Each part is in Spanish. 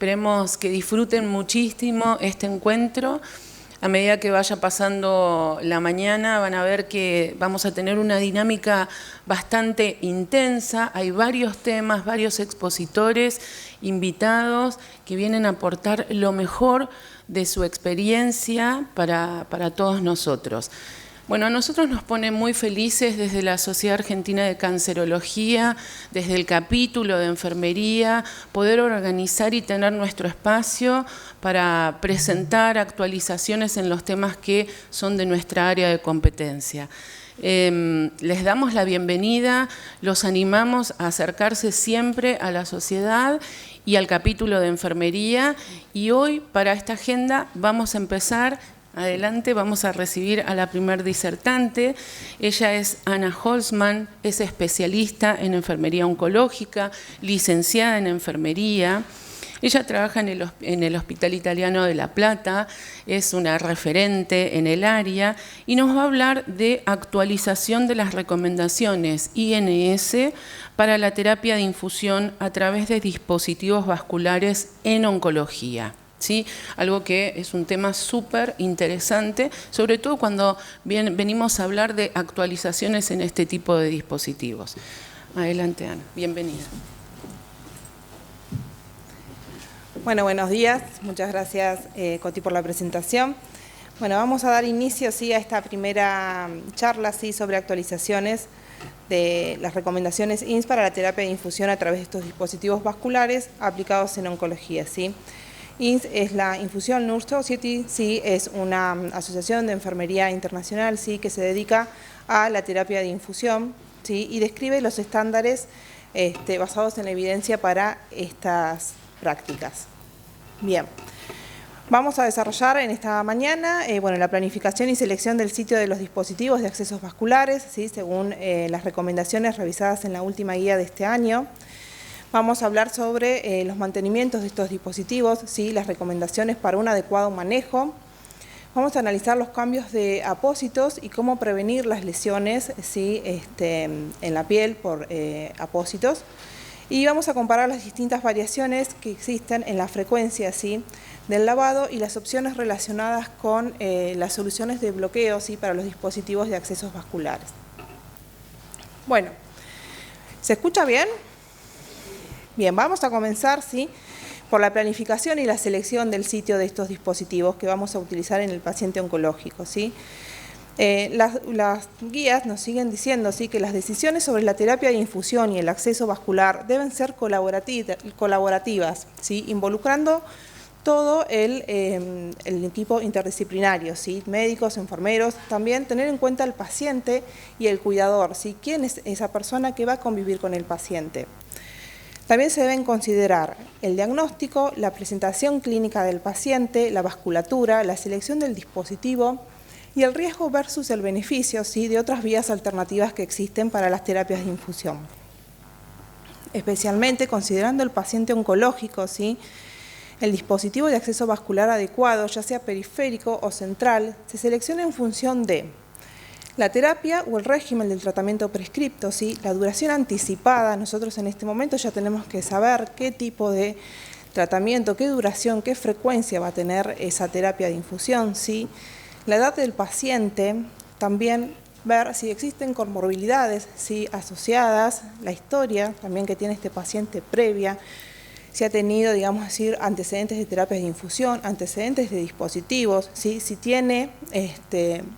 esperemos que disfruten muchísimo este encuentro. A medida que vaya pasando la mañana van a ver que vamos a tener una dinámica bastante intensa. Hay varios temas, varios expositores, invitados que vienen a aportar lo mejor de su experiencia para todos nosotros. Bueno, a nosotros nos pone muy felices desde la Sociedad Argentina de Cancerología, desde el capítulo de enfermería, poder organizar y tener nuestro espacio para presentar actualizaciones en los temas que son de nuestra área de competencia. Les damos la bienvenida, los animamos a acercarse siempre a la sociedad y al capítulo de enfermería, y hoy para esta agenda vamos a empezar. Adelante, vamos a recibir a la primer disertante. Ella es Ana Holzman, es especialista en enfermería oncológica, licenciada en enfermería. Ella trabaja en el Hospital Italiano de La Plata, es una referente en el área y nos va a hablar de actualización de las recomendaciones INS para la terapia de infusión a través de dispositivos vasculares en oncología. ¿Sí? Algo que es un tema súper interesante, sobre todo cuando venimos a hablar de actualizaciones en este tipo de dispositivos. Adelante, Ana. Bienvenida. Bueno, buenos días. Muchas gracias, Coti, por la presentación. Bueno, vamos a dar inicio a esta primera charla sobre actualizaciones de las recomendaciones INS para la terapia de infusión a través de estos dispositivos vasculares aplicados en oncología. INS es la Infusion Nurse Society, es una asociación de enfermería internacional que se dedica a la terapia de infusión y describe los estándares basados en la evidencia para estas prácticas. Bien, vamos a desarrollar en esta mañana la planificación y selección del sitio de los dispositivos de accesos vasculares, según las recomendaciones revisadas en la última guía de este año. Vamos a hablar sobre los mantenimientos de estos dispositivos, las recomendaciones para un adecuado manejo. Vamos a analizar los cambios de apósitos y cómo prevenir las lesiones en la piel por apósitos. Y vamos a comparar las distintas variaciones que existen en la frecuencia del lavado y las opciones relacionadas con las soluciones de bloqueo para los dispositivos de accesos vasculares. Bueno, ¿se escucha bien? Bien, vamos a comenzar por la planificación y la selección del sitio de estos dispositivos que vamos a utilizar en el paciente oncológico. Las guías nos siguen diciendo que las decisiones sobre la terapia de infusión y el acceso vascular deben ser colaborativas, involucrando todo el equipo interdisciplinario, médicos, enfermeros, también tener en cuenta al paciente y el cuidador, quién es esa persona que va a convivir con el paciente. También se deben considerar el diagnóstico, la presentación clínica del paciente, la vasculatura, la selección del dispositivo y el riesgo versus el beneficio de otras vías alternativas que existen para las terapias de infusión. Especialmente considerando el paciente oncológico, el dispositivo de acceso vascular adecuado, ya sea periférico o central, se selecciona en función de la terapia o el régimen del tratamiento prescripto, la duración anticipada. Nosotros en este momento ya tenemos que saber qué tipo de tratamiento, qué duración, qué frecuencia va a tener esa terapia de infusión, la edad del paciente, también ver si existen comorbilidades asociadas, la historia también que tiene este paciente previa, si ha tenido, antecedentes de terapias de infusión, antecedentes de dispositivos, si tiene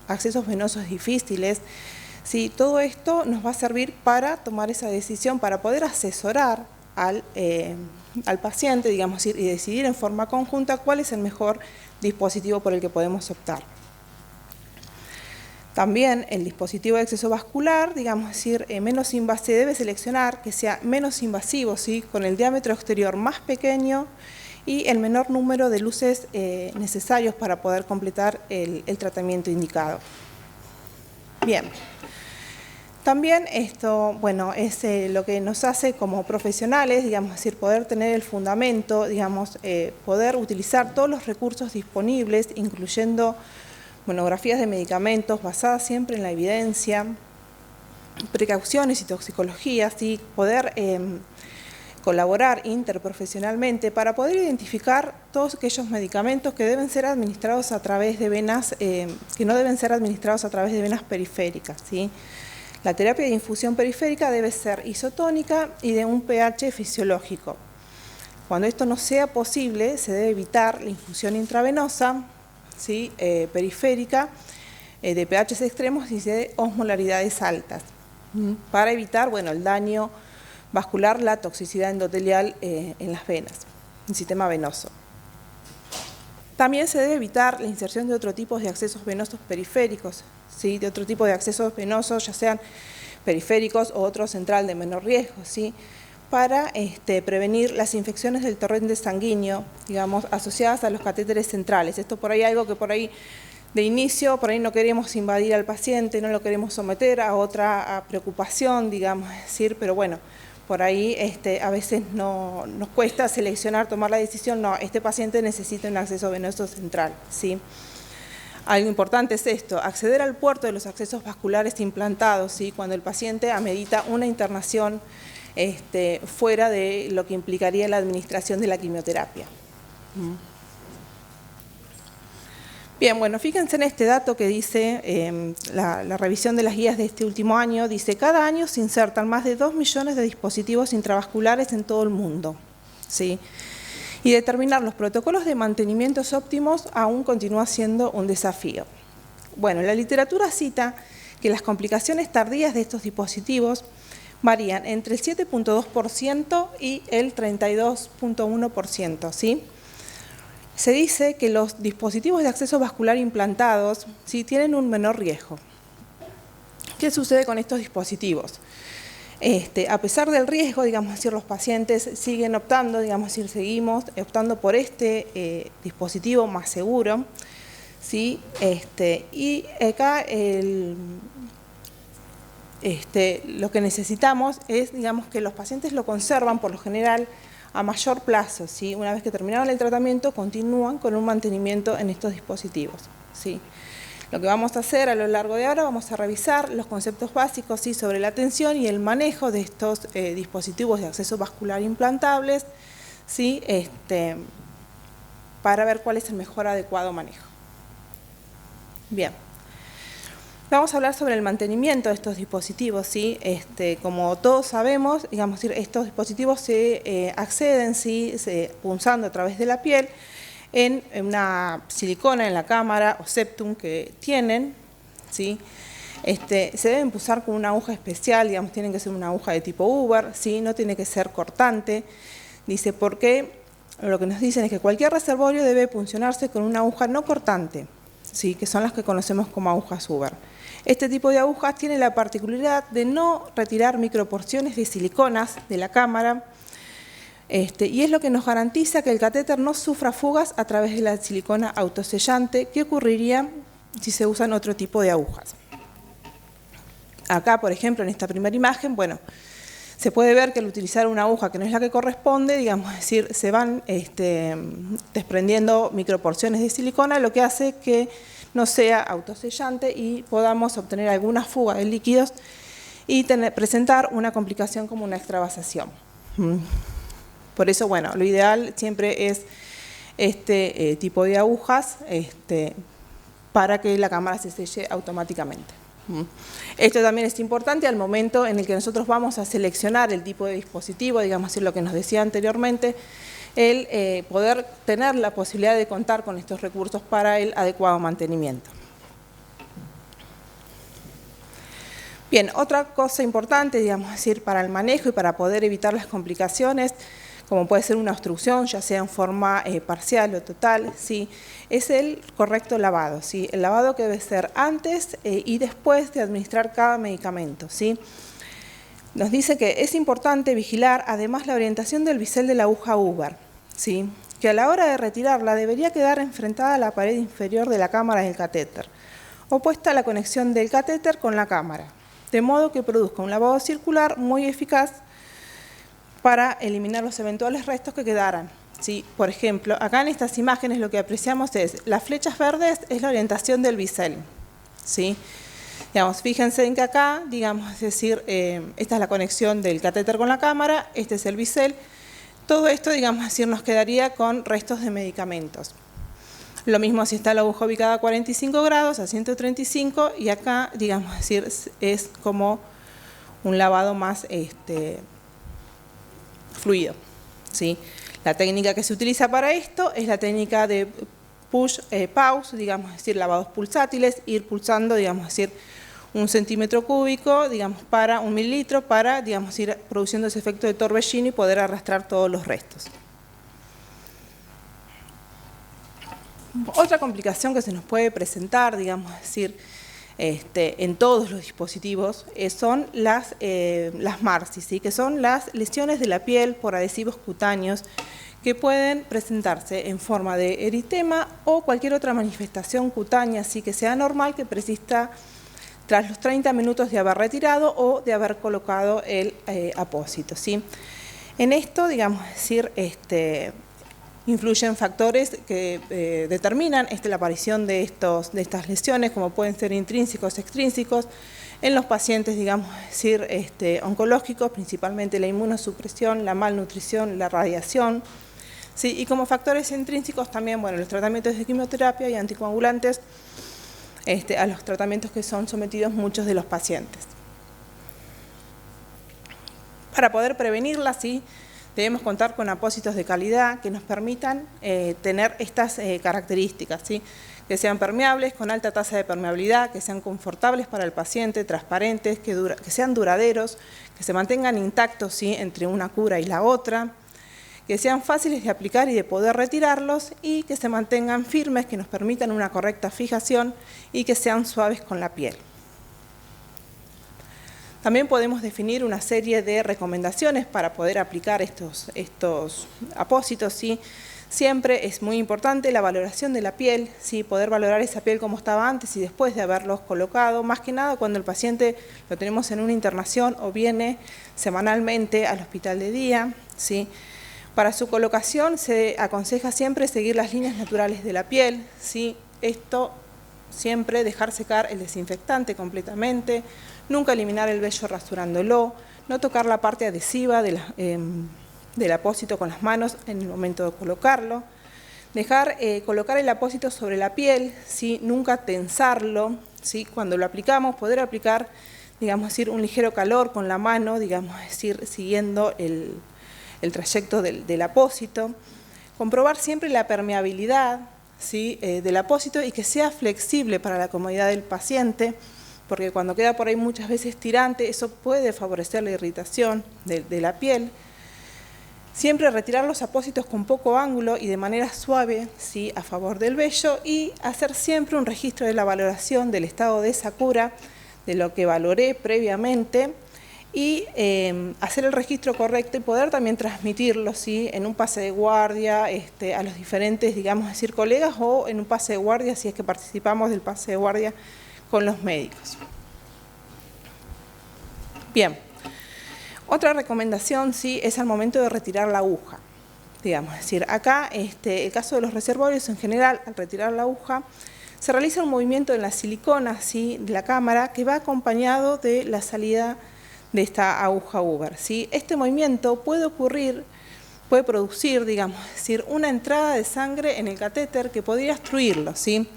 accesos venosos difíciles. Todo esto nos va a servir para tomar esa decisión, para poder asesorar al paciente, y decidir en forma conjunta cuál es el mejor dispositivo por el que podemos optar. También el dispositivo de acceso vascular, menos invasivo, se debe seleccionar que sea menos invasivo, con el diámetro exterior más pequeño y el menor número de luces necesarios para poder completar el tratamiento indicado. Bien. También esto, es lo que nos hace como profesionales, poder tener el fundamento, poder utilizar todos los recursos disponibles, incluyendo monografías de medicamentos basadas siempre en la evidencia, precauciones y toxicologías, poder colaborar interprofesionalmente para poder identificar todos aquellos medicamentos que deben ser administrados a través de venas, que no deben ser administrados a través de venas periféricas, ¿sí? La terapia de infusión periférica debe ser isotónica y de un pH fisiológico. Cuando esto no sea posible, se debe evitar la infusión intravenosa, ¿sí? Periférica, de pHs extremos y de osmolaridades altas, para evitar, bueno, el daño vascular, la toxicidad endotelial en las venas, en el sistema venoso. También se debe evitar la inserción de otro tipo de accesos venosos periféricos, ¿sí? De otro tipo de accesos venosos, ya sean periféricos o otro central de menor riesgo, ¿sí? Para prevenir las infecciones del torrente sanguíneo, digamos, asociadas a los catéteres centrales. Esto por ahí algo que por ahí de inicio, por ahí no queremos invadir al paciente, no lo queremos someter a otra preocupación, digamos, decir, pero bueno, por ahí a veces nos cuesta seleccionar, tomar la decisión, no, este paciente necesita un acceso venoso central, ¿sí? Algo importante es esto, acceder al puerto de los accesos vasculares implantados, ¿sí? Cuando el paciente amerita una internación fuera de lo que implicaría la administración de la quimioterapia. Bien, bueno, fíjense en este dato que dice la revisión de las guías de este último año, dice, cada año se insertan más de 2 millones de dispositivos intravasculares en todo el mundo, ¿sí? Y determinar los protocolos de mantenimiento óptimos aún continúa siendo un desafío. Bueno, la literatura cita que las complicaciones tardías de estos dispositivos varían entre el 7.2% y el 32.1%, ¿sí? Se dice que los dispositivos de acceso vascular implantados sí tienen un menor riesgo. ¿Qué sucede con estos dispositivos? A pesar del riesgo, digamos decir, los pacientes siguen optando, digamos decir, seguimos optando por este dispositivo más seguro, ¿sí? Y acá lo que necesitamos es, digamos, que los pacientes lo conservan por lo general a mayor plazo, ¿sí? Una vez que terminaron el tratamiento, continúan con un mantenimiento en estos dispositivos, ¿sí? Lo que vamos a hacer a lo largo de ahora, vamos a revisar los conceptos básicos, ¿sí? Sobre la atención y el manejo de estos dispositivos de acceso vascular implantables, ¿sí? Para ver cuál es el mejor adecuado manejo. Bien. Vamos a hablar sobre el mantenimiento de estos dispositivos, ¿sí? Como todos sabemos, digamos, estos dispositivos se acceden, ¿sí? Punzando a través de la piel en una silicona en la cámara o septum que tienen, ¿sí? Se deben punzar con una aguja especial, digamos, tienen que ser una aguja de tipo Uber, ¿sí? No tiene que ser cortante. Dice, porque lo que nos dicen es que cualquier reservorio debe puncionarse con una aguja no cortante, ¿sí? Que son las que conocemos como agujas Uber. Este tipo de agujas tiene la particularidad de no retirar microporciones de siliconas de la cámara, y es lo que nos garantiza que el catéter no sufra fugas a través de la silicona autosellante, que ocurriría si se usan otro tipo de agujas. Acá, por ejemplo, en esta primera imagen, bueno, se puede ver que al utilizar una aguja que no es la que corresponde, digamos, es decir, se van desprendiendo microporciones de silicona, lo que hace que no sea autosellante y podamos obtener alguna fuga de líquidos y presentar una complicación como una extravasación. Por eso, bueno, lo ideal siempre es este tipo de agujas para que la cámara se selle automáticamente. Esto también es importante al momento en el que nosotros vamos a seleccionar el tipo de dispositivo, digamos así, lo que nos decía anteriormente, el poder tener la posibilidad de contar con estos recursos para el adecuado mantenimiento. Bien, otra cosa importante, digamos decir, para el manejo y para poder evitar las complicaciones, como puede ser una obstrucción, ya sea en forma parcial o total, ¿sí? Es el correcto lavado, ¿sí? El lavado que debe ser antes y después de administrar cada medicamento, ¿sí? Nos dice que es importante vigilar además la orientación del bisel de la aguja Uber, ¿sí? Que a la hora de retirarla debería quedar enfrentada a la pared inferior de la cámara del catéter, opuesta a la conexión del catéter con la cámara, de modo que produzca un lavado circular muy eficaz para eliminar los eventuales restos que quedaran, ¿sí? Por ejemplo, acá en estas imágenes lo que apreciamos es, las flechas verdes es la orientación del bisel, ¿sí? Digamos, fíjense en que acá, digamos, es decir, esta es la conexión del catéter con la cámara, este es el bisel. Todo esto, digamos, es decir, nos quedaría con restos de medicamentos. Lo mismo si está la aguja ubicada a 45 grados, a 135, y acá, digamos, es decir, es como un lavado más fluido, ¿sí? La técnica que se utiliza para esto es la técnica de push-pause, digamos, es decir, lavados pulsátiles, ir pulsando, digamos, es decir, 1 centímetro cúbico, digamos, para 1 mililitro, para, digamos, ir produciendo ese efecto de torbellino y poder arrastrar todos los restos. Otra complicación que se nos puede presentar, digamos, es decir, en todos los dispositivos, son las MARSI, ¿sí? Que son las lesiones de la piel por adhesivos cutáneos que pueden presentarse en forma de eritema o cualquier otra manifestación cutánea, así que sea normal, que persista tras los 30 minutos de haber retirado o de haber colocado el apósito, ¿sí? En esto, digamos, es decir, influyen factores que determinan la aparición de estas lesiones, como pueden ser intrínsecos, extrínsecos, en los pacientes, digamos, es decir, oncológicos, principalmente la inmunosupresión, la malnutrición, la radiación, ¿sí? Y como factores intrínsecos también, bueno, los tratamientos de quimioterapia y anticoagulantes, a los tratamientos que son sometidos muchos de los pacientes. Para poder prevenirla, sí, debemos contar con apósitos de calidad que nos permitan tener estas características, ¿sí? Que sean permeables, con alta tasa de permeabilidad, que sean confortables para el paciente, transparentes, que sean duraderos, que se mantengan intactos, ¿sí? Entre una cura y la otra, que sean fáciles de aplicar y de poder retirarlos y que se mantengan firmes, que nos permitan una correcta fijación y que sean suaves con la piel. También podemos definir una serie de recomendaciones para poder aplicar estos apósitos, ¿sí? Siempre es muy importante la valoración de la piel, ¿sí? Poder valorar esa piel como estaba antes y después de haberlos colocado, más que nada cuando el paciente lo tenemos en una internación o viene semanalmente al hospital de día, ¿sí? Para su colocación se aconseja siempre seguir las líneas naturales de la piel, ¿sí? Esto siempre dejar secar el desinfectante completamente, nunca eliminar el vello rasurándolo, no tocar la parte adhesiva del apósito con las manos en el momento de colocarlo, dejar colocar el apósito sobre la piel, ¿sí? Nunca tensarlo, ¿sí? Cuando lo aplicamos, poder aplicar, digamos, decir, un ligero calor con la mano, digamos, decir, siguiendo el trayecto del apósito, comprobar siempre la permeabilidad, ¿sí? Del apósito y que sea flexible para la comodidad del paciente, porque cuando queda por ahí muchas veces tirante, eso puede favorecer la irritación de la piel. Siempre retirar los apósitos con poco ángulo y de manera suave, ¿sí? A favor del vello, y hacer siempre un registro de la valoración del estado de esa cura, de lo que valoré previamente, y hacer el registro correcto y poder también transmitirlo, ¿sí? En un pase de guardia a los diferentes, digamos, decir, colegas, o en un pase de guardia si es que participamos del pase de guardia con los médicos. Bien, otra recomendación, ¿sí? Es al momento de retirar la aguja, digamos, es decir, acá el caso de los reservorios en general, al retirar la aguja, se realiza un movimiento en la silicona, ¿sí? De la cámara que va acompañado de la salida de esta aguja Uber, ¿sí? Este movimiento puede producir, digamos, es decir, una entrada de sangre en el catéter que podría obstruirlo, ¿sí?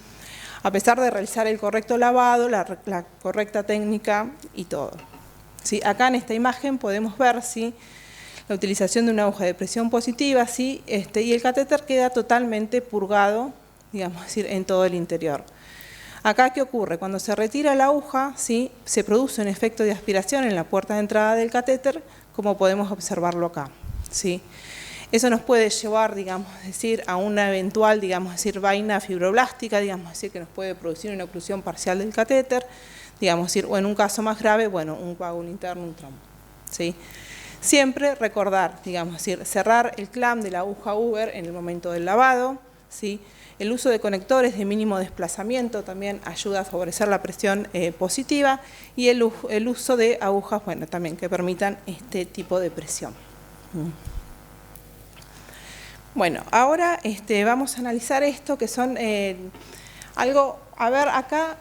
A pesar de realizar el correcto lavado, la correcta técnica y todo, ¿sí? Acá en esta imagen podemos ver, ¿sí? La utilización de una aguja de presión positiva, ¿sí? Y el catéter queda totalmente purgado, digamos, es decir, en todo el interior. Acá, ¿qué ocurre? Cuando se retira la aguja, ¿sí? Se produce un efecto de aspiración en la puerta de entrada del catéter, como podemos observarlo acá, ¿sí? Eso nos puede llevar, digamos, decir, a una eventual, digamos, decir, vaina fibroblástica, digamos, decir, que nos puede producir una oclusión parcial del catéter, digamos, decir, o en un caso más grave, bueno, un coágulo interno, un trombo, ¿sí? Siempre recordar, digamos, decir, cerrar el clamp de la aguja Uber en el momento del lavado, ¿sí? El uso de conectores de mínimo desplazamiento también ayuda a favorecer la presión positiva, y el uso de agujas, bueno, también que permitan este tipo de presión. Bueno, ahora vamos a analizar esto que son algo, a ver acá,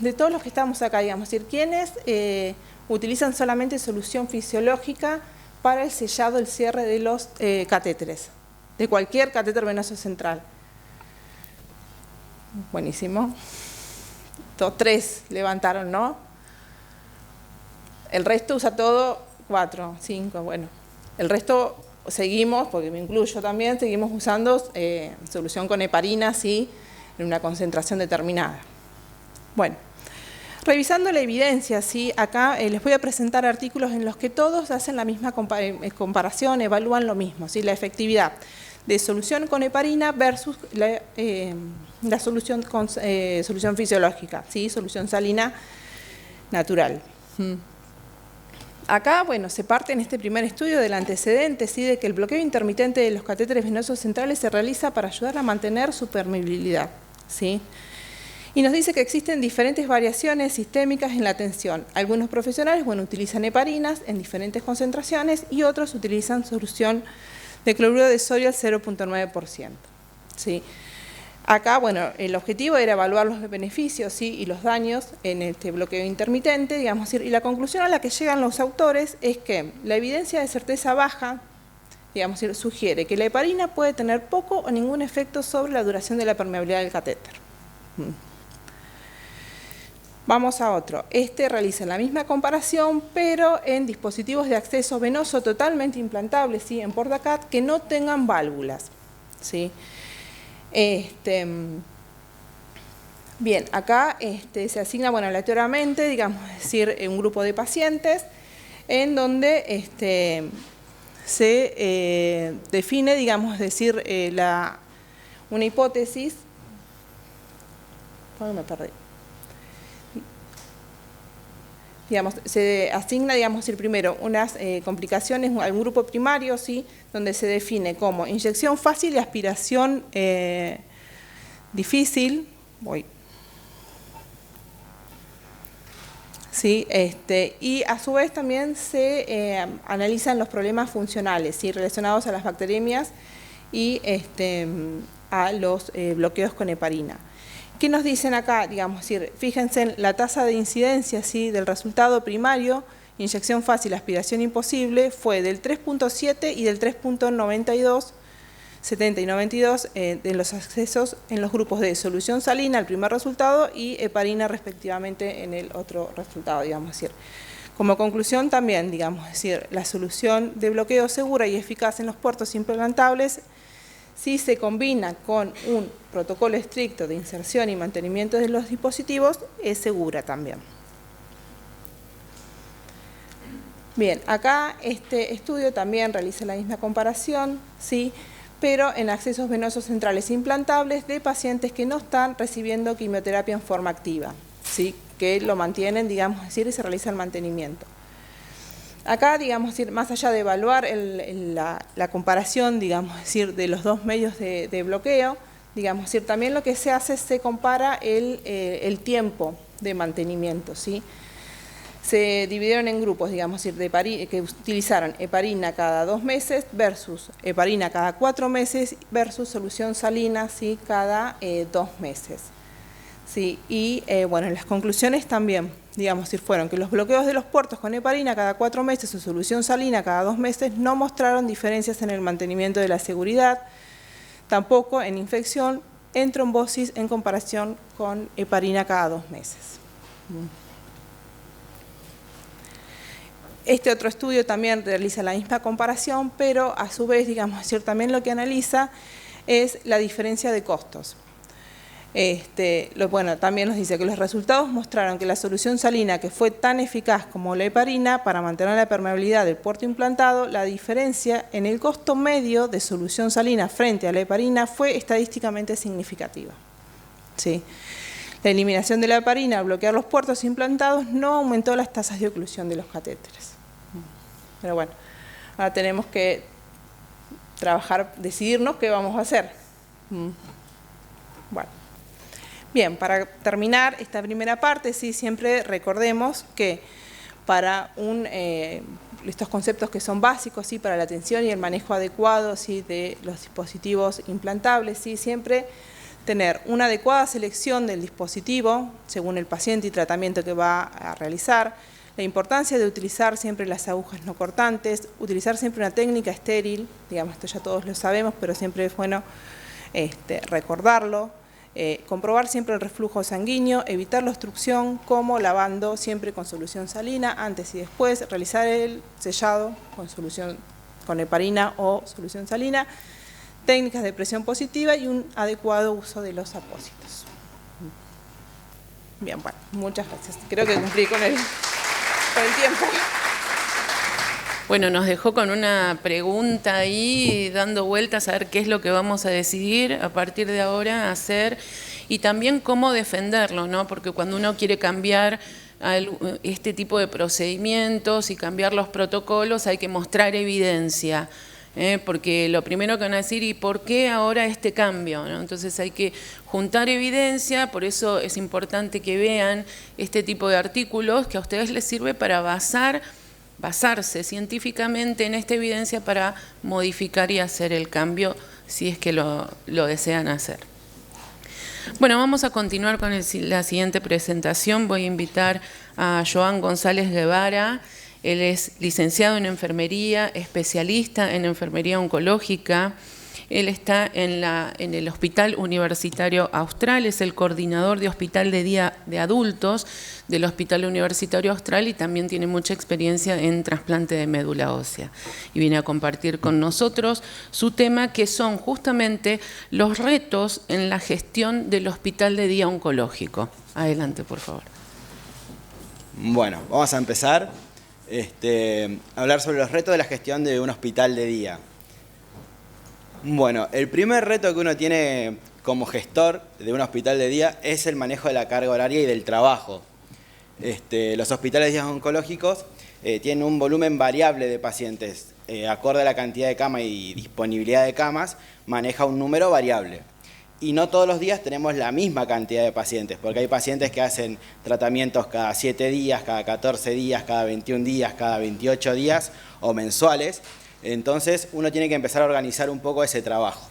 de todos los que estamos acá, digamos, es decir, quienes utilizan solamente solución fisiológica para el sellado, el cierre de los catéteres, de cualquier catéter venoso central. Buenísimo. 3 levantaron, ¿no? El resto usa todo 4, 5, bueno. El resto seguimos, porque me incluyo también, seguimos usando solución con heparina, sí, en una concentración determinada. Bueno, revisando la evidencia, ¿sí? Acá les voy a presentar artículos en los que todos hacen la misma comparación, evalúan lo mismo, ¿sí? La efectividad de solución con heparina versus la solución con solución fisiológica, ¿sí? Solución salina natural. Acá, bueno, se parte en este primer estudio del antecedente, ¿sí? De que el bloqueo intermitente de los catéteres venosos centrales se realiza para ayudar a mantener su permeabilidad, ¿sí? Y nos dice que existen diferentes variaciones sistémicas en la tensión. Algunos profesionales, bueno, utilizan heparinas en diferentes concentraciones y otros utilizan solución de cloruro de sodio al 0.9%. ¿Sí? Acá, bueno, el objetivo era evaluar los beneficios, ¿sí? Y los daños en este bloqueo intermitente, digamos, y la conclusión a la que llegan los autores es que la evidencia de certeza baja, digamos, sugiere que la heparina puede tener poco o ningún efecto sobre la duración de la permeabilidad del catéter. Vamos a otro. Este realiza la misma comparación, pero en dispositivos de acceso venoso totalmente implantables, ¿sí? En Portacat, que no tengan válvulas, ¿sí? Bien, acá se asigna, bueno, aleatoriamente, digamos, es decir, un grupo de pacientes en donde se define, digamos, es decir, una hipótesis. ¿Dónde me perdí? Digamos, se asigna, digamos, primero unas complicaciones a un grupo primario, ¿sí? Donde se define como inyección fácil y aspiración difícil. ¿Sí? Y a su vez también se analizan los problemas funcionales, ¿sí? Relacionados a las bacteremias y a los bloqueos con heparina. ¿Qué nos dicen acá? Digamos, fíjense en la tasa de incidencia, ¿sí? Del resultado primario, inyección fácil, aspiración imposible, fue del 3.7 y del 3.92, 70 y 92 de los accesos en los grupos de solución salina, el primer resultado, y heparina respectivamente en el otro resultado, digamos. Como conclusión también, digamos, la solución de bloqueo segura y eficaz en los puertos implantables, si se combina con un protocolo estricto de inserción y mantenimiento de los dispositivos, es segura también. Bien, acá este estudio también realiza la misma comparación, ¿sí? Pero en accesos venosos centrales implantables de pacientes que no están recibiendo quimioterapia en forma activa, ¿sí? Que lo mantienen, digamos, y se realiza el mantenimiento. Acá, digamos, más allá de evaluar la comparación, digamos, de los dos medios de bloqueo, digamos, también lo que se hace es se compara el tiempo de mantenimiento, ¿sí? Se dividieron en grupos, digamos, que utilizaron heparina cada 2 meses versus heparina cada 4 meses versus solución salina, ¿sí? Cada 2 meses. Sí, y bueno, las conclusiones también, digamos, fueron que los bloqueos de los puertos con heparina cada 4 meses o solución salina cada 2 meses no mostraron diferencias en el mantenimiento de la seguridad, tampoco en infección, en trombosis en comparación con heparina cada 2 meses. Este otro estudio también realiza la misma comparación, pero a su vez, digamos, también lo que analiza es la diferencia de costos. Bueno, también nos dice que los resultados mostraron que la solución salina, que fue tan eficaz como la heparina para mantener la permeabilidad del puerto implantado, la diferencia en el costo medio de solución salina frente a la heparina fue estadísticamente significativa. ¿Sí? La eliminación de la heparina al bloquear los puertos implantados no aumentó las tasas de oclusión de los catéteres. Pero bueno, ahora tenemos que trabajar, decidirnos qué vamos a hacer. Bueno. Bien, para terminar esta primera parte, sí, siempre recordemos que para estos conceptos que son básicos, sí, para la atención y el manejo adecuado, sí, de los dispositivos implantables, sí, siempre tener una adecuada selección del dispositivo según el paciente y tratamiento que va a realizar, la importancia de utilizar siempre las agujas no cortantes, utilizar siempre una técnica estéril, digamos, esto ya todos lo sabemos, pero siempre es bueno recordarlo, comprobar siempre el reflujo sanguíneo, evitar la obstrucción como lavando siempre con solución salina antes y después, realizar el sellado con heparina o solución salina, técnicas de presión positiva y un adecuado uso de los apósitos. Bien, bueno, muchas gracias. Creo que cumplí con el tiempo. Bueno, nos dejó con una pregunta ahí, dando vueltas a ver qué es lo que vamos a decidir a partir de ahora hacer y también cómo defenderlo, ¿no? Porque cuando uno quiere cambiar este tipo de procedimientos y cambiar los protocolos hay que mostrar evidencia. Porque lo primero que van a decir, ¿y por qué ahora este cambio? ¿No? Entonces hay que juntar evidencia, por eso es importante que vean este tipo de artículos que a ustedes les sirve para basarse científicamente en esta evidencia para modificar y hacer el cambio si es que lo desean hacer. Bueno, vamos a continuar con la siguiente presentación. Voy a invitar a Joan González Guevara. Él es licenciado en enfermería, especialista en enfermería oncológica. Él está en el Hospital Universitario Austral, es el coordinador de Hospital de Día de Adultos del Hospital Universitario Austral y también tiene mucha experiencia en trasplante de médula ósea. Y viene a compartir con nosotros su tema, que son justamente los retos en la gestión del Hospital de Día Oncológico. Adelante, por favor. Bueno, vamos a empezar. Hablar sobre los retos de la gestión de un hospital de día. Bueno, el primer reto que uno tiene como gestor de un hospital de día es el manejo de la carga horaria y del trabajo. Los hospitales de días oncológicos tienen un volumen variable de pacientes. Acorde a la cantidad de camas y disponibilidad de camas, maneja un número variable. Y no todos los días tenemos la misma cantidad de pacientes, porque hay pacientes que hacen tratamientos cada 7 días, cada 14 días, cada 21 días, cada 28 días o mensuales. Entonces uno tiene que empezar a organizar un poco ese trabajo.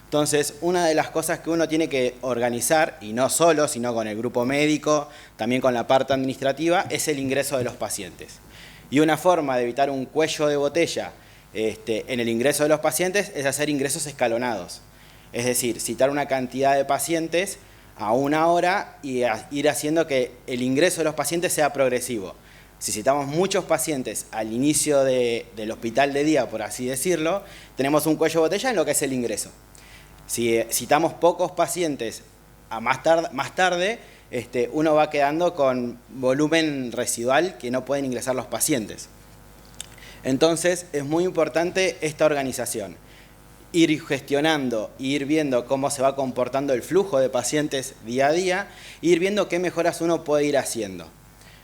Entonces una de las cosas que uno tiene que organizar, y no solo, sino con el grupo médico, también con la parte administrativa, es el ingreso de los pacientes. Y una forma de evitar un cuello de botella en el ingreso de los pacientes es hacer ingresos escalonados. Es decir, citar una cantidad de pacientes a una hora y ir haciendo que el ingreso de los pacientes sea progresivo. Si citamos muchos pacientes al inicio del hospital de día, por así decirlo, tenemos un cuello de botella en lo que es el ingreso. Si citamos pocos pacientes más tarde, uno va quedando con volumen residual que no pueden ingresar los pacientes. Entonces, es muy importante esta organización. Ir gestionando, ir viendo cómo se va comportando el flujo de pacientes día a día, ir viendo qué mejoras uno puede ir haciendo.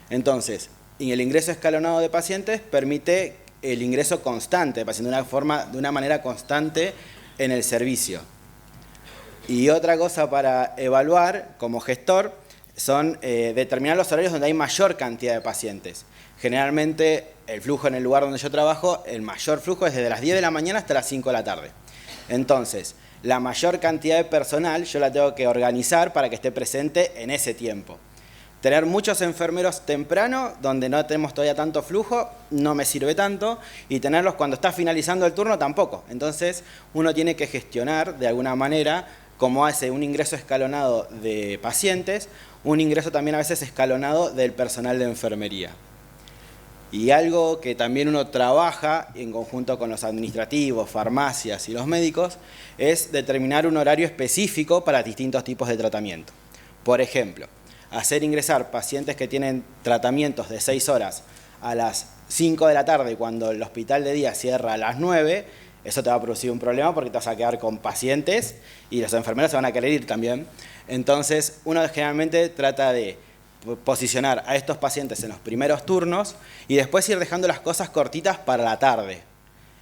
Entonces, en el ingreso escalonado de pacientes permite el ingreso constante de pacientes de una manera constante en el servicio. Y otra cosa para evaluar como gestor son determinar los horarios donde hay mayor cantidad de pacientes. Generalmente el flujo en el lugar donde yo trabajo, el mayor flujo es desde las 10 de la mañana hasta las 5 de la tarde. Entonces, la mayor cantidad de personal yo la tengo que organizar para que esté presente en ese tiempo. Tener muchos enfermeros temprano, donde no tenemos todavía tanto flujo, no me sirve tanto, y tenerlos cuando está finalizando el turno tampoco. Entonces, uno tiene que gestionar de alguna manera, como hace un ingreso escalonado de pacientes, un ingreso también a veces escalonado del personal de enfermería. Y algo que también uno trabaja en conjunto con los administrativos, farmacias y los médicos es determinar un horario específico para distintos tipos de tratamiento. Por ejemplo, hacer ingresar pacientes que tienen tratamientos de 6 horas a las 5 de la tarde cuando el hospital de día cierra a las 9, eso te va a producir un problema porque te vas a quedar con pacientes y los enfermeros se van a querer ir también. Entonces, uno generalmente trata de posicionar a estos pacientes en los primeros turnos y después ir dejando las cosas cortitas para la tarde.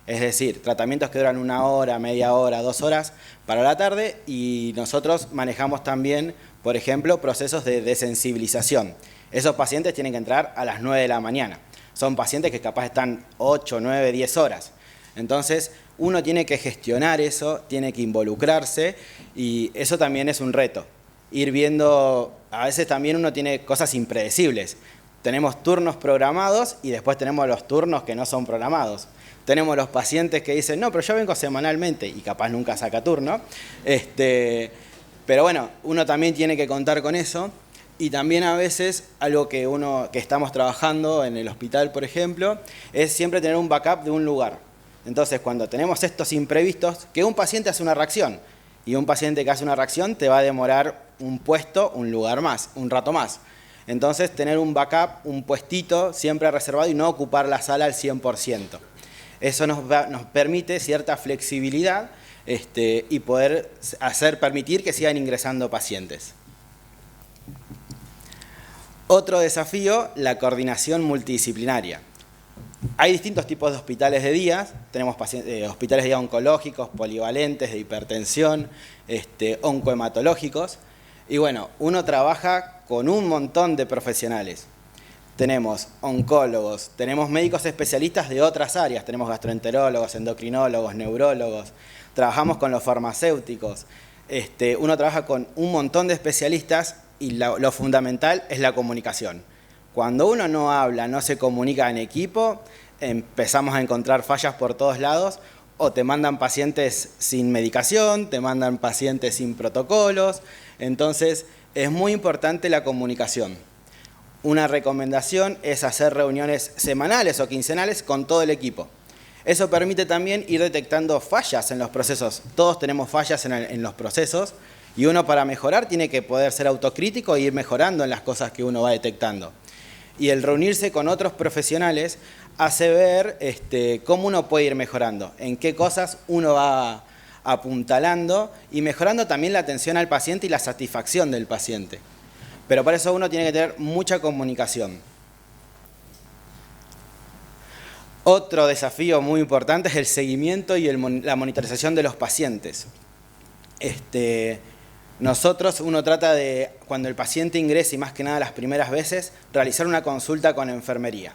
Es decir, tratamientos que duran 1 hora, media hora, 2 horas para la tarde, y nosotros manejamos también, por ejemplo, procesos de desensibilización. Esos pacientes tienen que entrar a las 9 de la mañana. Son pacientes que capaz están 8, 9, 10 horas. Entonces, uno tiene que gestionar eso, tiene que involucrarse y eso también es un reto. Ir viendo, a veces también uno tiene cosas impredecibles. Tenemos turnos programados y después tenemos los turnos que no son programados. Tenemos los pacientes que dicen, no, pero yo vengo semanalmente y capaz nunca saca turno. Pero bueno, uno también tiene que contar con eso. Y también a veces algo que estamos trabajando en el hospital, por ejemplo, es siempre tener un backup de un lugar. Entonces, cuando tenemos estos imprevistos, que un paciente hace una reacción y un paciente que hace una reacción te va a demorar un puesto, un lugar más, un rato más. Entonces, tener un backup, un puestito siempre reservado y no ocupar la sala al 100%. Eso nos permite cierta flexibilidad y poder permitir que sigan ingresando pacientes. Otro desafío, la coordinación multidisciplinaria. Hay distintos tipos de hospitales de día. Tenemos hospitales de día oncológicos, polivalentes, de hipertensión, oncohematológicos. Y bueno, uno trabaja con un montón de profesionales. Tenemos oncólogos, tenemos médicos especialistas de otras áreas. Tenemos gastroenterólogos, endocrinólogos, neurólogos. Trabajamos con los farmacéuticos. Uno trabaja con un montón de especialistas y lo fundamental es la comunicación. Cuando uno no habla, no se comunica en equipo, empezamos a encontrar fallas por todos lados, o te mandan pacientes sin medicación, te mandan pacientes sin protocolos. Entonces, es muy importante la comunicación. Una recomendación es hacer reuniones semanales o quincenales con todo el equipo. Eso permite también ir detectando fallas en los procesos. Todos tenemos fallas en los procesos y uno para mejorar tiene que poder ser autocrítico e ir mejorando en las cosas que uno va detectando. Y el reunirse con otros profesionales hace ver cómo uno puede ir mejorando, en qué cosas uno va apuntalando y mejorando también la atención al paciente y la satisfacción del paciente. Pero para eso uno tiene que tener mucha comunicación. Otro desafío muy importante es el seguimiento y la monitorización de los pacientes. Nosotros, uno trata de, cuando el paciente ingresa y más que nada las primeras veces, realizar una consulta con enfermería.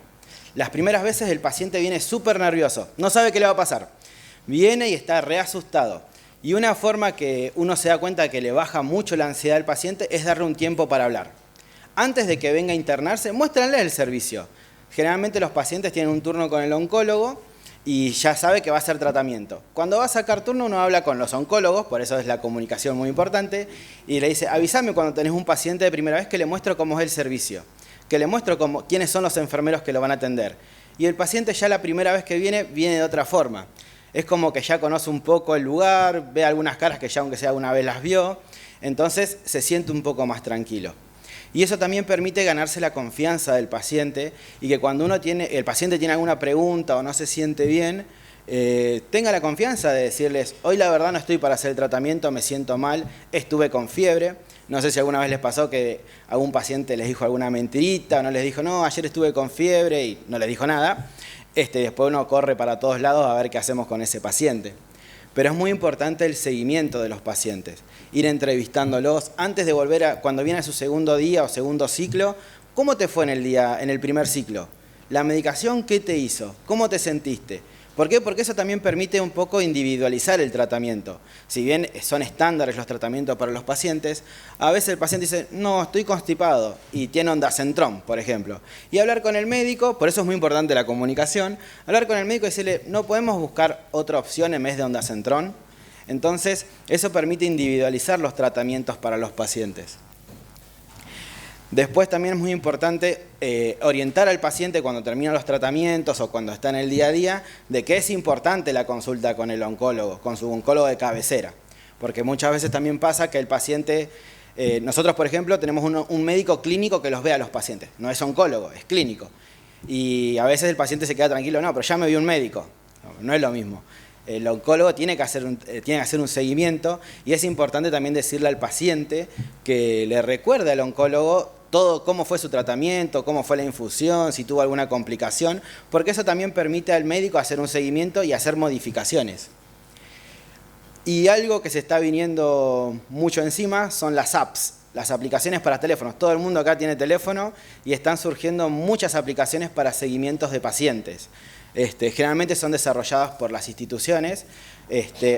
Las primeras veces el paciente viene súper nervioso, no sabe qué le va a pasar. Viene y está re asustado. Y una forma que uno se da cuenta que le baja mucho la ansiedad al paciente es darle un tiempo para hablar. Antes de que venga a internarse, muéstranle el servicio. Generalmente los pacientes tienen un turno con el oncólogo y ya sabe que va a hacer tratamiento. Cuando va a sacar turno uno habla con los oncólogos, por eso es la comunicación muy importante, y le dice, avísame cuando tenés un paciente de primera vez que le muestro cómo es el servicio, que le muestro quiénes son los enfermeros que lo van a atender. Y el paciente ya la primera vez que viene de otra forma. Es como que ya conoce un poco el lugar, ve algunas caras que ya aunque sea una vez las vio, entonces se siente un poco más tranquilo. Y eso también permite ganarse la confianza del paciente y que cuando el paciente tiene alguna pregunta o no se siente bien, tenga la confianza de decirles, hoy la verdad no estoy para hacer el tratamiento, me siento mal, estuve con fiebre. No sé si alguna vez les pasó que algún paciente les dijo alguna mentirita o no les dijo, no, ayer estuve con fiebre y no les dijo nada. Después uno corre para todos lados a ver qué hacemos con ese paciente. Pero es muy importante el seguimiento de los pacientes, ir entrevistándolos antes de cuando viene a su segundo día o segundo ciclo, ¿cómo te fue en el primer ciclo? ¿La medicación qué te hizo? ¿Cómo te sentiste? ¿Por qué? Porque eso también permite un poco individualizar el tratamiento. Si bien son estándares los tratamientos para los pacientes, a veces el paciente dice, no, estoy constipado y tiene ondansetron, por ejemplo. Y hablar con el médico, por eso es muy importante la comunicación, hablar con el médico y decirle, no podemos buscar otra opción en vez de ondansetron. Entonces, eso permite individualizar los tratamientos para los pacientes. Después también es muy importante orientar al paciente cuando termina los tratamientos o cuando está en el día a día de que es importante la consulta con el oncólogo, con su oncólogo de cabecera. Porque muchas veces también pasa que el paciente, nosotros por ejemplo tenemos un médico clínico que los ve a los pacientes, no es oncólogo, es clínico. Y a veces el paciente se queda tranquilo, no, pero ya me vio un médico, no es lo mismo. El oncólogo tiene que hacer un seguimiento y es importante también decirle al paciente que le recuerde al oncólogo todo cómo fue su tratamiento, cómo fue la infusión, si tuvo alguna complicación, porque eso también permite al médico hacer un seguimiento y hacer modificaciones. Y algo que se está viniendo mucho encima son las apps, las aplicaciones para teléfonos. Todo el mundo acá tiene teléfono y están surgiendo muchas aplicaciones para seguimientos de pacientes. Generalmente son desarrolladas por las instituciones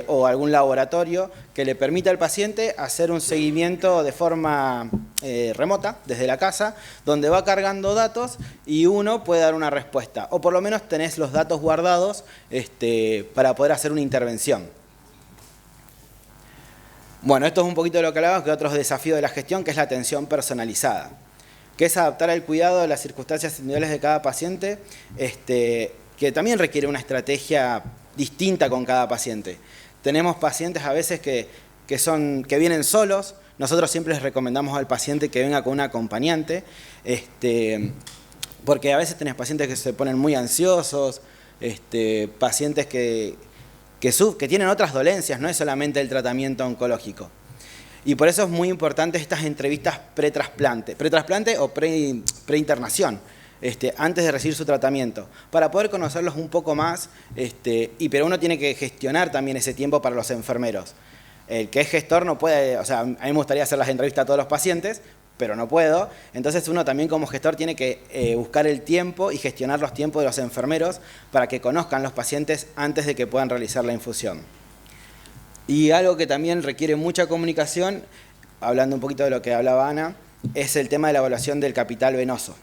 o algún laboratorio que le permita al paciente hacer un seguimiento de forma remota, desde la casa, donde va cargando datos y uno puede dar una respuesta. O por lo menos tenés los datos guardados para poder hacer una intervención. Bueno, esto es un poquito de lo que hablábamos, que otros desafíos de la gestión, que es la atención personalizada, que es adaptar el cuidado a las circunstancias individuales de cada paciente, que también requiere una estrategia distinta con cada paciente. Tenemos pacientes a veces que vienen solos. Nosotros siempre les recomendamos al paciente que venga con un acompañante, porque a veces tenés pacientes que se ponen muy ansiosos, pacientes que tienen otras dolencias, no es solamente el tratamiento oncológico. Y por eso es muy importante estas entrevistas pre-trasplante o pre-internación, antes de recibir su tratamiento, para poder conocerlos un poco más, pero uno tiene que gestionar también ese tiempo para los enfermeros. El que es gestor no puede, o sea, a mí me gustaría hacer las entrevistas a todos los pacientes, pero no puedo. Entonces uno también como gestor tiene que buscar el tiempo y gestionar los tiempos de los enfermeros para que conozcan los pacientes antes de que puedan realizar la infusión. Y algo que también requiere mucha comunicación, hablando un poquito de lo que hablaba Ana, es el tema de la evaluación del capital venoso.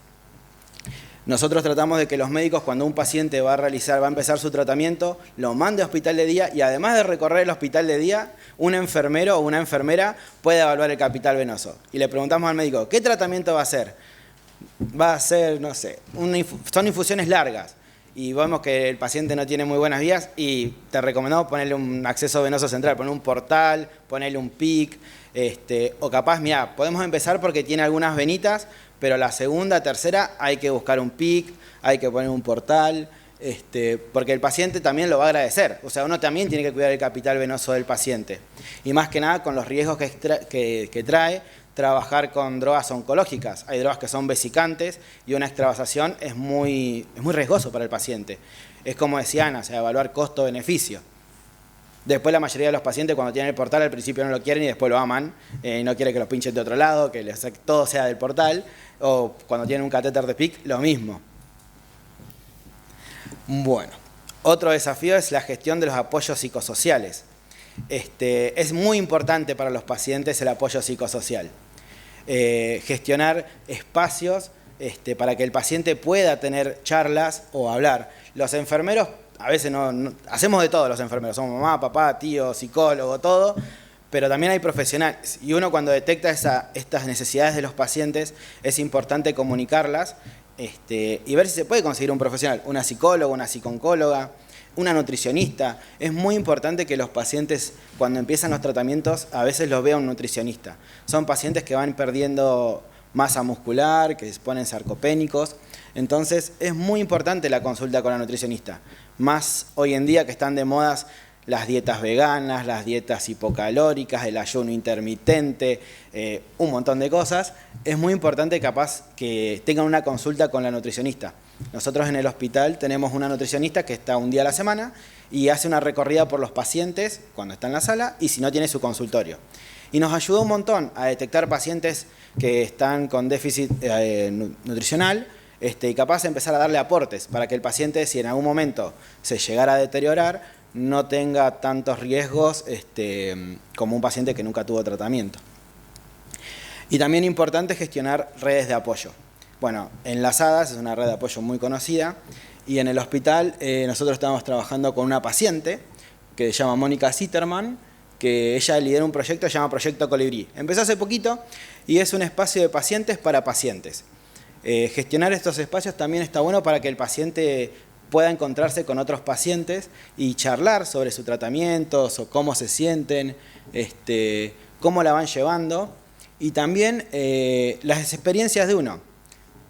Nosotros tratamos de que los médicos, cuando un paciente va a empezar su tratamiento, lo mande a hospital de día y además de recorrer el hospital de día, un enfermero o una enfermera puede evaluar el capital venoso. Y le preguntamos al médico, ¿qué tratamiento va a hacer? Va a ser, no sé, son infusiones largas. Y vemos que el paciente no tiene muy buenas vías y te recomendamos ponerle un acceso venoso central, ponerle un portal, ponerle un PIC, o capaz, mira, podemos empezar porque tiene algunas venitas, pero la segunda, tercera, hay que buscar un PIC, hay que poner un portal, porque el paciente también lo va a agradecer. O sea, uno también tiene que cuidar el capital venoso del paciente. Y más que nada con los riesgos que trae trabajar con drogas oncológicas. Hay drogas que son vesicantes y una extravasación es muy riesgoso para el paciente. Es como decía Ana, o sea, evaluar costo-beneficio. Después la mayoría de los pacientes cuando tienen el portal al principio no lo quieren y después lo aman, no quiere que lo pinchen de otro lado, que todo sea del portal, o cuando tienen un catéter de PIC, lo mismo. Bueno, otro desafío es la gestión de los apoyos psicosociales. Es muy importante para los pacientes el apoyo psicosocial. Gestionar espacios para que el paciente pueda tener charlas o hablar. Los enfermeros a veces no hacemos de todo los enfermeros, somos mamá, papá, tío, psicólogo, todo, pero también hay profesionales. Y uno cuando detecta estas necesidades de los pacientes es importante comunicarlas y ver si se puede conseguir un profesional, una psicóloga, una psicooncóloga, una nutricionista. Es muy importante que los pacientes cuando empiezan los tratamientos a veces los vea un nutricionista. Son pacientes que van perdiendo masa muscular, que se ponen sarcopénicos. Entonces es muy importante la consulta con la nutricionista. Más hoy en día que están de modas las dietas veganas, las dietas hipocalóricas, el ayuno intermitente, un montón de cosas. Es muy importante capaz que tengan una consulta con la nutricionista. Nosotros en el hospital tenemos una nutricionista que está un día a la semana y hace una recorrida por los pacientes cuando está en la sala y si no tiene su consultorio. Y nos ayudó un montón a detectar pacientes que están con déficit nutricional y capaz de empezar a darle aportes para que el paciente, si en algún momento se llegara a deteriorar, no tenga tantos riesgos como un paciente que nunca tuvo tratamiento. Y también importante gestionar redes de apoyo. Bueno, Enlazadas es una red de apoyo muy conocida y en el hospital nosotros estamos trabajando con una paciente que se llama Mónica Zitterman, que ella lidera un proyecto que se llama Proyecto Colibrí. Empezó hace poquito y es un espacio de pacientes para pacientes. Gestionar estos espacios también está bueno para que el paciente pueda encontrarse con otros pacientes y charlar sobre su tratamiento, o cómo se sienten, cómo la van llevando y también las experiencias de uno.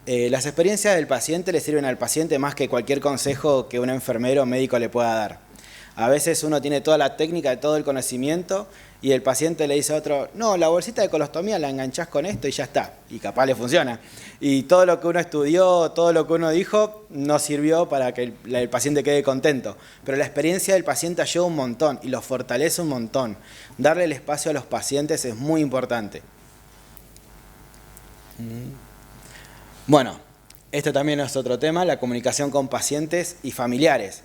Las experiencias del paciente le sirven al paciente más que cualquier consejo que un enfermero o médico le pueda dar. A veces uno tiene toda la técnica, todo el conocimiento y el paciente le dice a otro, no, la bolsita de colostomía la enganchás con esto y ya está. Y capaz le funciona. Y todo lo que uno estudió, todo lo que uno dijo, no sirvió para que el paciente quede contento. Pero la experiencia del paciente ayuda un montón y lo fortalece un montón. Darle el espacio a los pacientes es muy importante. Bueno, Esto también es otro tema, la comunicación con pacientes y familiares.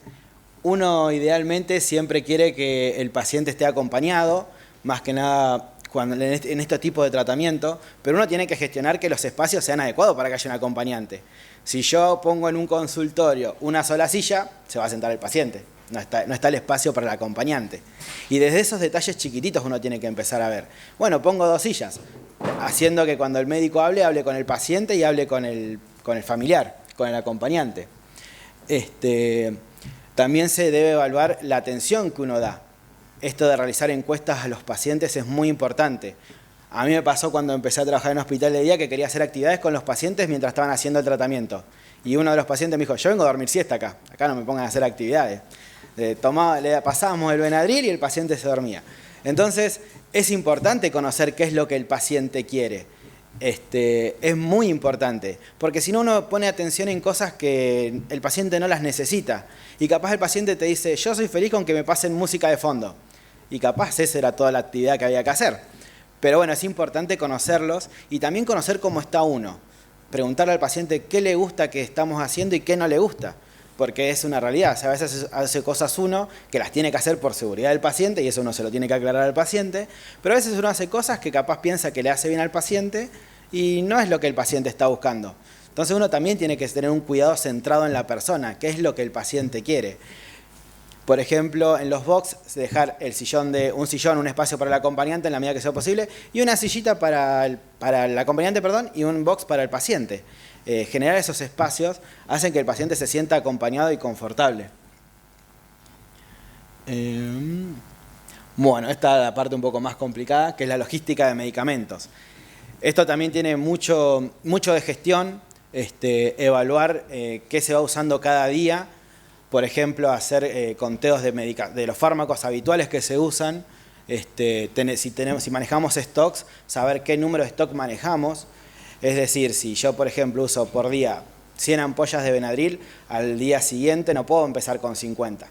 Uno idealmente siempre quiere que el paciente esté acompañado, más que nada en este tipo de tratamiento, pero uno tiene que gestionar que los espacios sean adecuados para que haya un acompañante. Si yo pongo en un consultorio una sola silla, se va a sentar el paciente, no está el espacio para el acompañante. Y desde esos detalles chiquititos uno tiene que empezar a ver. Bueno, pongo 2 sillas, haciendo que cuando el médico hable con el paciente y hable con el familiar, con el acompañante. También se debe evaluar la atención que uno da. Esto de realizar encuestas a los pacientes es muy importante. A mí me pasó cuando empecé a trabajar en hospital de día que quería hacer actividades con los pacientes mientras estaban haciendo el tratamiento. Y uno de los pacientes me dijo, yo vengo a dormir siesta acá no me pongan a hacer actividades. Le pasábamos el Benadryl y el paciente se dormía. Entonces, es importante conocer qué es lo que el paciente quiere. Es muy importante, porque si no uno pone atención en cosas que el paciente no las necesita. Y capaz el paciente te dice, yo soy feliz con que me pasen música de fondo. Y capaz esa era toda la actividad que había que hacer. Pero bueno, es importante conocerlos y también conocer cómo está uno. Preguntarle al paciente qué le gusta que estamos haciendo y qué no le gusta. Porque es una realidad. O sea, a veces hace cosas uno que las tiene que hacer por seguridad del paciente y eso uno se lo tiene que aclarar al paciente. Pero a veces uno hace cosas que capaz piensa que le hace bien al paciente y no es lo que el paciente está buscando. Entonces uno también tiene que tener un cuidado centrado en la persona, qué es lo que el paciente quiere. Por ejemplo, en los box, dejar un espacio para el acompañante en la medida que sea posible y una sillita para el acompañante, y un box para el paciente. Generar esos espacios hacen que el paciente se sienta acompañado y confortable. Bueno, esta es la parte un poco más complicada, que es la logística de medicamentos. Esto también tiene mucho de gestión, evaluar qué se va usando cada día. Por ejemplo, hacer conteos de los fármacos habituales que se usan, si manejamos stocks, saber qué número de stock manejamos. Es decir, si yo, por ejemplo, uso por día 100 ampollas de Benadryl, al día siguiente no puedo empezar con 50,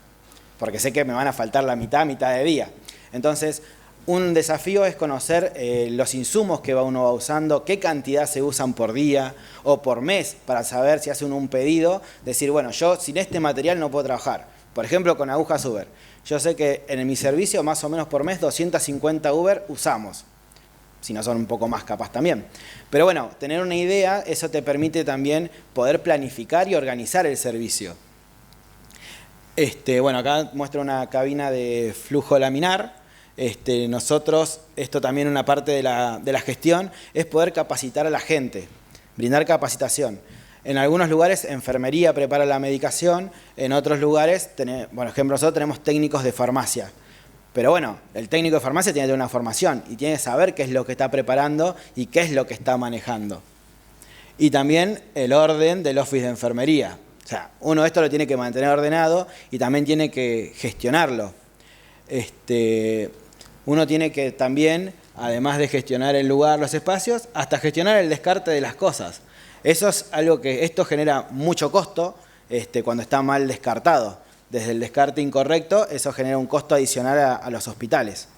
porque sé que me van a faltar la mitad de día. Entonces, un desafío es conocer los insumos que uno va usando, qué cantidad se usan por día o por mes, para saber si hace uno un pedido, decir, bueno, yo sin este material no puedo trabajar. Por ejemplo, con agujas Uber. Yo sé que en mi servicio, más o menos por mes, 250 Uber usamos. Si no son un poco más capaz también. Pero bueno, tener una idea, eso te permite también poder planificar y organizar el servicio. Bueno, acá muestro una cabina de flujo laminar. Nosotros, esto también una parte de la gestión, es poder capacitar a la gente, brindar capacitación. En algunos lugares, enfermería prepara la medicación, en otros lugares, por ejemplo, nosotros tenemos técnicos de farmacia. Pero bueno, el técnico de farmacia tiene que tener una formación y tiene que saber qué es lo que está preparando y qué es lo que está manejando. Y también el orden del office de enfermería. O sea, uno esto lo tiene que mantener ordenado y también tiene que gestionarlo. Uno tiene que también, además de gestionar el lugar, los espacios, hasta gestionar el descarte de las cosas. Eso es algo que esto genera mucho costo cuando está mal descartado. Desde el descarte incorrecto, eso genera un costo adicional a los hospitales.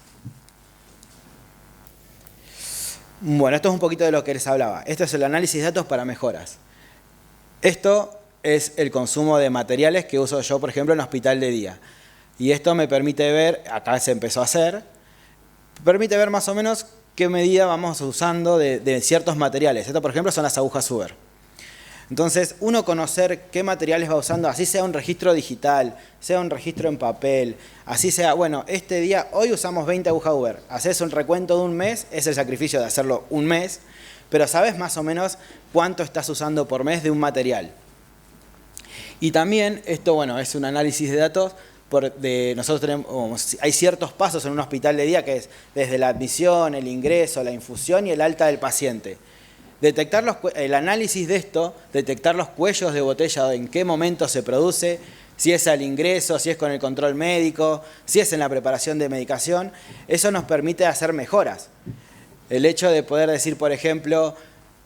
Bueno, esto es un poquito de lo que les hablaba. Esto es el análisis de datos para mejoras. Esto es el consumo de materiales que uso yo, por ejemplo, en hospital de día. Y esto me permite ver, acá se empezó a hacer, permite ver más o menos qué medida vamos usando de ciertos materiales. Esto, por ejemplo, son las agujas Uber. Entonces, uno conocer qué materiales va usando, así sea un registro digital, sea un registro en papel, así sea, bueno, este día, hoy usamos 20 agujas Uber, haces un recuento de un mes, es el sacrificio de hacerlo un mes, pero sabes más o menos cuánto estás usando por mes de un material. Y también, esto, bueno, es un análisis de datos. Nosotros tenemos, hay ciertos pasos en un hospital de día que es desde la admisión, el ingreso, la infusión y el alta del paciente. El análisis de esto, detectar los cuellos de botella, en qué momento se produce, si es al ingreso, si es con el control médico, si es en la preparación de medicación, eso nos permite hacer mejoras. El hecho de poder decir, por ejemplo,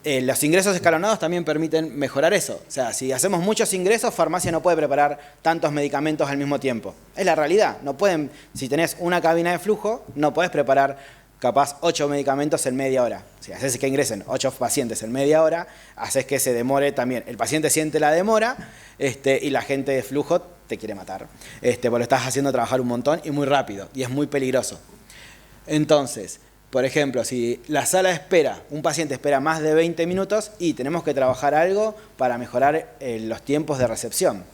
los ingresos escalonados también permiten mejorar eso. O sea, si hacemos muchos ingresos, farmacia no puede preparar tantos medicamentos al mismo tiempo. Es la realidad. No pueden, si tenés una cabina de flujo, no podés preparar capaz 8 medicamentos en media hora. Si haces que ingresen 8 pacientes en media hora, haces que se demore también. El paciente siente la demora y la gente de flujo te quiere matar. Porque lo estás haciendo trabajar un montón y muy rápido, y es muy peligroso. Entonces, por ejemplo, si la sala de espera, un paciente espera más de 20 minutos y tenemos que trabajar algo para mejorar los tiempos de recepción.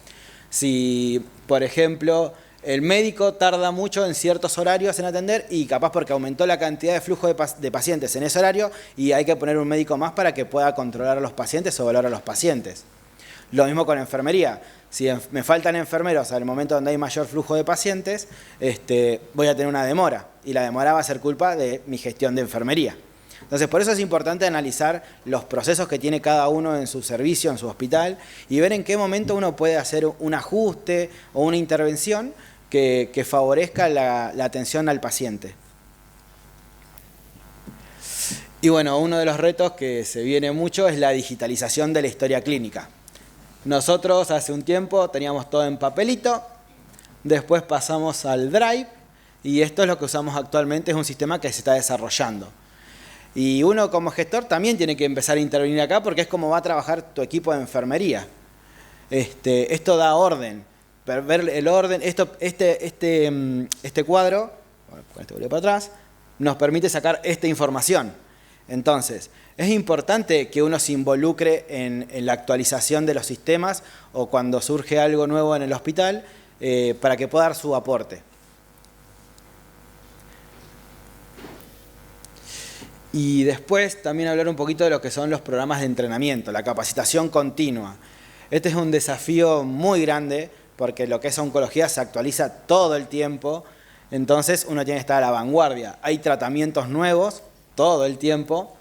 Si, por ejemplo, el médico tarda mucho en ciertos horarios en atender y capaz porque aumentó la cantidad de flujo de pacientes en ese horario y hay que poner un médico más para que pueda controlar a los pacientes o evaluar a los pacientes. Lo mismo con enfermería. Si me faltan enfermeros al momento donde hay mayor flujo de pacientes, voy a tener una demora y la demora va a ser culpa de mi gestión de enfermería. Entonces, por eso es importante analizar los procesos que tiene cada uno en su servicio, en su hospital, y ver en qué momento uno puede hacer un ajuste o una intervención que favorezca la atención al paciente. Y bueno, uno de los retos que se viene mucho es la digitalización de la historia clínica. Nosotros hace un tiempo teníamos todo en papelito, después pasamos al Drive, y esto es lo que usamos actualmente, es un sistema que se está desarrollando. Y uno como gestor también tiene que empezar a intervenir acá porque es como va a trabajar tu equipo de enfermería. Esto da orden, ver el orden, este cuadro, con este voleo para atrás, nos permite sacar esta información. Entonces, es importante que uno se involucre en la actualización de los sistemas o cuando surge algo nuevo en el hospital para que pueda dar su aporte. Y después también hablar un poquito de lo que son los programas de entrenamiento, la capacitación continua. Este es un desafío muy grande porque lo que es oncología se actualiza todo el tiempo, entonces uno tiene que estar a la vanguardia. Hay tratamientos nuevos todo el tiempo,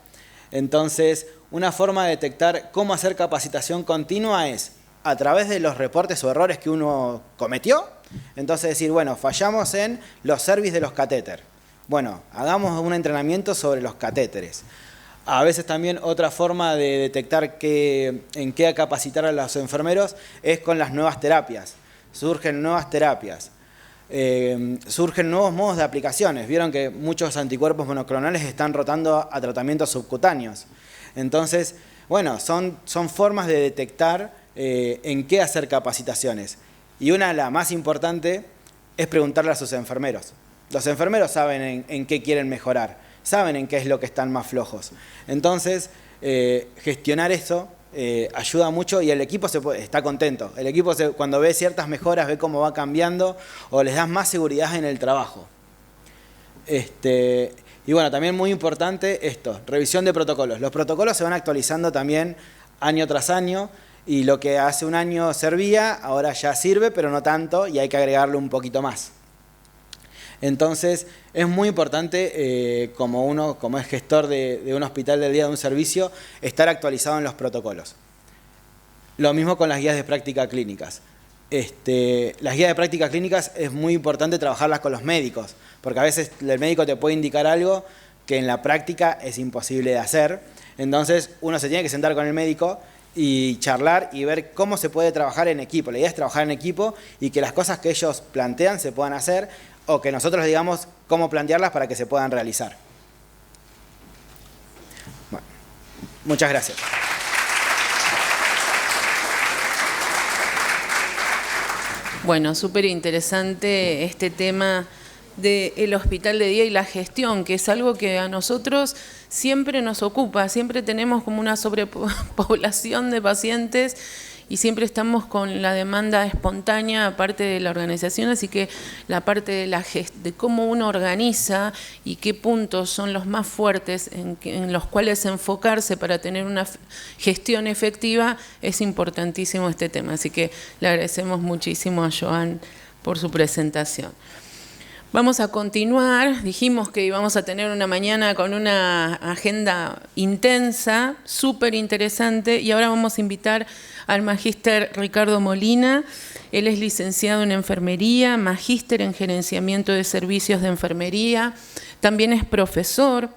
entonces una forma de detectar cómo hacer capacitación continua es a través de los reportes o errores que uno cometió, entonces decir, bueno, fallamos en los servicios de los catéteres. Bueno, hagamos un entrenamiento sobre los catéteres. A veces también otra forma de detectar en qué capacitar a los enfermeros es con las nuevas terapias. Surgen nuevas terapias, surgen nuevos modos de aplicaciones. Vieron que muchos anticuerpos monoclonales están rotando a tratamientos subcutáneos. Entonces, bueno, son formas de detectar en qué hacer capacitaciones. Y la más importante es preguntarle a sus enfermeros. Los enfermeros saben en qué quieren mejorar, saben en qué es lo que están más flojos. Entonces, gestionar eso ayuda mucho y el equipo está contento. El equipo cuando ve ciertas mejoras, ve cómo va cambiando o les das más seguridad en el trabajo. Y bueno, también muy importante esto, revisión de protocolos. Los protocolos se van actualizando también año tras año y lo que hace un año servía, ahora ya sirve, pero no tanto y hay que agregarle un poquito más. Entonces, es muy importante, como es gestor de un hospital del día, de un servicio, estar actualizado en los protocolos. Lo mismo con las guías de práctica clínicas. Las guías de prácticas clínicas es muy importante trabajarlas con los médicos, porque a veces el médico te puede indicar algo que en la práctica es imposible de hacer. Entonces, uno se tiene que sentar con el médico y charlar y ver cómo se puede trabajar en equipo. La idea es trabajar en equipo y que las cosas que ellos plantean se puedan hacer o que nosotros digamos cómo plantearlas para que se puedan realizar. Bueno, muchas gracias. Bueno, súper interesante este tema del hospital de día y la gestión, que es algo que a nosotros siempre nos ocupa, siempre tenemos como una sobrepoblación de pacientes y siempre estamos con la demanda espontánea aparte de la organización, así que la parte de cómo uno organiza y qué puntos son los más fuertes en los cuales enfocarse para tener una gestión efectiva, es importantísimo este tema. Así que le agradecemos muchísimo a Joan por su presentación. Vamos a continuar, dijimos que íbamos a tener una mañana con una agenda intensa, súper interesante, y ahora vamos a invitar al magíster Ricardo Molina. Él es licenciado en enfermería, magíster en gerenciamiento de servicios de enfermería, también es profesor,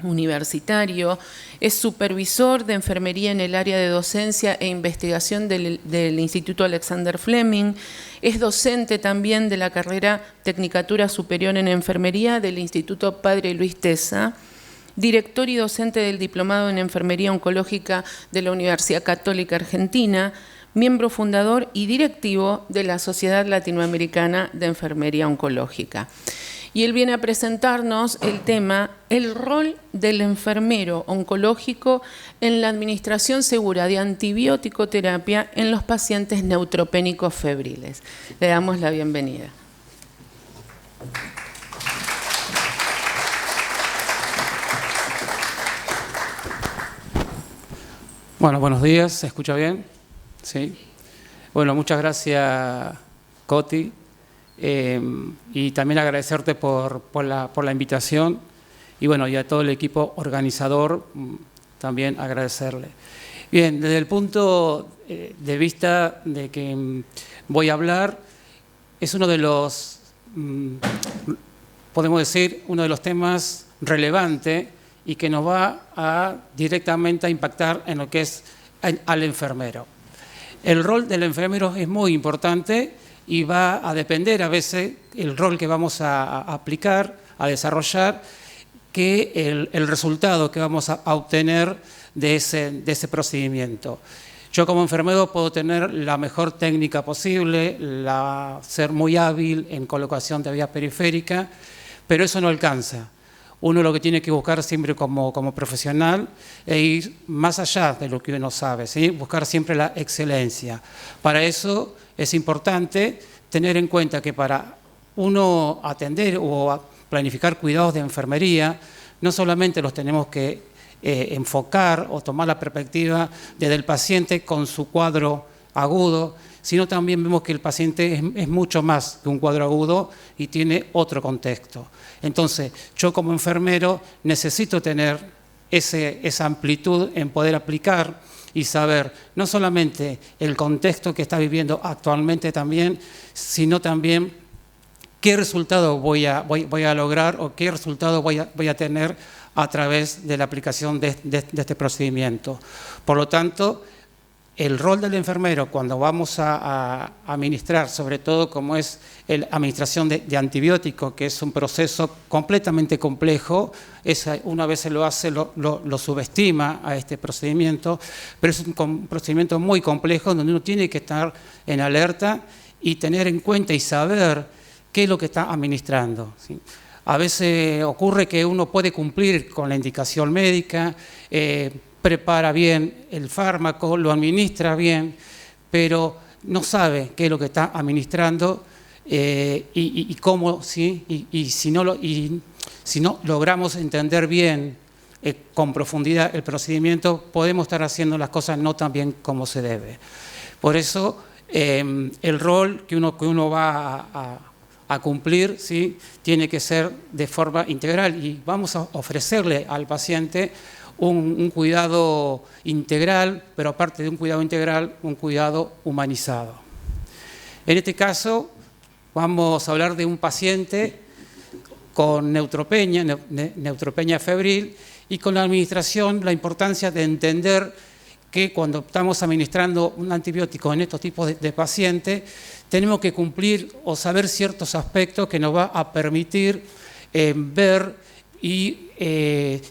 universitario, es supervisor de enfermería en el área de docencia e investigación del Instituto Alexander Fleming, es docente también de la carrera Tecnicatura Superior en Enfermería del Instituto Padre Luis Tesa, director y docente del Diplomado en Enfermería Oncológica de la Universidad Católica Argentina, miembro fundador y directivo de la Sociedad Latinoamericana de Enfermería Oncológica. Y él viene a presentarnos el tema, el rol del enfermero oncológico en la administración segura de antibiótico-terapia en los pacientes neutropénicos febriles. Le damos la bienvenida. Bueno, buenos días, ¿se escucha bien? Sí. Bueno, muchas gracias, Coti. Y también agradecerte por la invitación y bueno, y a todo el equipo organizador también agradecerle. Bien, desde el punto de vista de que voy a hablar, es uno de los, podemos decir, uno de los temas relevantes y que nos va directamente a impactar en lo que es al enfermero. El rol del enfermero es muy importante y va a depender a veces el rol que vamos a aplicar, a desarrollar, que el resultado que vamos a obtener de ese procedimiento. Yo como enfermero puedo tener la mejor técnica posible, ser muy hábil en colocación de vía periférica, pero eso no alcanza. Uno lo que tiene que buscar siempre como profesional es ir más allá de lo que uno sabe, ¿sí? Buscar siempre la excelencia. Para eso es importante tener en cuenta que para uno atender o planificar cuidados de enfermería, no solamente los tenemos que enfocar o tomar la perspectiva desde el paciente con su cuadro agudo, sino también vemos que el paciente es mucho más que un cuadro agudo y tiene otro contexto. Entonces, yo como enfermero necesito tener esa amplitud en poder aplicar y saber no solamente el contexto que está viviendo actualmente también, sino también qué resultado voy a lograr o qué resultado voy a tener a través de la aplicación de este procedimiento. Por lo tanto, el rol del enfermero cuando vamos a administrar, sobre todo como es la administración de antibióticos, que es un proceso completamente complejo, una vez se lo hace, lo subestima a este procedimiento, pero es un procedimiento muy complejo donde uno tiene que estar en alerta y tener en cuenta y saber qué es lo que está administrando, ¿sí? A veces ocurre que uno puede cumplir con la indicación médica, prepara bien el fármaco, lo administra bien, pero no sabe qué es lo que está administrando y cómo, ¿sí? Y si no logramos entender bien con profundidad el procedimiento, podemos estar haciendo las cosas no tan bien como se debe. Por eso, el rol que uno va a cumplir, ¿sí? Tiene que ser de forma integral y vamos a ofrecerle al paciente un cuidado integral, pero aparte de un cuidado integral, un cuidado humanizado. En este caso, vamos a hablar de un paciente con neutropenia febril y con la administración, la importancia de entender que cuando estamos administrando un antibiótico en estos tipos de pacientes, tenemos que cumplir o saber ciertos aspectos que nos va a permitir ver y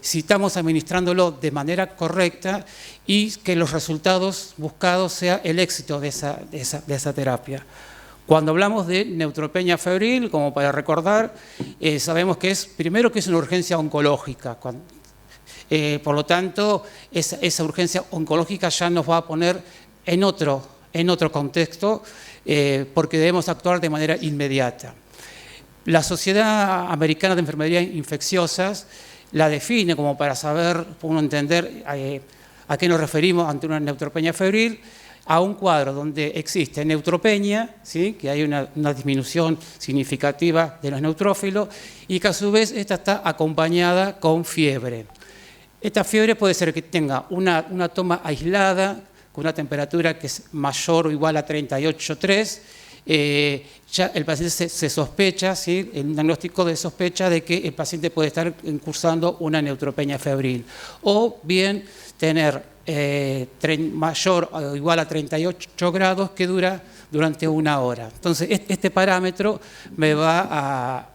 si estamos administrándolo de manera correcta y que los resultados buscados sea el éxito de esa terapia. Cuando hablamos de neutropenia febril, como para recordar, sabemos que primero que es una urgencia oncológica. Por lo tanto, esa urgencia oncológica ya nos va a poner en otro contexto porque debemos actuar de manera inmediata. La Sociedad Americana de Enfermería Infecciosas la define como para saber, uno entender a qué nos referimos ante una neutropenia febril, a un cuadro donde existe neutropenia, ¿sí? Que hay una disminución significativa de los neutrófilos y que a su vez esta está acompañada con fiebre. Esta fiebre puede ser que tenga una toma aislada con una temperatura que es mayor o igual a 38,3 ya el paciente se sospecha, ¿sí? El diagnóstico de sospecha de que el paciente puede estar cursando una neutropenia febril. O bien tener mayor o igual a 38 grados que dura durante 1 hora. Entonces, este parámetro me va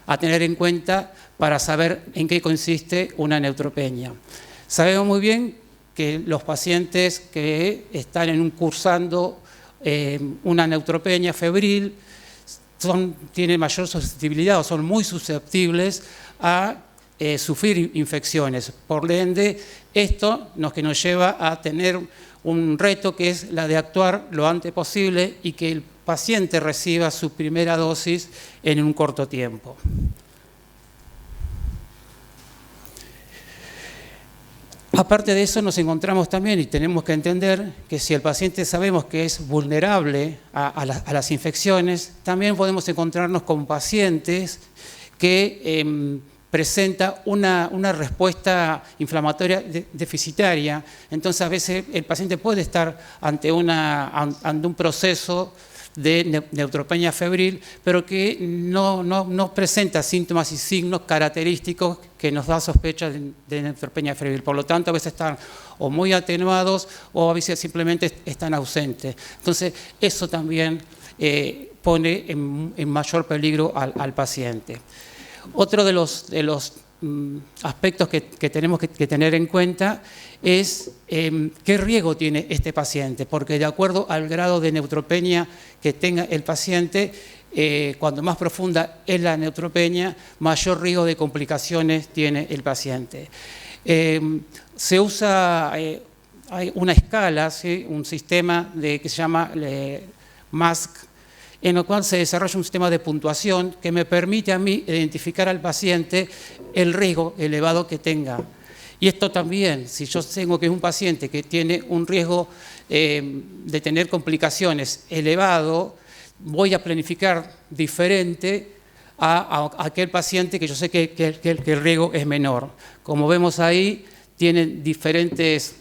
a tener en cuenta para saber en qué consiste una neutropenia. Sabemos muy bien que los pacientes que están cursando una neutropenia febril tienen mayor susceptibilidad o son muy susceptibles a sufrir infecciones. Por ende, esto que nos lleva a tener un reto que es la de actuar lo antes posible y que el paciente reciba su primera dosis en un corto tiempo. Aparte de eso, nos encontramos también y tenemos que entender que si el paciente sabemos que es vulnerable a las infecciones, también podemos encontrarnos con pacientes que presenta una respuesta inflamatoria deficitaria. Entonces, a veces el paciente puede estar ante un proceso de neutropenia febril, pero que no presenta síntomas y signos característicos que nos da sospecha de neutropenia febril. Por lo tanto, a veces están o muy atenuados o a veces simplemente están ausentes. Entonces, eso también pone en mayor peligro al paciente. Otro de los aspectos que tenemos que tener en cuenta es qué riesgo tiene este paciente, porque de acuerdo al grado de neutropenia que tenga el paciente, cuando más profunda es la neutropenia, mayor riesgo de complicaciones tiene el paciente. Se usa hay una escala, ¿sí? Un sistema que se llama MASC, en el cual se desarrolla un sistema de puntuación que me permite a mí identificar al paciente el riesgo elevado que tenga. Y esto también, si yo tengo que es un paciente que tiene un riesgo de tener complicaciones elevado, voy a planificar diferente a aquel paciente que yo sé que el riesgo es menor. Como vemos ahí, tienen diferentes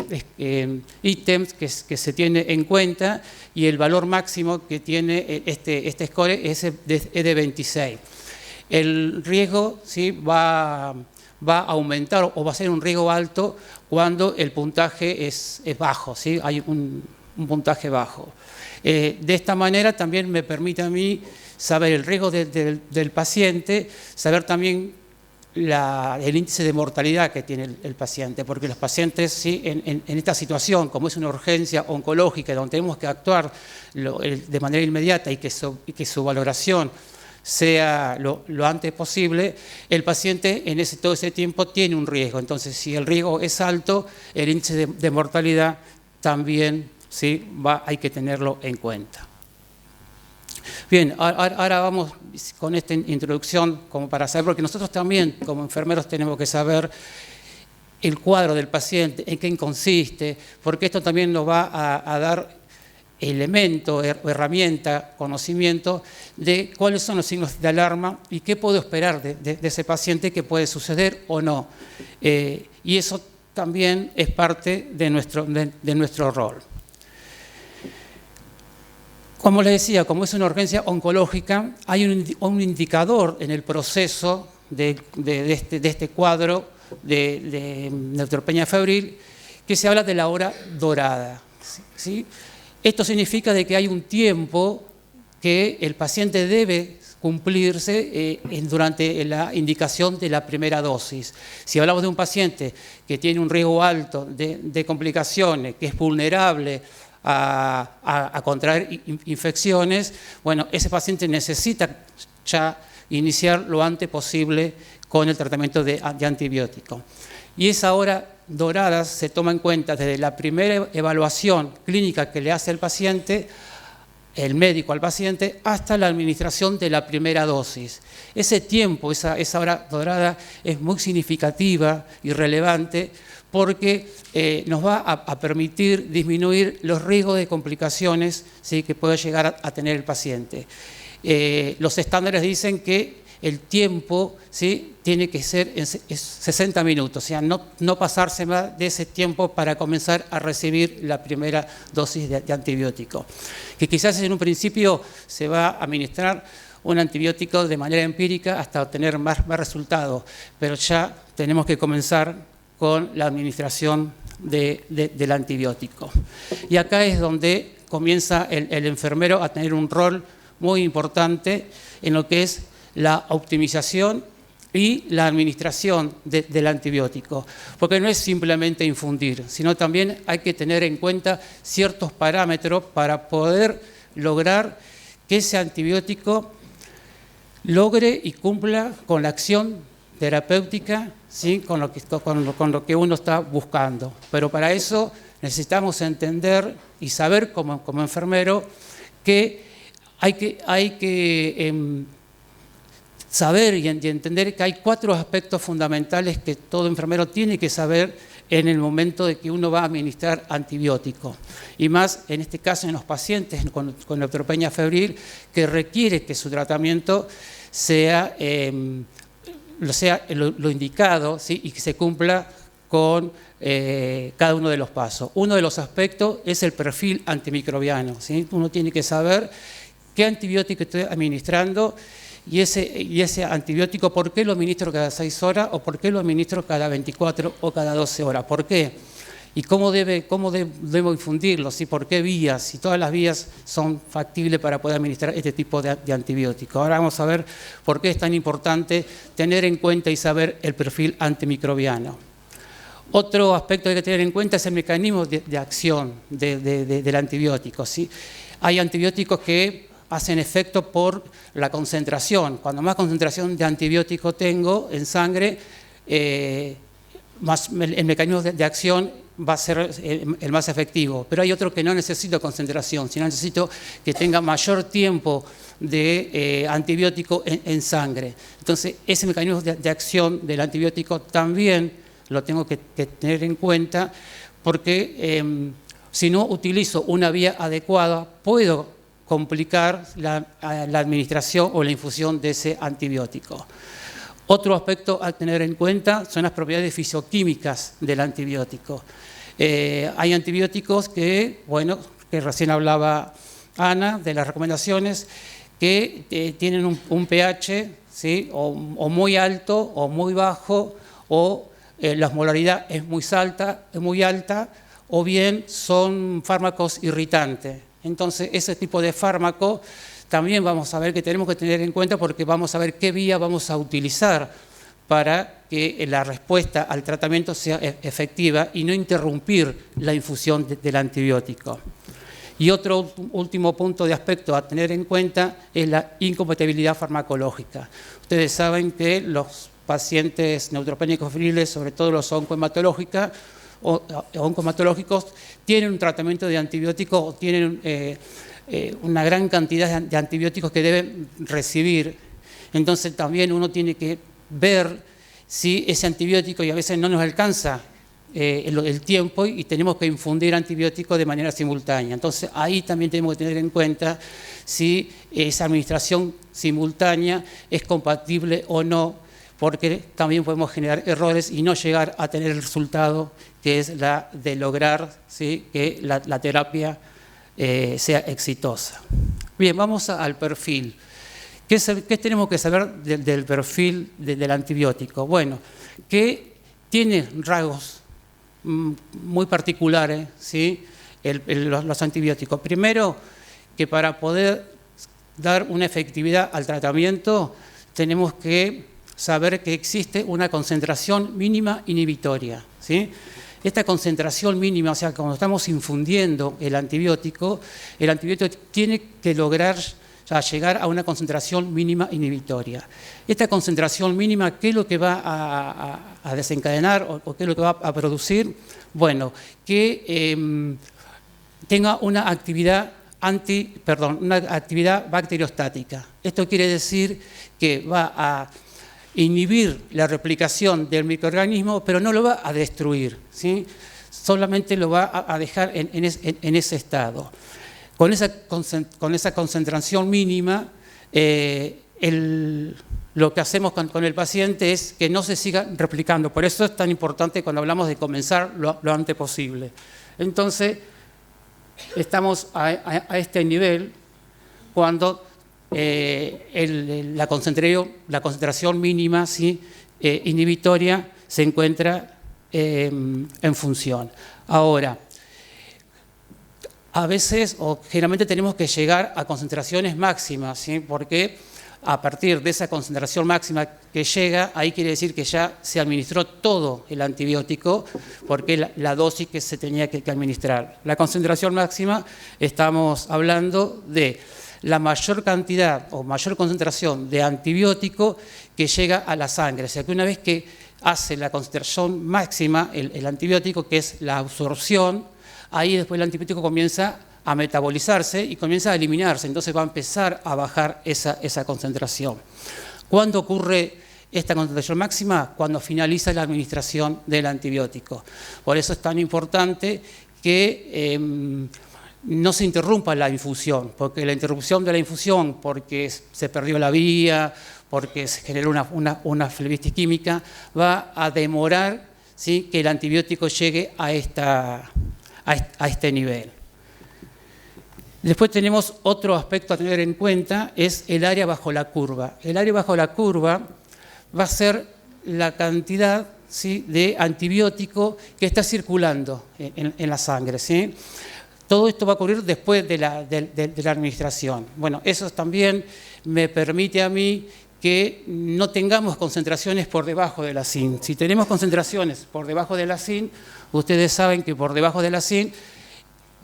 ítems que se tiene en cuenta y el valor máximo que tiene este score es de 26. El riesgo, ¿sí?, va a aumentar o va a ser un riesgo alto cuando el puntaje es bajo, ¿sí? Hay un puntaje bajo. De esta manera también me permite a mí saber el riesgo del paciente, saber también el índice de mortalidad que tiene el paciente, porque los pacientes, ¿sí?, en esta situación, como es una urgencia oncológica donde tenemos que actuar de manera inmediata y que su valoración sea lo antes posible, el paciente en todo ese tiempo tiene un riesgo. Entonces, si el riesgo es alto, el índice de mortalidad también, ¿sí?, hay que tenerlo en cuenta. Bien, ahora vamos con esta introducción como para saber, porque nosotros también como enfermeros tenemos que saber el cuadro del paciente, en qué consiste, porque esto también nos va a dar elemento, herramienta, conocimiento de cuáles son los signos de alarma y qué puedo esperar de ese paciente, que puede suceder o no. Y eso también es parte de nuestro rol. Como les decía, como es una urgencia oncológica, hay un indicador en el proceso de este cuadro de neutropenia febril que se habla de la hora dorada, ¿sí? Esto significa de que hay un tiempo que el paciente debe cumplirse durante la indicación de la primera dosis. Si hablamos de un paciente que tiene un riesgo alto de complicaciones, que es vulnerable a contraer infecciones, bueno, ese paciente necesita ya iniciar lo antes posible con el tratamiento de antibiótico. Y esa hora dorada se toma en cuenta desde la primera evaluación clínica que le hace el paciente, el médico al paciente, hasta la administración de la primera dosis. Ese tiempo, esa hora dorada es muy significativa y relevante porque nos va a permitir disminuir los riesgos de complicaciones, ¿sí?, que puede llegar a tener el paciente. Los estándares dicen que el tiempo, ¿sí?, tiene que ser en 60 minutos, o sea, no pasarse más de ese tiempo para comenzar a recibir la primera dosis de antibiótico. Que quizás en un principio se va a administrar un antibiótico de manera empírica hasta obtener más resultados, pero ya tenemos que comenzar con la administración del antibiótico. Y acá es donde comienza el enfermero a tener un rol muy importante en lo que es la optimización y la administración del antibiótico, porque no es simplemente infundir, sino también hay que tener en cuenta ciertos parámetros para poder lograr que ese antibiótico logre y cumpla con la acción terapéutica, ¿sí?, con lo que uno está buscando. Pero para eso necesitamos entender y saber como enfermero que hay que saber y entender que hay 4 aspectos fundamentales que todo enfermero tiene que saber en el momento de que uno va a administrar antibiótico. Y más en este caso en los pacientes con neutropenia febril, que requiere que su tratamiento sea lo indicado, ¿sí?, y que se cumpla con cada uno de los pasos. Uno de los aspectos es el perfil antimicrobiano, ¿sí? Uno tiene que saber qué antibiótico estoy administrando y ese antibiótico, ¿por qué lo administro cada 6 horas o por qué lo administro cada 24 o cada 12 horas? ¿Por qué? ¿Y cómo debo infundirlo? ¿Sí? ¿Por qué vías? Si todas las vías son factibles para poder administrar este tipo de antibiótico. Ahora vamos a ver por qué es tan importante tener en cuenta y saber el perfil antimicrobiano. Otro aspecto que hay que tener en cuenta es el mecanismo de acción del antibiótico, ¿sí? Hay antibióticos que hacen efecto por la concentración. Cuando más concentración de antibiótico tengo en sangre, más el mecanismo de acción va a ser el más efectivo. Pero hay otro que no necesito concentración, sino necesito que tenga mayor tiempo de antibiótico en sangre. Entonces, ese mecanismo de acción del antibiótico también lo tengo que tener en cuenta, porque si no utilizo una vía adecuada, puedo complicar la administración o la infusión de ese antibiótico. Otro aspecto a tener en cuenta son las propiedades fisicoquímicas del antibiótico. Hay antibióticos que recién hablaba Ana de las recomendaciones, que tienen un pH, ¿sí?, o muy alto o muy bajo, o la osmolaridad es muy alta, o bien son fármacos irritantes. Entonces, ese tipo de fármaco también vamos a ver que tenemos que tener en cuenta, porque vamos a ver qué vía vamos a utilizar para que la respuesta al tratamiento sea efectiva y no interrumpir la infusión del antibiótico. Y otro último punto de aspecto a tener en cuenta es la incompatibilidad farmacológica. Ustedes saben que los pacientes neutropénicos febriles, sobre todo los oncohematológicos, tienen un tratamiento de antibióticos o tienen una gran cantidad de antibióticos que deben recibir. Entonces también uno tiene que ver si ese antibiótico, y a veces no nos alcanza el tiempo y tenemos que infundir antibióticos de manera simultánea. Entonces ahí también tenemos que tener en cuenta si esa administración simultánea es compatible o no, porque también podemos generar errores y no llegar a tener el resultado que es la de lograr, ¿sí?, que la terapia sea exitosa. Bien, vamos al perfil. ¿Qué tenemos que saber del perfil del antibiótico? Bueno, que tiene rasgos muy particulares, ¿sí?, los antibióticos. Primero, que para poder dar una efectividad al tratamiento tenemos que saber que existe una concentración mínima inhibitoria, ¿sí? Esta concentración mínima, o sea, cuando estamos infundiendo el antibiótico tiene que lograr llegar a una concentración mínima inhibitoria. Esta concentración mínima, ¿qué es lo que va a desencadenar o qué es lo que va a producir? Bueno, que tenga una actividad bacteriostática. Esto quiere decir que va a inhibir la replicación del microorganismo, pero no lo va a destruir, ¿sí? Solamente lo va a dejar en ese estado. Con esa concentración mínima, el lo que hacemos con el paciente es que no se siga replicando. Por eso es tan importante cuando hablamos de comenzar lo antes posible. Entonces, estamos a este nivel cuando la concentración mínima, ¿sí?, inhibitoria se encuentra en función. Ahora, a veces o generalmente tenemos que llegar a concentraciones máximas, ¿sí?, porque a partir de esa concentración máxima que llega, ahí quiere decir que ya se administró todo el antibiótico, porque la dosis que se tenía que administrar. La concentración máxima, estamos hablando de la mayor cantidad o mayor concentración de antibiótico que llega a la sangre. O sea que una vez que hace la concentración máxima, el antibiótico, que es la absorción, ahí después el antibiótico comienza a metabolizarse y comienza a eliminarse, entonces va a empezar a bajar esa concentración. ¿Cuándo ocurre esta concentración máxima? Cuando finaliza la administración del antibiótico. Por eso es tan importante que no se interrumpa la infusión, porque la interrupción de la infusión, porque se perdió la vía, porque se generó una flebitis química, va a demorar, ¿sí?, que el antibiótico llegue a este nivel. Después tenemos otro aspecto a tener en cuenta, es el área bajo la curva. El área bajo la curva va a ser la cantidad, ¿sí?, de antibiótico que está circulando en la sangre, ¿sí? Todo esto va a ocurrir después de la administración. Bueno, eso también me permite a mí que no tengamos concentraciones por debajo de la SIN. Si tenemos concentraciones por debajo de la SIN, ustedes saben que por debajo de la SIN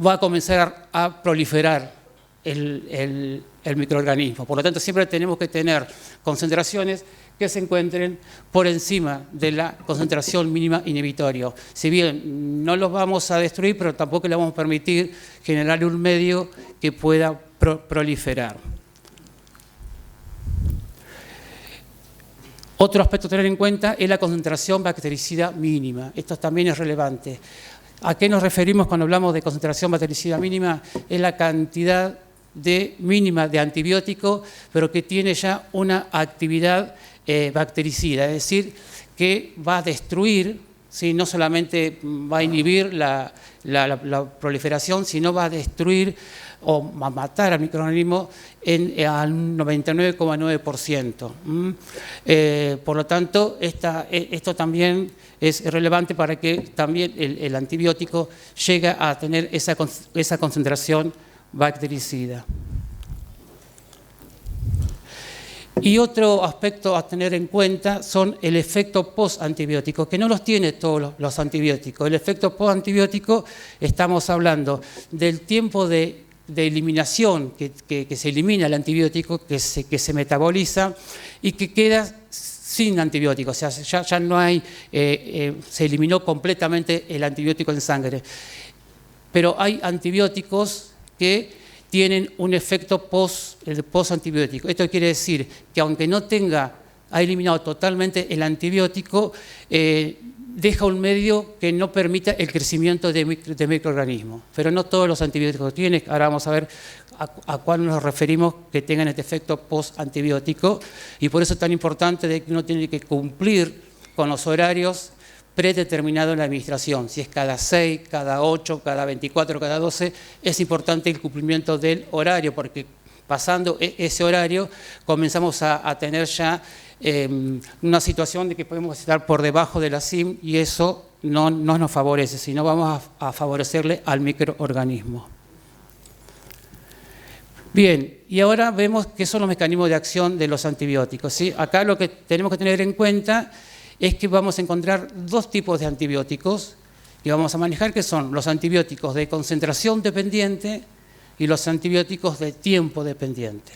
va a comenzar a proliferar el microorganismo. Por lo tanto, siempre tenemos que tener concentraciones que se encuentren por encima de la concentración mínima inhibitoria. Si bien no los vamos a destruir, pero tampoco le vamos a permitir generar un medio que pueda proliferar. Otro aspecto a tener en cuenta es la concentración bactericida mínima. Esto también es relevante. ¿A qué nos referimos cuando hablamos de concentración bactericida mínima? Es la cantidad mínima de antibiótico, pero que tiene ya una actividad bactericida, es decir, que va a destruir, ¿sí?, no solamente va a inhibir la proliferación, sino va a destruir o matar al microorganismo al 99,9%. Por lo tanto, esto también es relevante para que también el antibiótico llegue a tener esa concentración bactericida. Y otro aspecto a tener en cuenta son el efecto post-antibiótico, que no los tiene todos los antibióticos. El efecto post-antibiótico, estamos hablando del tiempo de eliminación, que se elimina el antibiótico, que se metaboliza y que queda sin antibiótico. O sea, ya no hay, se eliminó completamente el antibiótico en sangre. Pero hay antibióticos que tienen un efecto post-antibiótico. Esto quiere decir que aunque no ha eliminado totalmente el antibiótico, deja un medio que no permita el crecimiento de microorganismos. Pero no todos los antibióticos tienen. Ahora vamos a ver a cuál nos referimos que tengan este efecto post-antibiótico. Y por eso es tan importante de que uno tiene que cumplir con los horarios predeterminado en la administración. Si es cada 6, cada 8, cada 24, cada 12, es importante el cumplimiento del horario, porque pasando ese horario comenzamos a tener ya una situación de que podemos estar por debajo de la SIM y eso no nos favorece, sino vamos a favorecerle al microorganismo. Bien, y ahora vemos qué son los mecanismos de acción de los antibióticos, ¿sí? Acá lo que tenemos que tener en cuenta es que vamos a encontrar dos tipos de antibióticos que vamos a manejar, que son los antibióticos de concentración dependiente y los antibióticos de tiempo dependiente.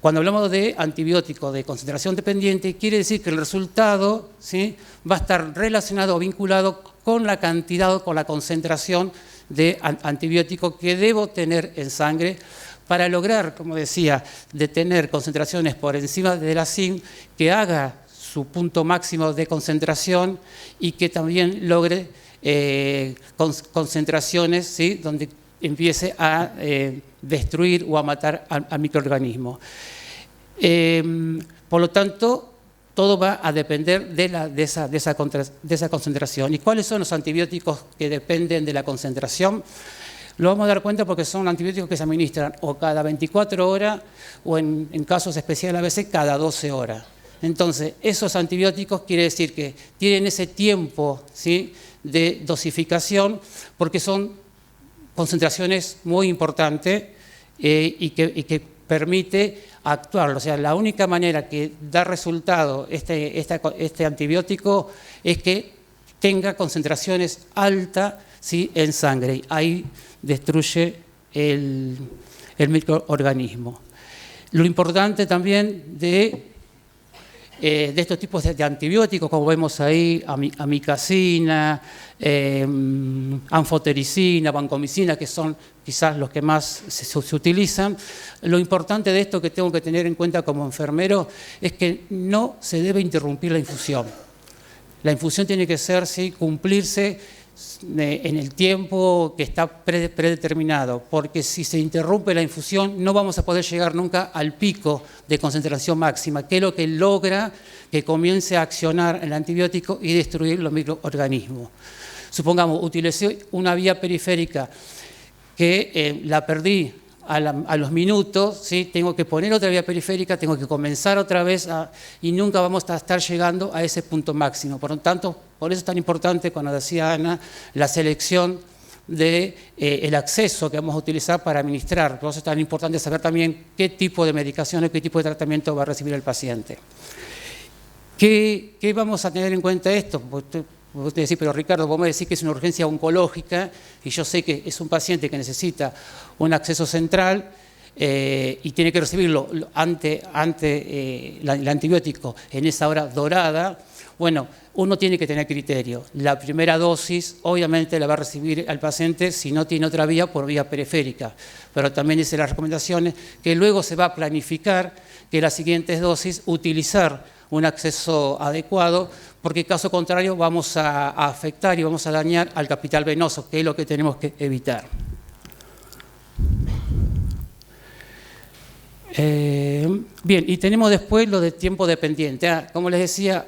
Cuando hablamos de antibióticos de concentración dependiente, quiere decir que el resultado, ¿sí?, va a estar relacionado o vinculado con la cantidad o con la concentración de antibiótico que debo tener en sangre para lograr, como decía, de tener concentraciones por encima de la SIM que haga su punto máximo de concentración y que también logre concentraciones, ¿sí?, donde empiece a destruir o a matar al microorganismo. Por lo tanto, todo va a depender de esa concentración. ¿Y cuáles son los antibióticos que dependen de la concentración? Lo vamos a dar cuenta porque son antibióticos que se administran o cada 24 horas o en casos especiales a veces cada 12 horas. Entonces, esos antibióticos quiere decir que tienen ese tiempo, ¿sí?, de dosificación porque son concentraciones muy importantes y que permite actuar. O sea, la única manera que da resultado este antibiótico es que tenga concentraciones altas, ¿sí?, en sangre. Ahí destruye el microorganismo. Lo importante también de estos tipos de antibióticos, como vemos ahí, amikacina, anfotericina, vancomicina, que son quizás los que más se utilizan. Lo importante de esto que tengo que tener en cuenta como enfermero es que no se debe interrumpir la infusión. La infusión tiene que ser, sí, cumplirse en el tiempo que está predeterminado, porque si se interrumpe la infusión no vamos a poder llegar nunca al pico de concentración máxima, que es lo que logra que comience a accionar el antibiótico y destruir los microorganismos. Supongamos, utilicé una vía periférica que la perdí a los minutos, ¿sí?, tengo que poner otra vía periférica, tengo que comenzar otra vez y nunca vamos a estar llegando a ese punto máximo. Por lo tanto, por eso es tan importante, cuando decía Ana, la selección del acceso que vamos a utilizar para administrar. Por eso es tan importante saber también qué tipo de medicación o qué tipo de tratamiento va a recibir el paciente. ¿Qué vamos a tener en cuenta esto? Vos te decís, pero Ricardo, vos me decís que es una urgencia oncológica y yo sé que es un paciente que necesita un acceso central y tiene que recibirlo ante el antibiótico en esa hora dorada. Bueno, uno tiene que tener criterio. La primera dosis obviamente la va a recibir al paciente si no tiene otra vía por vía periférica, pero también dice las recomendaciones que luego se va a planificar que las siguientes dosis utilizar un acceso adecuado, porque caso contrario vamos a afectar y vamos a dañar al capital venoso, que es lo que tenemos que evitar. Bien, y tenemos después lo de tiempo dependiente. Como les decía,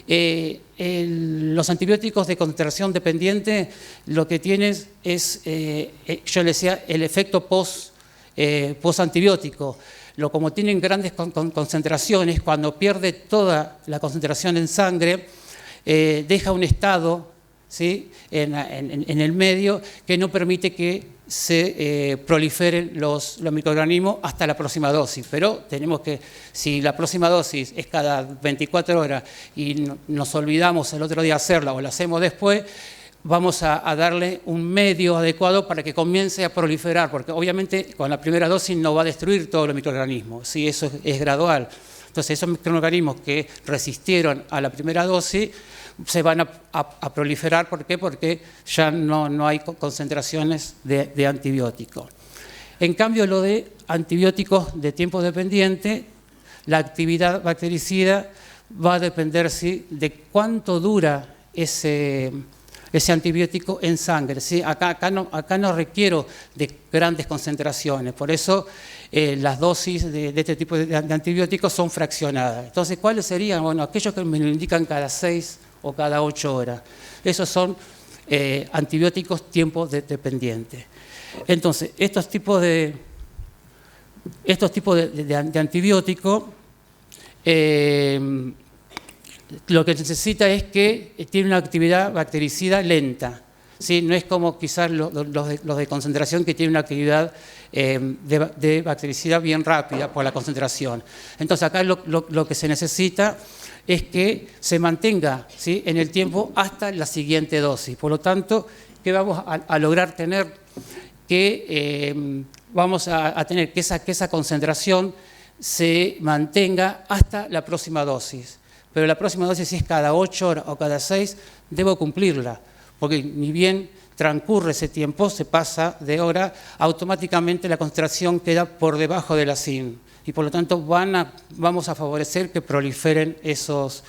los antibióticos de concentración dependiente lo que tienen es, yo les decía, el efecto post-antibiótico. Como tienen grandes concentraciones, cuando pierde toda la concentración en sangre, deja un estado, ¿sí?, en el medio que no permite que se proliferen los microorganismos hasta la próxima dosis. Pero tenemos que, si la próxima dosis es cada 24 horas y nos olvidamos el otro día hacerla o la hacemos después, vamos a darle un medio adecuado para que comience a proliferar, porque obviamente con la primera dosis no va a destruir todos los microorganismos, ¿sí? Eso es gradual. Entonces esos microorganismos que resistieron a la primera dosis se van a proliferar. ¿Por qué? Porque ya no hay concentraciones de antibióticos. En cambio, lo de antibióticos de tiempo dependiente, la actividad bactericida va a depender, ¿sí?, de cuánto dura ese antibiótico en sangre, ¿sí? Acá no requiero de grandes concentraciones, por eso las dosis de este tipo de antibióticos son fraccionadas. Entonces, ¿cuáles serían? Bueno, aquellos que me lo indican cada 6 o cada 8 horas. Esos son antibióticos tiempo dependientes. Entonces, estos tipos de antibióticos lo que necesita es que tiene una actividad bactericida lenta, ¿sí? No es como quizás los de concentración que tienen una actividad de bactericida bien rápida por la concentración. Entonces acá lo que se necesita es que se mantenga, ¿sí?, en el tiempo hasta la siguiente dosis. Por lo tanto, ¿qué vamos a lograr tener? Que vamos a tener que esa concentración se mantenga hasta la próxima dosis. Pero la próxima dosis, si es cada 8 horas o cada 6, debo cumplirla, porque ni bien transcurre ese tiempo, se pasa de hora, automáticamente la concentración queda por debajo de la CIN. Y por lo tanto vamos a favorecer que proliferen esos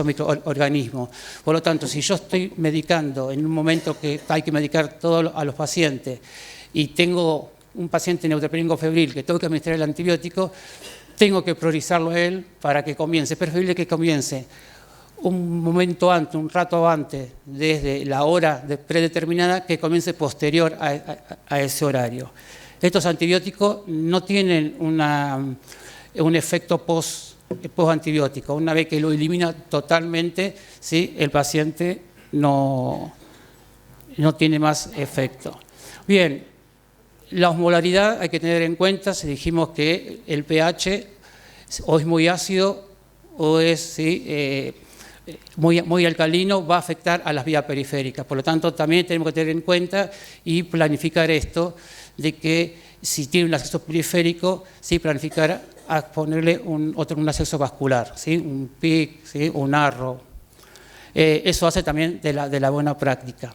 microorganismos. Por lo tanto, si yo estoy medicando en un momento que hay que medicar todos a los pacientes y tengo un paciente neutropénico febril que tengo que administrar el antibiótico, tengo que priorizarlo a él para que comience. Es preferible que comience un momento antes, un rato antes, desde la hora predeterminada, que comience posterior a ese horario. Estos antibióticos no tienen un efecto post-antibiótico. Una vez que lo elimina totalmente, ¿sí?, el paciente no tiene más efecto. Bien, la osmolaridad hay que tener en cuenta, si dijimos que el pH o es muy ácido o es, ¿sí?, muy alcalino, va a afectar a las vías periféricas. Por lo tanto, también tenemos que tener en cuenta y planificar esto, de que si tiene un acceso periférico, sí, planificar a ponerle un acceso vascular, ¿sí?, un PIC, ¿sí?, un ARRO. Eso hace también de la buena práctica.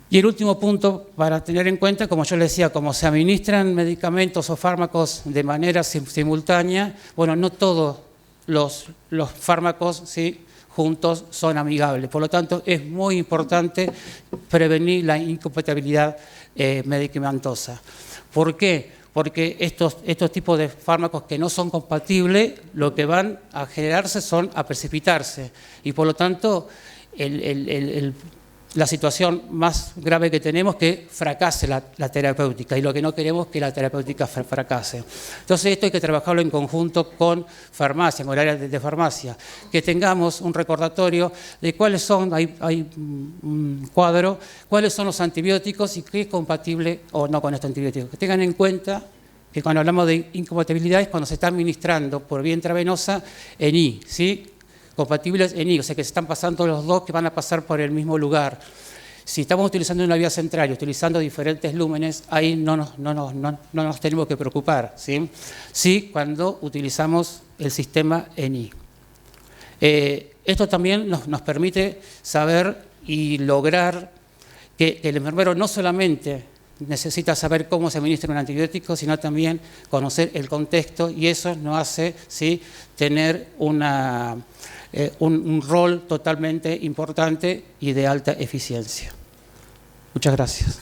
Y el último punto para tener en cuenta, como yo les decía, como se administran medicamentos o fármacos de manera simultánea, bueno, no todos los fármacos, ¿sí?, juntos son amigables. Por lo tanto, es muy importante prevenir la incompatibilidad medicamentosa. ¿Por qué? Porque estos tipos de fármacos que no son compatibles, lo que van a generarse son a precipitarse. Y por lo tanto, la situación más grave que tenemos es que fracase la terapéutica, y lo que no queremos es que la terapéutica fracase. Entonces esto hay que trabajarlo en conjunto con farmacia, con áreas de farmacia, que tengamos un recordatorio de cuáles son, hay un cuadro, cuáles son los antibióticos y qué es compatible o no con estos antibióticos. Que tengan en cuenta que cuando hablamos de incompatibilidad es cuando se está administrando por vía intravenosa en I, ¿sí?, compatibles en I, o sea que se están pasando los dos que van a pasar por el mismo lugar. Si estamos utilizando una vía central y utilizando diferentes lúmenes, ahí no nos tenemos que preocupar, ¿sí? Sí, cuando utilizamos el sistema en I. Esto también nos permite saber y lograr que el enfermero no solamente necesita saber cómo se administra un antibiótico, sino también conocer el contexto, y eso nos hace, ¿sí?, tener un rol totalmente importante y de alta eficiencia. Muchas gracias.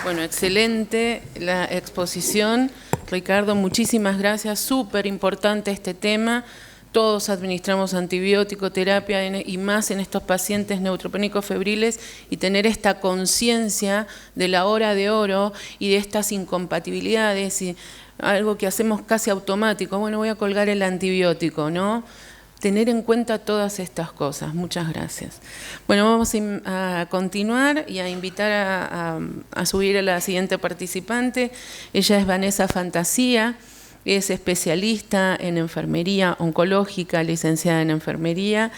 Bueno, excelente la exposición. Ricardo, muchísimas gracias. Súper importante este tema. Todos administramos antibiótico, terapia y más en estos pacientes neutropénicos febriles, y tener esta conciencia de la hora de oro y de estas incompatibilidades y algo que hacemos casi automático. Bueno, voy a colgar el antibiótico, ¿no? Tener en cuenta todas estas cosas. Muchas gracias. Bueno, vamos a continuar y a invitar a subir a la siguiente participante. Ella es Vanessa Fantasía. Es especialista en enfermería oncológica, licenciada en enfermería,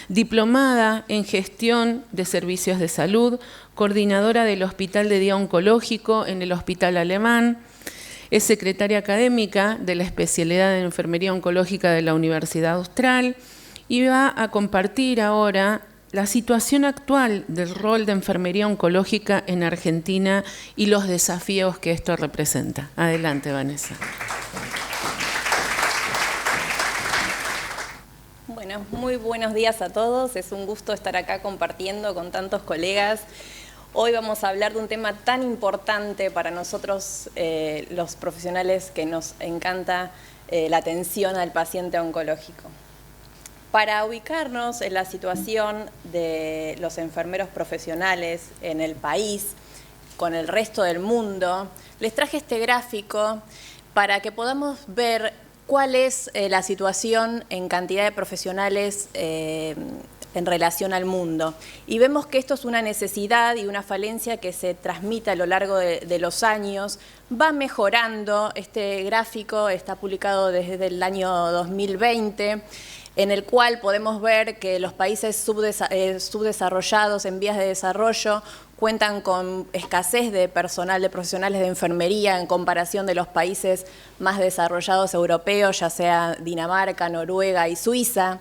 diplomada en gestión de servicios de salud, coordinadora del Hospital de Día Oncológico en el Hospital Alemán, es secretaria académica de la especialidad en enfermería oncológica de la Universidad Austral, y va a compartir ahora la situación actual del rol de enfermería oncológica en Argentina y los desafíos que esto representa. Adelante, Vanessa. Bueno, muy buenos días a todos. Es un gusto estar acá compartiendo con tantos colegas. Hoy vamos a hablar de un tema tan importante para nosotros, los profesionales, que nos encanta la atención al paciente oncológico. Para ubicarnos en la situación de los enfermeros profesionales en el país, con el resto del mundo, les traje este gráfico para que podamos ver cuál es la situación en cantidad de profesionales en relación al mundo. Y vemos que esto es una necesidad y una falencia que se transmite a lo largo de los años. Va mejorando. Este gráfico está publicado desde el año 2020, en el cual podemos ver que los países subdesarrollados, en vías de desarrollo, cuentan con escasez de personal, de profesionales de enfermería en comparación de los países más desarrollados europeos, ya sea Dinamarca, Noruega y Suiza,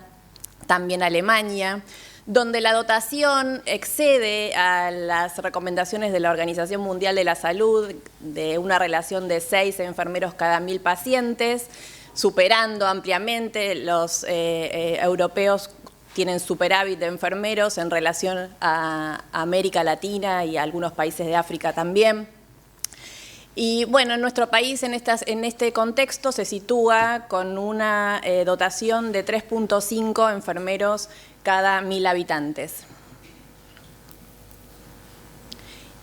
también Alemania, donde la dotación excede a las recomendaciones de la Organización Mundial de la Salud, de una relación de 6 enfermeros cada 1000 pacientes, superando ampliamente los europeos. Tienen superávit de enfermeros en relación a América Latina y a algunos países de África también. Y bueno, en nuestro país en este contexto se sitúa con una dotación de 3.5 enfermeros cada 1000 habitantes.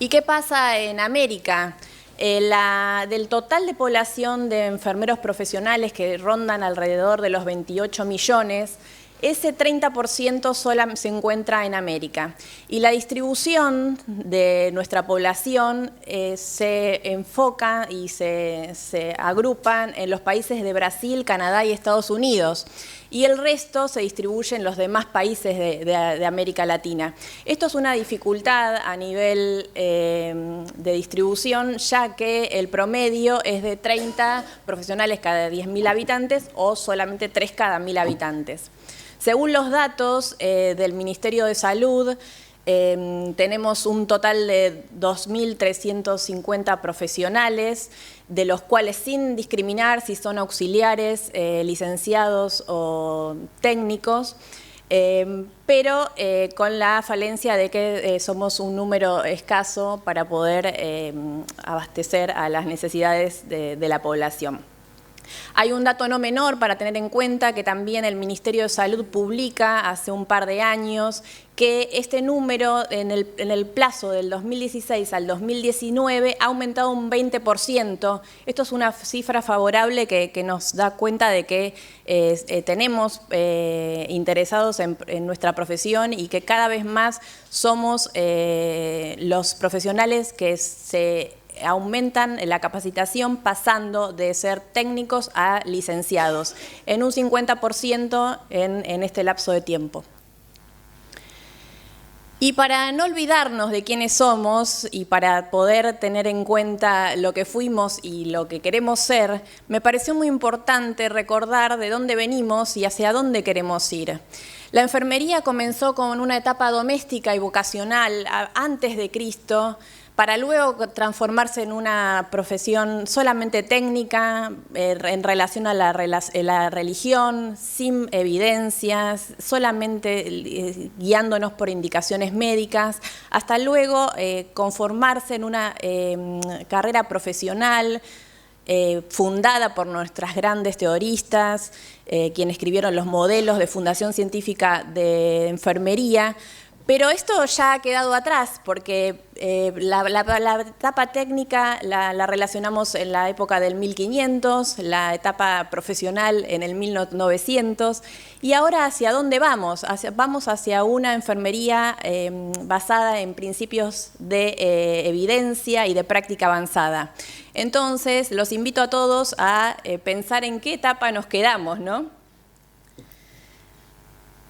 ¿Y qué pasa en América? Del total de población de enfermeros profesionales que rondan alrededor de los 28 millones, ese 30% solo se encuentra en América. Y la distribución de nuestra población se enfoca y se agrupan en los países de Brasil, Canadá y Estados Unidos. Y el resto se distribuye en los demás países de América Latina. Esto es una dificultad a nivel de distribución, ya que el promedio es de 30 profesionales cada 10.000 habitantes o solamente 3 cada 1.000 habitantes. Según los datos del Ministerio de Salud, tenemos un total de 2.350 profesionales, de los cuales sin discriminar si son auxiliares, licenciados o técnicos, pero con la falencia de que somos un número escaso para poder abastecer a las necesidades de la población. Hay un dato no menor para tener en cuenta que también el Ministerio de Salud publica hace un par de años que este número en el plazo del 2016 al 2019 ha aumentado un 20%. Esto es una cifra favorable que nos da cuenta de que tenemos interesados en nuestra profesión y que cada vez más somos los profesionales que se aumentan la capacitación pasando de ser técnicos a licenciados, en un 50% en este lapso de tiempo. Y para no olvidarnos de quiénes somos y para poder tener en cuenta lo que fuimos y lo que queremos ser, me pareció muy importante recordar de dónde venimos y hacia dónde queremos ir. La enfermería comenzó con una etapa doméstica y vocacional antes de Cristo, para luego transformarse en una profesión solamente técnica en relación a la religión, sin evidencias, solamente guiándonos por indicaciones médicas, hasta luego conformarse en una carrera profesional fundada por nuestras grandes teoristas, quienes escribieron los modelos de fundación científica de enfermería. Pero esto ya ha quedado atrás porque la etapa técnica la relacionamos en la época del 1500, la etapa profesional en el 1900 y ahora ¿hacia dónde vamos? Vamos hacia una enfermería basada en principios de evidencia y de práctica avanzada. Entonces los invito a todos a pensar en qué etapa nos quedamos, ¿no?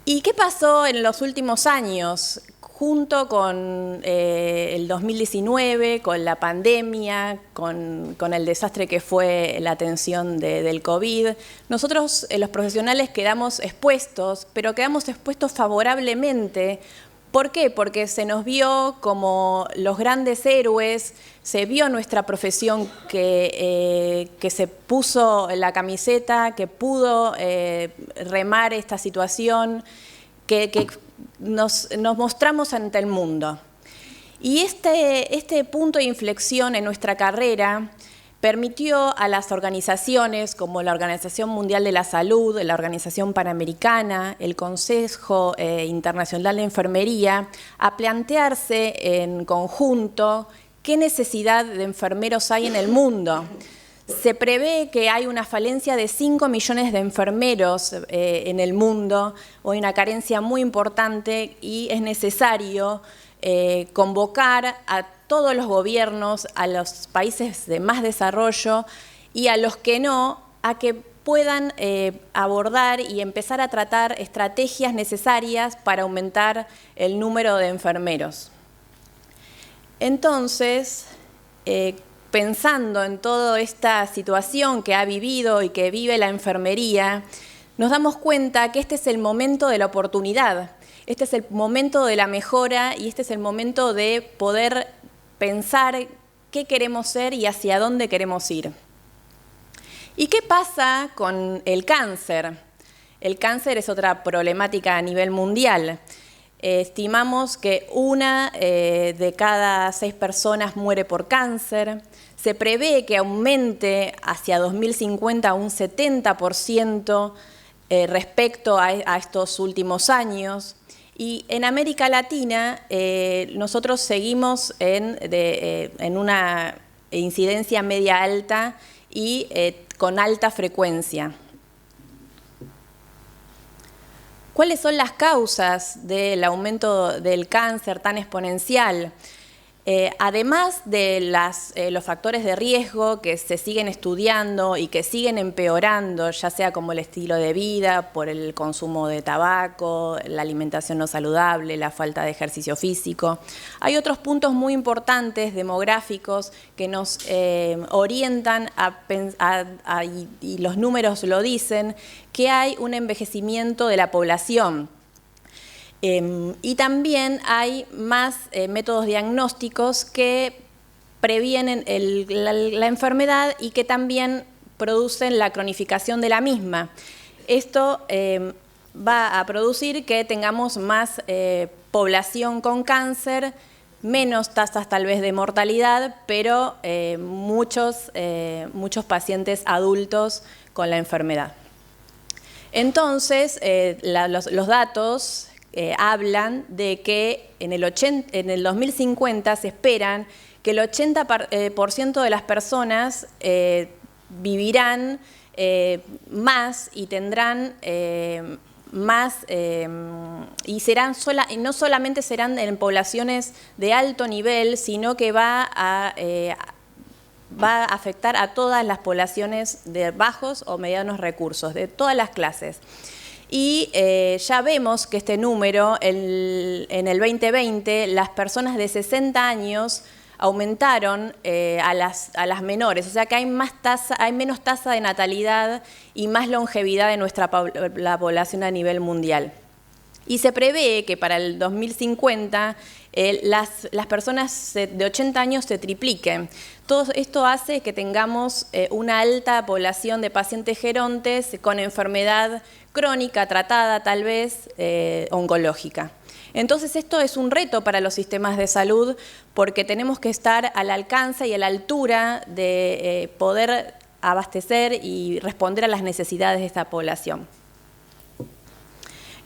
¿Y qué pasó en los últimos años? Junto con el 2019, con la pandemia, con el desastre que fue la atención del COVID, nosotros los profesionales quedamos expuestos, pero quedamos expuestos favorablemente. ¿Por qué? Porque se nos vio como los grandes héroes, se vio nuestra profesión que se puso la camiseta, que pudo remar esta situación, que nos mostramos ante el mundo. Y este punto de inflexión en nuestra carrera permitió a las organizaciones como la Organización Mundial de la Salud, la Organización Panamericana, el Consejo Internacional de Enfermería, a plantearse en conjunto qué necesidad de enfermeros hay en el mundo. Se prevé que hay una falencia de 5 millones de enfermeros en el mundo, o hay una carencia muy importante y es necesario convocar a todos los gobiernos, a los países de más desarrollo y a los que no, a que puedan abordar y empezar a tratar estrategias necesarias para aumentar el número de enfermeros. Entonces, pensando en toda esta situación que ha vivido y que vive la enfermería, nos damos cuenta que este es el momento de la oportunidad, este es el momento de la mejora y este es el momento de poder pensar qué queremos ser y hacia dónde queremos ir. ¿Y qué pasa con el cáncer? El cáncer es otra problemática a nivel mundial. Estimamos que 1 de cada 6 personas muere por cáncer. Se prevé que aumente hacia 2050 un 70% respecto a estos últimos años. Y en América Latina nosotros seguimos en una incidencia media alta y con alta frecuencia. ¿Cuáles son las causas del aumento del cáncer tan exponencial? Además de los factores de riesgo que se siguen estudiando y que siguen empeorando, ya sea como el estilo de vida, por el consumo de tabaco, la alimentación no saludable, la falta de ejercicio físico, hay otros puntos muy importantes demográficos que nos orientan y los números lo dicen, que hay un envejecimiento de la población. Y también hay más métodos diagnósticos que previenen la enfermedad y que también producen la cronificación de la misma. Esto va a producir que tengamos más población con cáncer, menos tasas tal vez de mortalidad, pero muchos pacientes adultos con la enfermedad. Entonces, los datos hablan de que en el 2050 se esperan que el 80% de las personas vivirán más y tendrán más, y no solamente serán en poblaciones de alto nivel, sino que va a afectar a todas las poblaciones de bajos o medianos recursos, de todas las clases. Y ya vemos que este número, en el 2020, las personas de 60 años aumentaron a las menores, o sea que hay menos tasa de natalidad y más longevidad de la población a nivel mundial. Y se prevé que para el 2050 las personas de 80 años se tripliquen. Todo esto hace que tengamos una alta población de pacientes gerontes con enfermedad crónica, tratada tal vez, oncológica. Entonces esto es un reto para los sistemas de salud porque tenemos que estar al alcance y a la altura de poder abastecer y responder a las necesidades de esta población.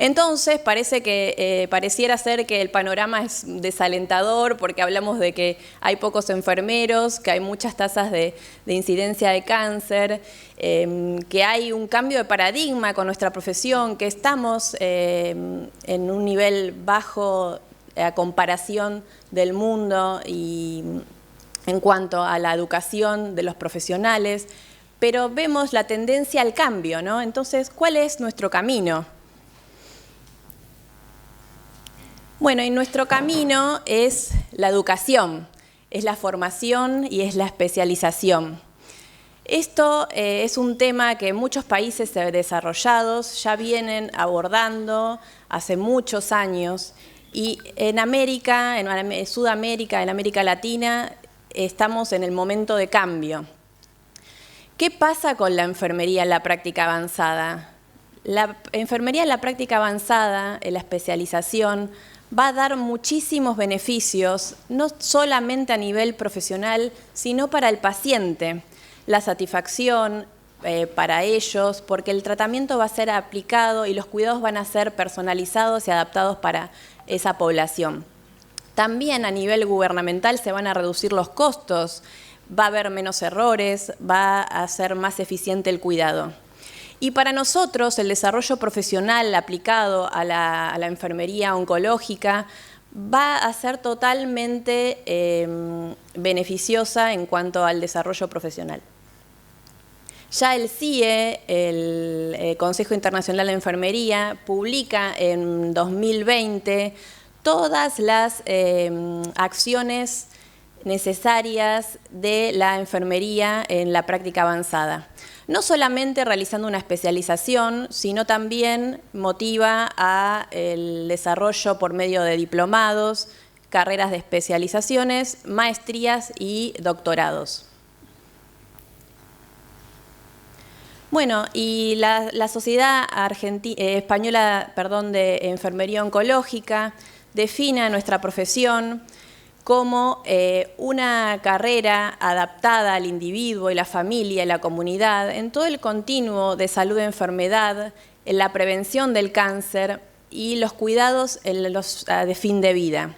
Entonces pareciera ser que el panorama es desalentador porque hablamos de que hay pocos enfermeros, que hay muchas tasas de incidencia de cáncer, que hay un cambio de paradigma con nuestra profesión, que estamos en un nivel bajo a comparación del mundo y en cuanto a la educación de los profesionales, pero vemos la tendencia al cambio, ¿no? Entonces, ¿cuál es nuestro camino? Bueno, y nuestro camino es la educación, es la formación y es la especialización. Esto es un tema que muchos países desarrollados ya vienen abordando hace muchos años y en América, en Sudamérica, en América Latina, estamos en el momento de cambio. ¿Qué pasa con la enfermería en la práctica avanzada? La enfermería en la práctica avanzada, en la especialización, va a dar muchísimos beneficios, no solamente a nivel profesional, sino para el paciente. La satisfacción para ellos, porque el tratamiento va a ser aplicado y los cuidados van a ser personalizados y adaptados para esa población. También a nivel gubernamental se van a reducir los costos, va a haber menos errores, va a ser más eficiente el cuidado. Y para nosotros el desarrollo profesional aplicado a la enfermería oncológica va a ser totalmente beneficiosa en cuanto al desarrollo profesional. Ya el CIE, el Consejo Internacional de Enfermería, publica en 2020 todas las acciones necesarias de la enfermería en la práctica avanzada. No solamente realizando una especialización, sino también motiva al desarrollo por medio de diplomados, carreras de especializaciones, maestrías y doctorados. Bueno, y la Sociedad Española de Enfermería Oncológica define a nuestra profesión como una carrera adaptada al individuo y la familia y la comunidad en todo el continuo de salud y enfermedad, en la prevención del cáncer y los cuidados de fin de vida.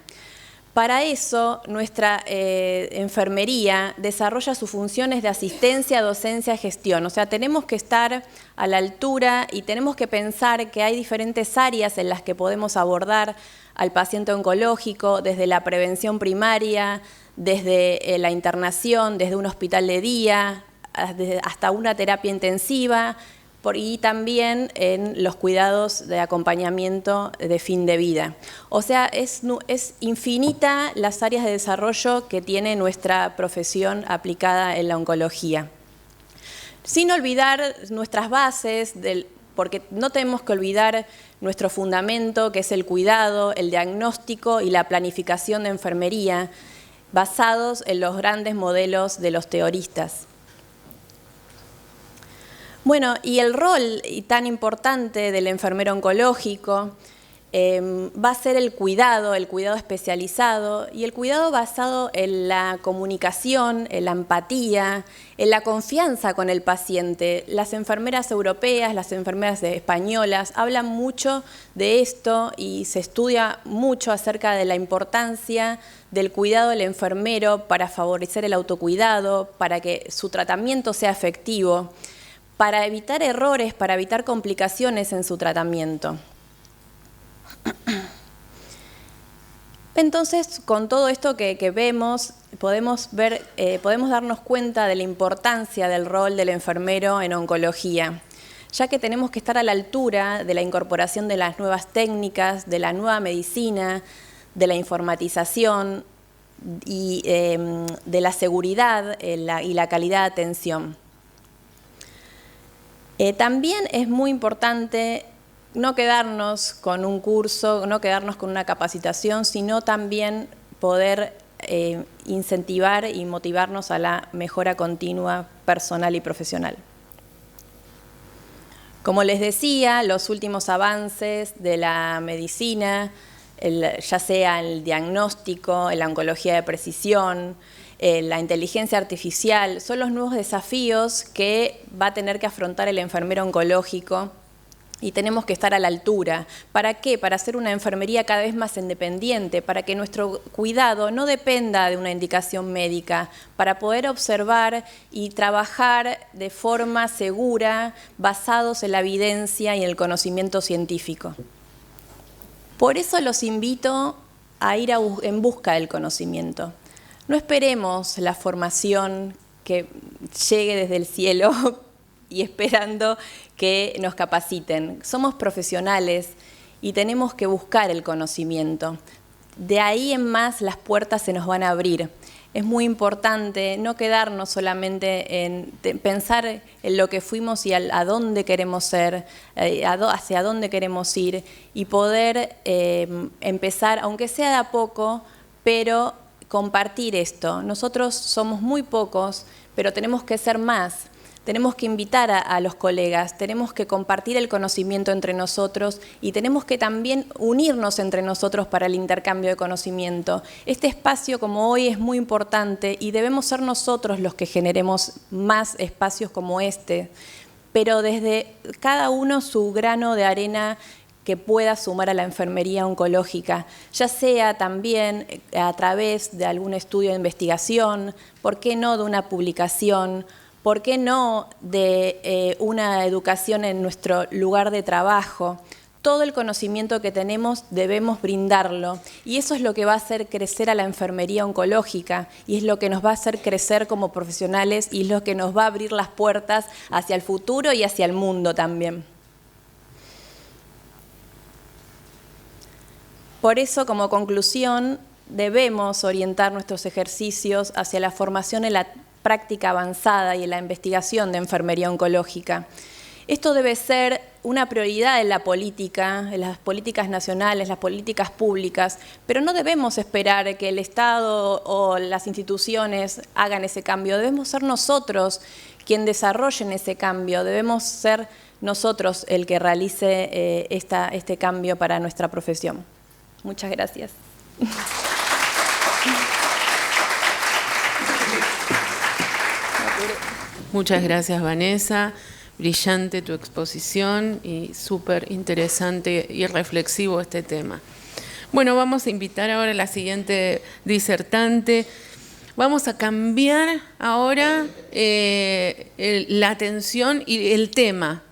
Para eso, nuestra enfermería desarrolla sus funciones de asistencia, docencia, gestión. O sea, tenemos que estar a la altura y tenemos que pensar que hay diferentes áreas en las que podemos abordar al paciente oncológico, desde la prevención primaria, desde la internación, desde un hospital de día, hasta una terapia intensiva, y también en los cuidados de acompañamiento de fin de vida. O sea, es infinita las áreas de desarrollo que tiene nuestra profesión aplicada en la oncología. Sin olvidar nuestras bases, porque no tenemos que olvidar nuestro fundamento, que es el cuidado, el diagnóstico y la planificación de enfermería, basados en los grandes modelos de los teoristas. Bueno, y el rol tan importante del enfermero oncológico va a ser el cuidado especializado y el cuidado basado en la comunicación, en la empatía, en la confianza con el paciente. Las enfermeras europeas, las enfermeras españolas hablan mucho de esto y se estudia mucho acerca de la importancia del cuidado del enfermero para favorecer el autocuidado, para que su tratamiento sea efectivo, para evitar errores, para evitar complicaciones en su tratamiento. Entonces, con todo esto que vemos, podemos darnos cuenta de la importancia del rol del enfermero en oncología, ya que tenemos que estar a la altura de la incorporación de las nuevas técnicas, de la nueva medicina, de la informatización y de la seguridad y la calidad de atención. También es muy importante no quedarnos con un curso, no quedarnos con una capacitación, sino también poder incentivar y motivarnos a la mejora continua personal y profesional. Como les decía, los últimos avances de la medicina, ya sea el diagnóstico, en la oncología de precisión, la inteligencia artificial, son los nuevos desafíos que va a tener que afrontar el enfermero oncológico y tenemos que estar a la altura. ¿Para qué? Para hacer una enfermería cada vez más independiente, para que nuestro cuidado no dependa de una indicación médica, para poder observar y trabajar de forma segura, basados en la evidencia y el conocimiento científico. Por eso los invito a ir en busca del conocimiento. No esperemos la formación que llegue desde el cielo y esperando que nos capaciten. Somos profesionales y tenemos que buscar el conocimiento. De ahí en más las puertas se nos van a abrir. Es muy importante no quedarnos solamente en pensar en lo que fuimos y a dónde queremos ser, hacia dónde queremos ir y poder empezar, aunque sea de a poco, pero compartir esto. Nosotros somos muy pocos, pero tenemos que ser más. Tenemos que invitar a los colegas, tenemos que compartir el conocimiento entre nosotros y tenemos que también unirnos entre nosotros para el intercambio de conocimiento. Este espacio como hoy es muy importante y debemos ser nosotros los que generemos más espacios como este, pero desde cada uno su grano de arena que pueda sumar a la enfermería oncológica, ya sea también a través de algún estudio de investigación, ¿por qué no de una publicación? ¿Por qué no de una educación en nuestro lugar de trabajo? Todo el conocimiento que tenemos debemos brindarlo y eso es lo que va a hacer crecer a la enfermería oncológica y es lo que nos va a hacer crecer como profesionales y es lo que nos va a abrir las puertas hacia el futuro y hacia el mundo también. Por eso, como conclusión, debemos orientar nuestros ejercicios hacia la formación en la práctica avanzada y en la investigación de enfermería oncológica. Esto debe ser una prioridad en la política, en las políticas nacionales, las políticas públicas, pero no debemos esperar que el Estado o las instituciones hagan ese cambio. Debemos ser nosotros quien desarrollen ese cambio, debemos ser nosotros el que realice este cambio para nuestra profesión. Muchas gracias. Muchas gracias, Vanessa. Brillante tu exposición y súper interesante y reflexivo este tema. Bueno, vamos a invitar ahora a la siguiente disertante. Vamos a cambiar ahora la atención y el tema.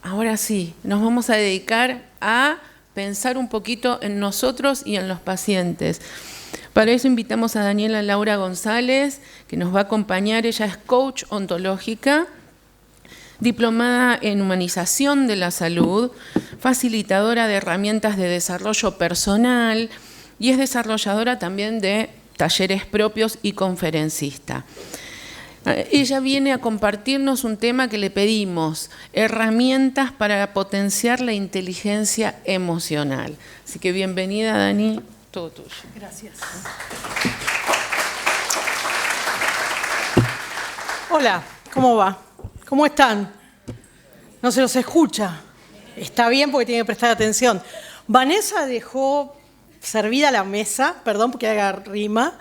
Ahora sí, nos vamos a dedicar a pensar un poquito en nosotros y en los pacientes. Para eso invitamos a Daniela Laura González, que nos va a acompañar. Ella es coach ontológica, diplomada en humanización de la salud, facilitadora de herramientas de desarrollo personal y es desarrolladora también de talleres propios y conferencista. Ella viene a compartirnos un tema que le pedimos, herramientas para potenciar la inteligencia emocional. Así que bienvenida, Dani. Todo tuyo. Gracias. Hola, ¿cómo va? ¿Cómo están? No se los escucha. Está bien porque tiene que prestar atención. Vanessa dejó servida la mesa, perdón porque haga rima,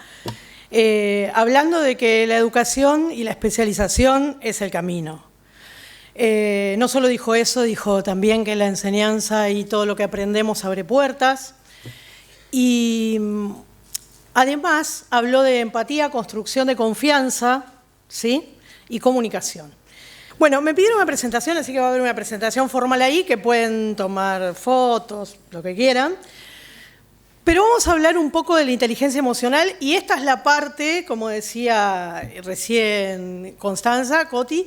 hablando de que la educación y la especialización es el camino. No solo dijo eso, dijo también que la enseñanza y todo lo que aprendemos abre puertas. Y además habló de empatía, construcción de confianza, ¿sí? Y comunicación. Bueno, me pidieron una presentación, así que va a haber una presentación formal ahí, que pueden tomar fotos, lo que quieran. Pero vamos a hablar un poco de la inteligencia emocional y esta es la parte, como decía recién Constanza, Coti,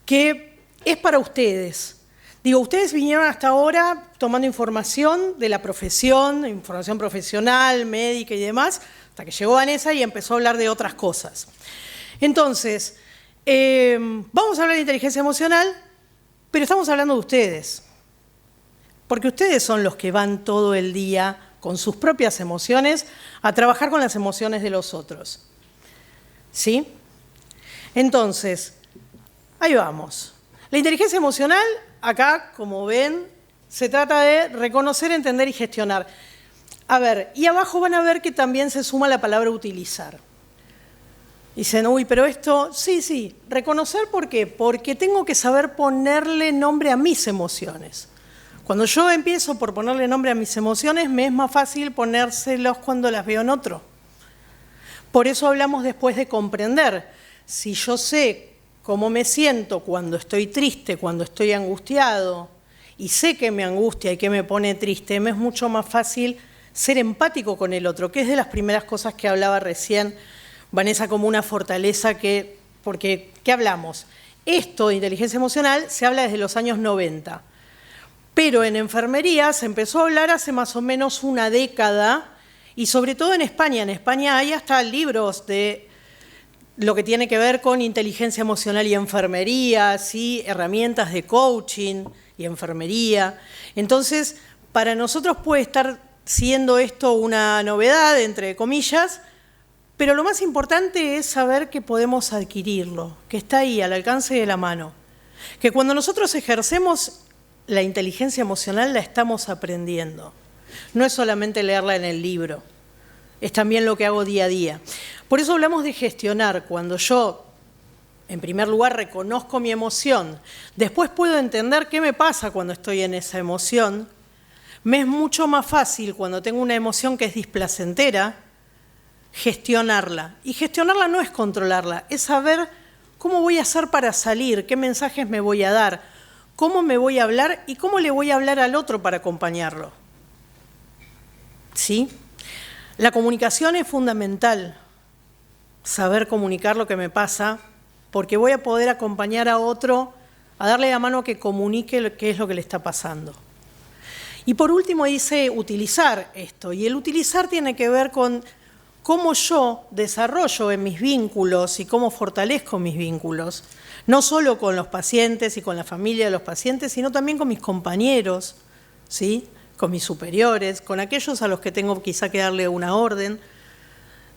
que es para ustedes. Digo, ustedes vinieron hasta ahora tomando información de la profesión, información profesional, médica y demás, hasta que llegó Vanessa y empezó a hablar de otras cosas. Entonces, vamos a hablar de inteligencia emocional, pero estamos hablando de ustedes. Porque ustedes son los que van todo el día con sus propias emociones a trabajar con las emociones de los otros. ¿Sí? Entonces, ahí vamos. La inteligencia emocional, acá, como ven, se trata de reconocer, entender y gestionar. A ver, y abajo van a ver que también se suma la palabra utilizar. Dicen, uy, pero esto, sí, reconocer, ¿por qué? Porque tengo que saber ponerle nombre a mis emociones. Cuando yo empiezo por ponerle nombre a mis emociones, me es más fácil ponérselos cuando las veo en otro. Por eso hablamos después de comprender. Si yo sé cómo me siento cuando estoy triste, cuando estoy angustiado, y sé que me angustia y que me pone triste, me es mucho más fácil ser empático con el otro, que es de las primeras cosas que hablaba recién Vanessa como una fortaleza porque, ¿qué hablamos? Esto de inteligencia emocional se habla desde los años 90, pero en enfermería se empezó a hablar hace más o menos una década, y sobre todo en España. En España hay hasta libros de lo que tiene que ver con inteligencia emocional y enfermería, ¿sí? Herramientas de coaching y enfermería. Entonces, para nosotros puede estar siendo esto una novedad, entre comillas, pero lo más importante es saber que podemos adquirirlo, que está ahí, al alcance de la mano. Que cuando nosotros ejercemos la inteligencia emocional la estamos aprendiendo. No es solamente leerla en el libro, es también lo que hago día a día. Por eso hablamos de gestionar. Cuando yo, en primer lugar, reconozco mi emoción, después puedo entender qué me pasa cuando estoy en esa emoción, me es mucho más fácil cuando tengo una emoción que es displacentera, gestionarla. Y gestionarla no es controlarla, es saber cómo voy a hacer para salir, qué mensajes me voy a dar, cómo me voy a hablar y cómo le voy a hablar al otro para acompañarlo. ¿Sí? La comunicación es fundamental, saber comunicar lo que me pasa, porque voy a poder acompañar a otro, a darle la mano a que comunique qué es lo que le está pasando. Y por último dice utilizar esto, y el utilizar tiene que ver con cómo yo desarrollo en mis vínculos y cómo fortalezco mis vínculos, no solo con los pacientes y con la familia de los pacientes, sino también con mis compañeros, ¿sí? Con mis superiores, con aquellos a los que tengo quizá que darle una orden.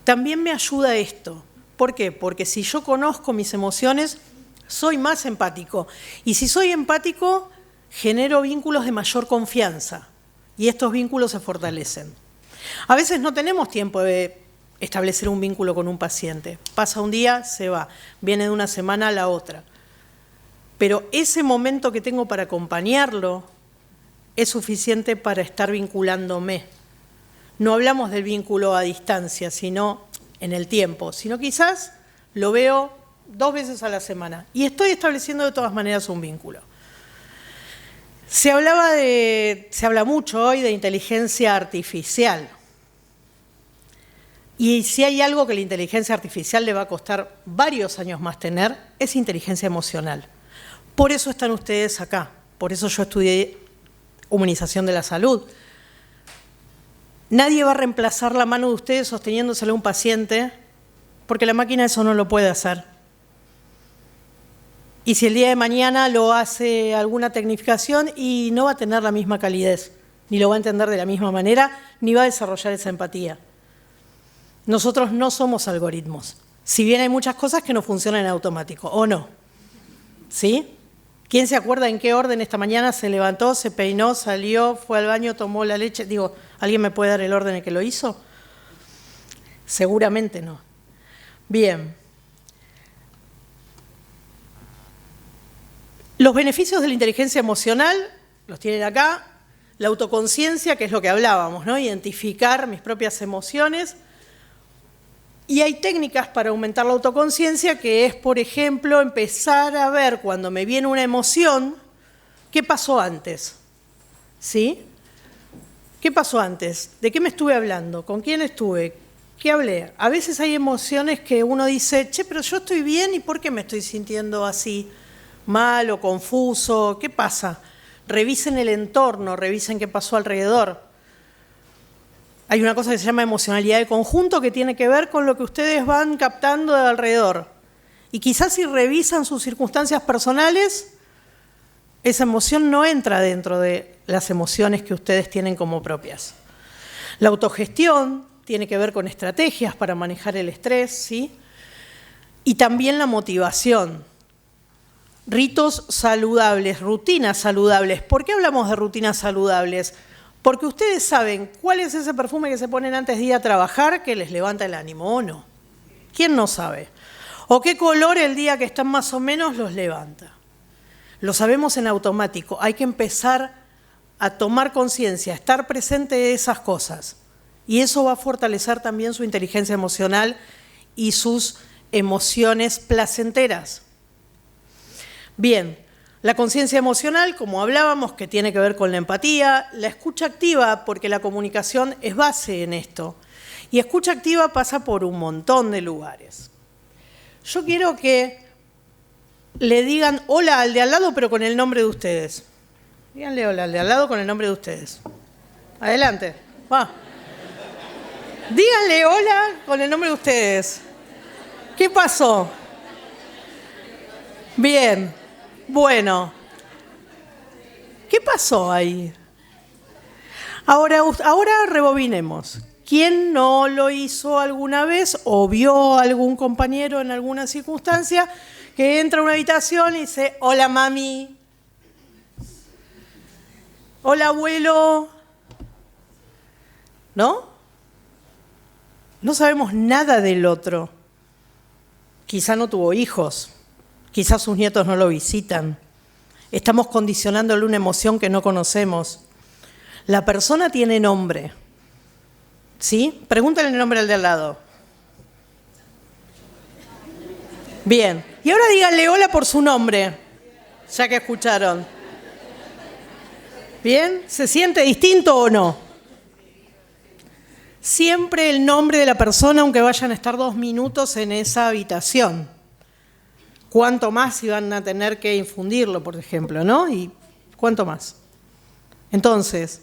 También me ayuda esto. ¿Por qué? Porque si yo conozco mis emociones, soy más empático. Y si soy empático, genero vínculos de mayor confianza. Y estos vínculos se fortalecen. A veces no tenemos tiempo de establecer un vínculo con un paciente. Pasa un día, se va, viene de una semana a la otra. Pero ese momento que tengo para acompañarlo es suficiente para estar vinculándome. No hablamos del vínculo a distancia, sino en el tiempo, sino quizás lo veo 2 veces a la semana y estoy estableciendo de todas maneras un vínculo. Se habla mucho hoy de inteligencia artificial. Y si hay algo que la inteligencia artificial le va a costar varios años más tener, es inteligencia emocional. Por eso están ustedes acá, por eso yo estudié humanización de la salud. Nadie va a reemplazar la mano de ustedes sosteniéndosela a un paciente, porque la máquina eso no lo puede hacer. Y si el día de mañana lo hace alguna tecnificación y no va a tener la misma calidez, ni lo va a entender de la misma manera, ni va a desarrollar esa empatía. Nosotros no somos algoritmos, si bien hay muchas cosas que no funcionan en automático, ¿o no? ¿Sí? ¿Quién se acuerda en qué orden esta mañana se levantó, se peinó, salió, fue al baño, tomó la leche? Digo, ¿alguien me puede dar el orden en que lo hizo? Seguramente no. Bien. Los beneficios de la inteligencia emocional los tienen acá. La autoconciencia, que es lo que hablábamos, ¿no? Identificar mis propias emociones. Y hay técnicas para aumentar la autoconciencia, que es, por ejemplo, empezar a ver cuando me viene una emoción, ¿qué pasó antes? ¿Sí? ¿Qué pasó antes? ¿De qué me estuve hablando? ¿Con quién estuve? ¿Qué hablé? A veces hay emociones que uno dice, che, pero yo estoy bien, ¿y por qué me estoy sintiendo así? Mal o confuso, ¿qué pasa? Revisen el entorno, revisen qué pasó alrededor. Hay una cosa que se llama emocionalidad de conjunto que tiene que ver con lo que ustedes van captando de alrededor. Y quizás si revisan sus circunstancias personales, esa emoción no entra dentro de las emociones que ustedes tienen como propias. La autogestión tiene que ver con estrategias para manejar el estrés, ¿sí? Y también la motivación. Ritos saludables, rutinas saludables. ¿Por qué hablamos de rutinas saludables? Porque ustedes saben cuál es ese perfume que se ponen antes de ir a trabajar que les levanta el ánimo, ¿o no? ¿Quién no sabe? ¿O qué color el día que están más o menos los levanta? Lo sabemos en automático. Hay que empezar a tomar conciencia, a estar presente de esas cosas. Y eso va a fortalecer también su inteligencia emocional y sus emociones placenteras. Bien, la conciencia emocional, como hablábamos, que tiene que ver con la empatía, la escucha activa, porque la comunicación es base en esto. Y escucha activa pasa por un montón de lugares. Yo quiero que le digan hola al de al lado, pero con el nombre de ustedes. Díganle hola al de al lado con el nombre de ustedes. Adelante, va. Díganle hola con el nombre de ustedes. ¿Qué pasó? Bien. Bueno, ¿qué pasó ahí? Ahora rebobinemos. ¿Quién no lo hizo alguna vez o vio a algún compañero en alguna circunstancia que entra a una habitación y dice, hola mami, hola abuelo? ¿No? No sabemos nada del otro. Quizá no tuvo hijos. Quizás sus nietos no lo visitan. Estamos condicionándole una emoción que no conocemos. La persona tiene nombre. ¿Sí? Pregúntale el nombre al de al lado. Bien. Y ahora díganle hola por su nombre, ya que escucharon. ¿Bien? ¿Se siente distinto o no? Siempre el nombre de la persona, aunque vayan a estar 2 minutos en esa habitación. ¿Cuánto más si van a tener que infundirlo, por ejemplo, ¿no? ¿Y cuánto más? Entonces,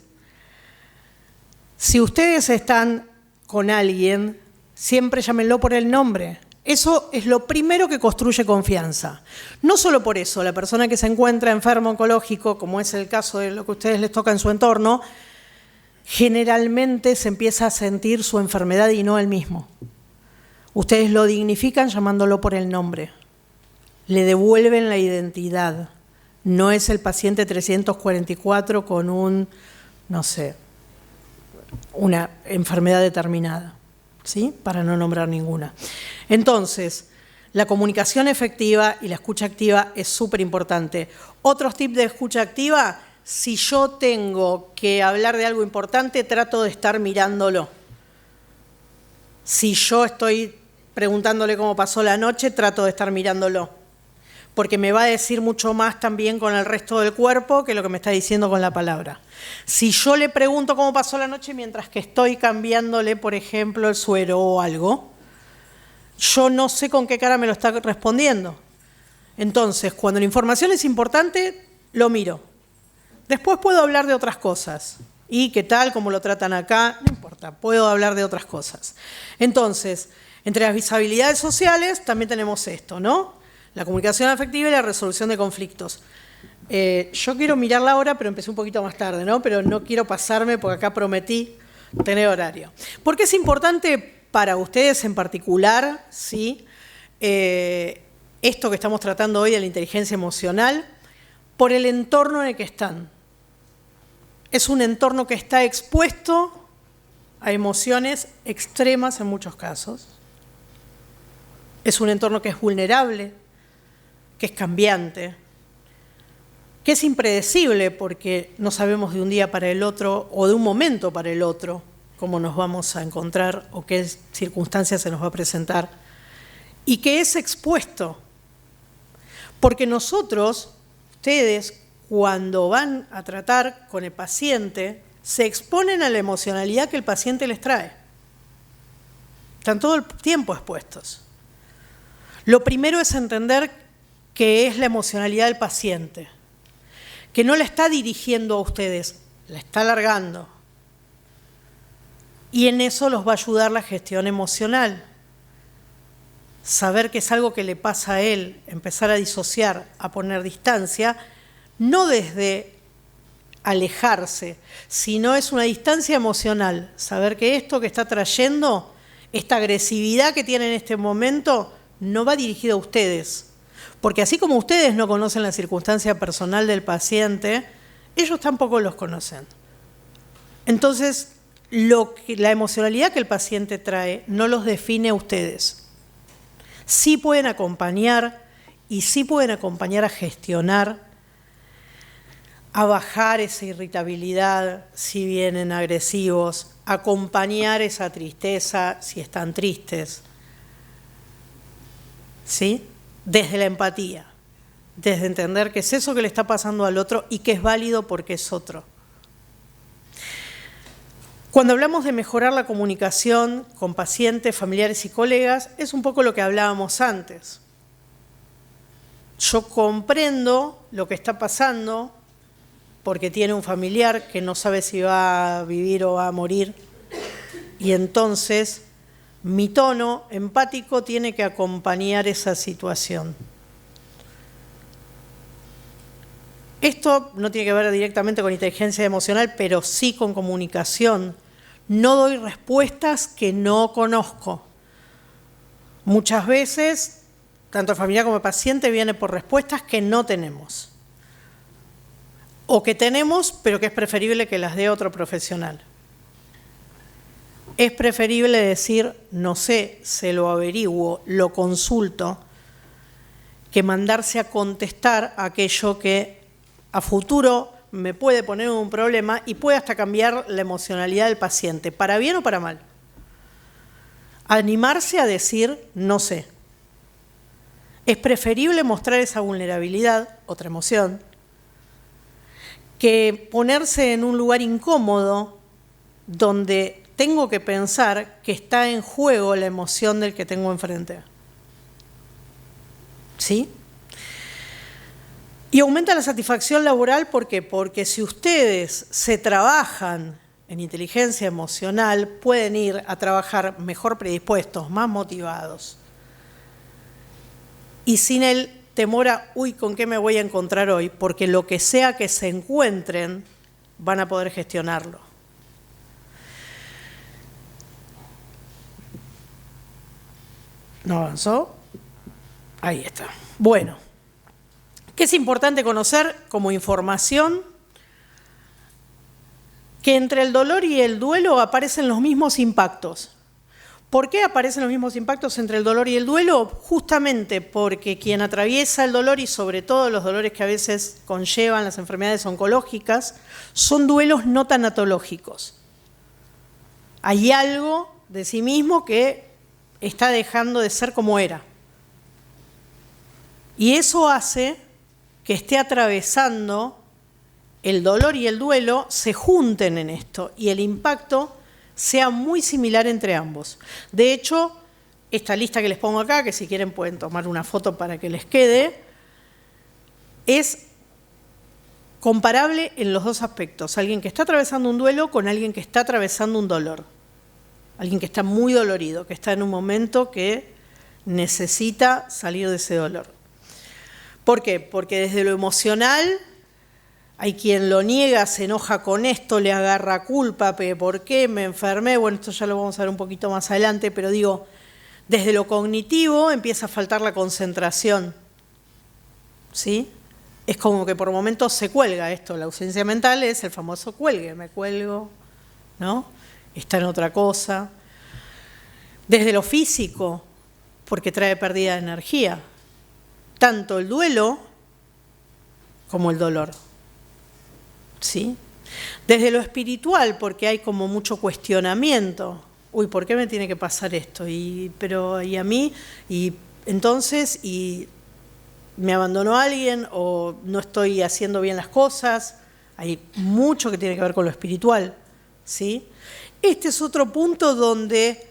si ustedes están con alguien, siempre llámenlo por el nombre. Eso es lo primero que construye confianza. No solo por eso, la persona que se encuentra enfermo oncológico, como es el caso de lo que a ustedes les toca en su entorno, generalmente se empieza a sentir su enfermedad y no él mismo. Ustedes lo dignifican llamándolo por el nombre. Le devuelven la identidad. No es el paciente 344 con no sé, una enfermedad determinada. ¿sí? Para no nombrar ninguna. Entonces, la comunicación efectiva y la escucha activa es súper importante. Otros tips de escucha activa: si yo tengo que hablar de algo importante, trato de estar mirándolo. Si yo estoy preguntándole cómo pasó la noche, trato de estar mirándolo, porque me va a decir mucho más también con el resto del cuerpo que lo que me está diciendo con la palabra. Si yo le pregunto cómo pasó la noche mientras que estoy cambiándole, por ejemplo, el suero o algo, yo no sé con qué cara me lo está respondiendo. Entonces, cuando la información es importante, lo miro. Después puedo hablar de otras cosas. ¿Y qué tal? ¿Cómo lo tratan acá? No importa, puedo hablar de otras cosas. Entonces, entre las habilidades sociales también tenemos esto, ¿no? La comunicación afectiva y la resolución de conflictos. Yo quiero mirar la hora, pero empecé un poquito más tarde, ¿no? Pero no quiero pasarme porque acá prometí tener horario. ¿Por qué es importante para ustedes en particular, ¿sí? Esto que estamos tratando hoy de la inteligencia emocional? Por el entorno en el que están. Es un entorno que está expuesto a emociones extremas en muchos casos. Es un entorno que es vulnerable, que es cambiante, que es impredecible porque no sabemos de un día para el otro o de un momento para el otro cómo nos vamos a encontrar o qué circunstancias se nos va a presentar, y que es expuesto. Porque nosotros, ustedes, cuando van a tratar con el paciente, se exponen a la emocionalidad que el paciente les trae. Están todo el tiempo expuestos. Lo primero es entender qué es la emocionalidad del paciente, que no la está dirigiendo a ustedes, la está alargando. Y en eso los va a ayudar la gestión emocional. Saber que es algo que le pasa a él, empezar a disociar, a poner distancia, no desde alejarse, sino es una distancia emocional. Saber que esto que está trayendo, esta agresividad que tiene en este momento, no va dirigido a ustedes. Porque así como ustedes no conocen la circunstancia personal del paciente, ellos tampoco los conocen. Entonces, la emocionalidad que el paciente trae no los define a ustedes. Sí pueden acompañar y sí pueden acompañar a gestionar, a bajar esa irritabilidad si vienen agresivos, acompañar esa tristeza si están tristes. ¿Sí? Desde la empatía, desde entender que es eso que le está pasando al otro y que es válido porque es otro. Cuando hablamos de mejorar la comunicación con pacientes, familiares y colegas, es un poco lo que hablábamos antes. Yo comprendo lo que está pasando porque tiene un familiar que no sabe si va a vivir o va a morir, y entonces mi tono empático tiene que acompañar esa situación. Esto no tiene que ver directamente con inteligencia emocional, pero sí con comunicación. No doy respuestas que no conozco. Muchas veces, tanto el familiar como el paciente viene por respuestas que no tenemos. O que tenemos, pero que es preferible que las dé otro profesional. Es preferible decir, no sé, se lo averiguo, lo consulto, que mandarse a contestar aquello que a futuro me puede poner un problema y puede hasta cambiar la emocionalidad del paciente, para bien o para mal. Animarse a decir, no sé. Es preferible mostrar esa vulnerabilidad, otra emoción, que ponerse en un lugar incómodo donde tengo que pensar que está en juego la emoción del que tengo enfrente. ¿Sí? Y aumenta la satisfacción laboral, ¿por qué? Porque si ustedes se trabajan en inteligencia emocional, pueden ir a trabajar mejor predispuestos, más motivados. Y sin el temor a, uy, ¿con qué me voy a encontrar hoy? Porque lo que sea que se encuentren, van a poder gestionarlo. ¿No avanzó? Ahí está. Bueno, ¿qué es importante conocer como información? Que entre el dolor y el duelo aparecen los mismos impactos. ¿Por qué aparecen los mismos impactos entre el dolor y el duelo? Justamente porque quien atraviesa el dolor, y sobre todo los dolores que a veces conllevan las enfermedades oncológicas, son duelos no tanatológicos. Hay algo de sí mismo que está dejando de ser como era. Y eso hace que esté atravesando el dolor y el duelo, se junten en esto, y el impacto sea muy similar entre ambos. De hecho, esta lista que les pongo acá, que si quieren pueden tomar una foto para que les quede, es comparable en los dos aspectos. Alguien que está atravesando un duelo con alguien que está atravesando un dolor. Alguien que está muy dolorido, que está en un momento que necesita salir de ese dolor. ¿Por qué? Porque desde lo emocional hay quien lo niega, se enoja con esto, le agarra culpa, ¿por qué? Me enfermé, bueno, esto ya lo vamos a ver un poquito más adelante, pero digo, desde lo cognitivo empieza a faltar la concentración, ¿sí? Es como que por momentos se cuelga esto, la ausencia mental es el famoso cuelgue, me cuelgo, ¿no? Está en otra cosa. Desde lo físico, porque trae pérdida de energía, tanto el duelo como el dolor. ¿Sí? Desde lo espiritual, porque hay como mucho cuestionamiento. Uy, ¿por qué me tiene que pasar esto? ¿Y a mí? Y entonces, ¿y me abandonó alguien o no estoy haciendo bien las cosas? Hay mucho que tiene que ver con lo espiritual. ¿Sí? Este es otro punto donde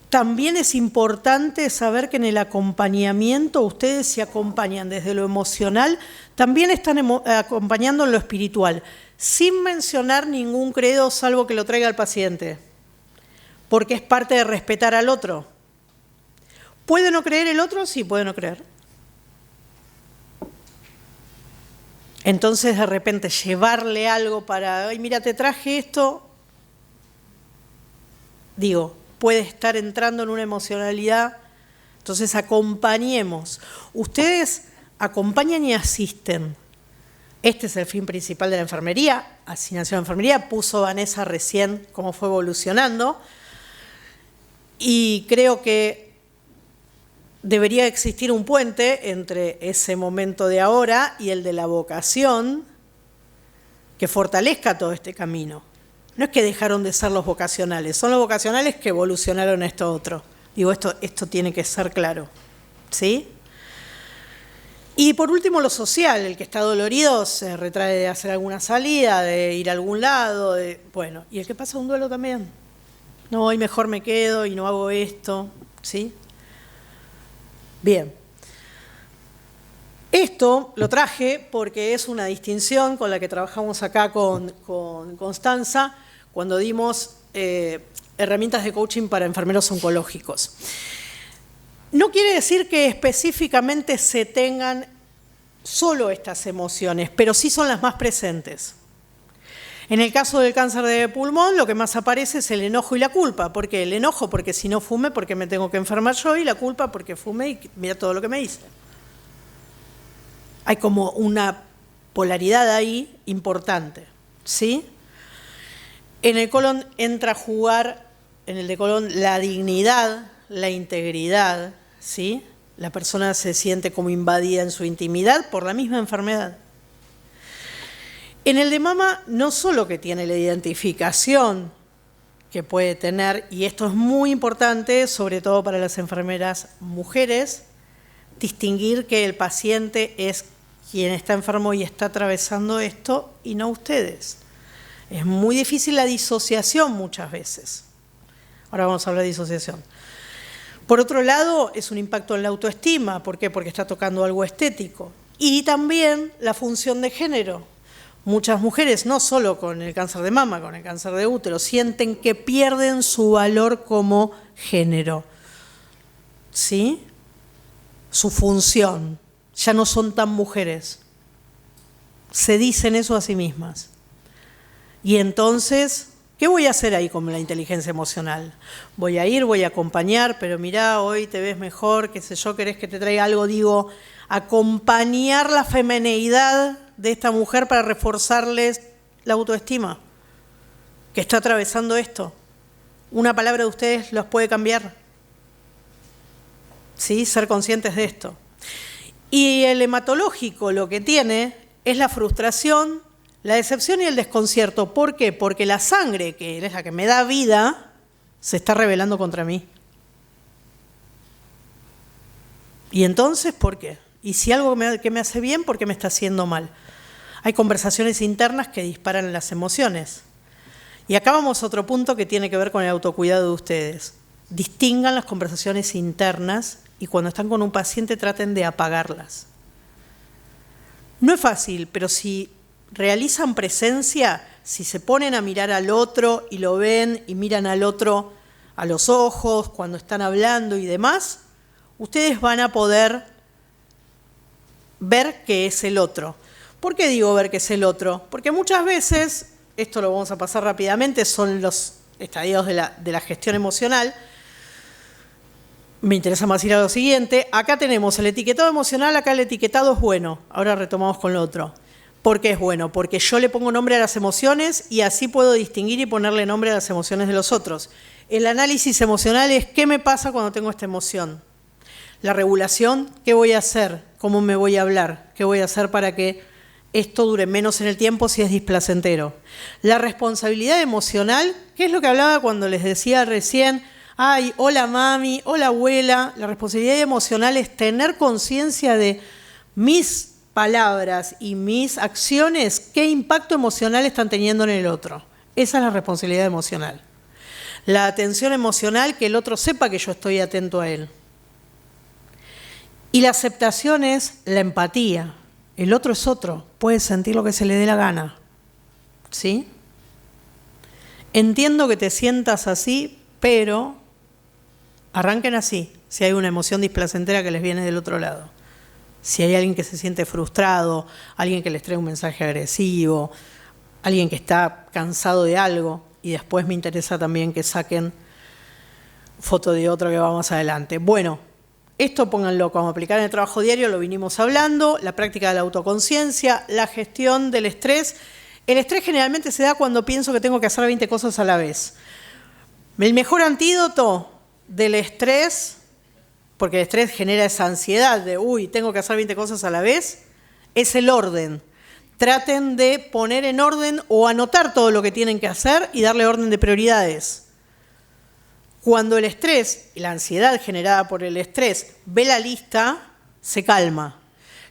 también es importante saber que en el acompañamiento, ustedes se acompañan desde lo emocional, también están acompañando en lo espiritual, sin mencionar ningún credo salvo que lo traiga el paciente, porque es parte de respetar al otro. ¿Puede no creer el otro? Sí, puede no creer. Entonces, de repente, llevarle algo para, ay, mira, te traje esto, digo, puede estar entrando en una emocionalidad, entonces acompañemos. Ustedes acompañan y asisten. Este es el fin principal de la enfermería, asignación de enfermería, puso Vanessa recién cómo fue evolucionando, y creo que debería existir un puente entre ese momento de ahora y el de la vocación que fortalezca todo este camino. No es que dejaron de ser los vocacionales, son los vocacionales que evolucionaron a esto otro. Digo, esto tiene que ser claro, ¿sí? Y por último, lo social, el que está dolorido se retrae de hacer alguna salida, de ir a algún lado, bueno, y el que pasa un duelo también. No, hoy mejor me quedo y no hago esto, ¿sí? Bien. Esto lo traje porque es una distinción con la que trabajamos acá con Constanza cuando dimos herramientas de coaching para enfermeros oncológicos. No quiere decir que específicamente se tengan solo estas emociones, pero sí son las más presentes. En el caso del cáncer de pulmón, lo que más aparece es el enojo y la culpa. ¿Por qué? El enojo porque si no fume, porque me tengo que enfermar yo, y la culpa porque fumé y mira todo lo que me hice. Hay como una polaridad ahí importante, ¿sí? En el colon entra a jugar, en el de colon, la dignidad, la integridad, ¿sí? La persona se siente como invadida en su intimidad por la misma enfermedad. En el de mama, no solo que tiene la identificación que puede tener, y esto es muy importante, sobre todo para las enfermeras mujeres, distinguir que el paciente es quien está enfermo y está atravesando esto y no ustedes. Es muy difícil la disociación muchas veces. Ahora vamos a hablar de disociación. Por otro lado, es un impacto en la autoestima. ¿Por qué? Porque está tocando algo estético. Y también la función de género. Muchas mujeres, no solo con el cáncer de mama, con el cáncer de útero, sienten que pierden su valor como género. ¿Sí? Su función. Ya no son tan mujeres. Se dicen eso a sí mismas. Y entonces, ¿qué voy a hacer ahí con la inteligencia emocional? Voy a ir, voy a acompañar, pero mirá, hoy te ves mejor, qué sé yo, querés que te traiga algo, digo, acompañar la femineidad de esta mujer para reforzarles la autoestima, que está atravesando esto. una palabra de ustedes los puede cambiar. ¿Sí? Ser conscientes de esto. Y el hematológico lo que tiene es la frustración, la decepción y el desconcierto. ¿Por qué? Porque la sangre, que es la que me da vida, se está rebelando contra mí. ¿Y entonces por qué? Y si algo que me hace bien, ¿por qué me está haciendo mal? Hay conversaciones internas que disparan las emociones. Y acá vamos a otro punto que tiene que ver con el autocuidado de ustedes. Distingan las conversaciones internas y cuando están con un paciente traten de apagarlas. No es fácil, pero si realizan presencia, si se ponen a mirar al otro y lo ven y miran al otro a los ojos cuando están hablando y demás, ustedes van a poder ver qué es el otro. ¿Por qué digo ver qué es el otro? Porque muchas veces, esto lo vamos a pasar rápidamente, son los estadios de la gestión emocional. Me interesa más ir a lo siguiente. Acá tenemos el etiquetado emocional, acá el etiquetado es bueno. Ahora retomamos con lo otro. ¿Por qué es bueno? Porque yo le pongo nombre a las emociones y así puedo distinguir y ponerle nombre a las emociones de los otros. El análisis emocional es qué me pasa cuando tengo esta emoción. La regulación, ¿qué voy a hacer? ¿Cómo me voy a hablar? ¿Qué voy a hacer para que esto dure menos en el tiempo si es displacentero? La responsabilidad emocional, ¿qué es lo que hablaba cuando les decía recién? Ay, hola mami, hola abuela. La responsabilidad emocional es tener conciencia de mis palabras y mis acciones, qué impacto emocional están teniendo en el otro. Esa es la responsabilidad emocional. La atención emocional, que el otro sepa que yo estoy atento a él. Y la aceptación es la empatía. El otro es otro, puede sentir lo que se le dé la gana. ¿Sí? Entiendo que te sientas así, pero arranquen así, si hay una emoción displacentera que les viene del otro lado. Si hay alguien que se siente frustrado, alguien que les trae un mensaje agresivo, alguien que está cansado de algo, y después me interesa también que saquen foto de otro que va más adelante. Bueno, esto pónganlo como aplicar en el trabajo diario, lo vinimos hablando, la práctica de la autoconciencia, la gestión del estrés. El estrés generalmente se da cuando pienso que tengo que hacer 20 cosas a la vez. El mejor antídoto del estrés, porque el estrés genera esa ansiedad de, uy, tengo que hacer 20 cosas a la vez, es el orden. Traten de poner en orden o anotar todo lo que tienen que hacer y darle orden de prioridades. Cuando el estrés y la ansiedad generada por el estrés ve la lista, se calma.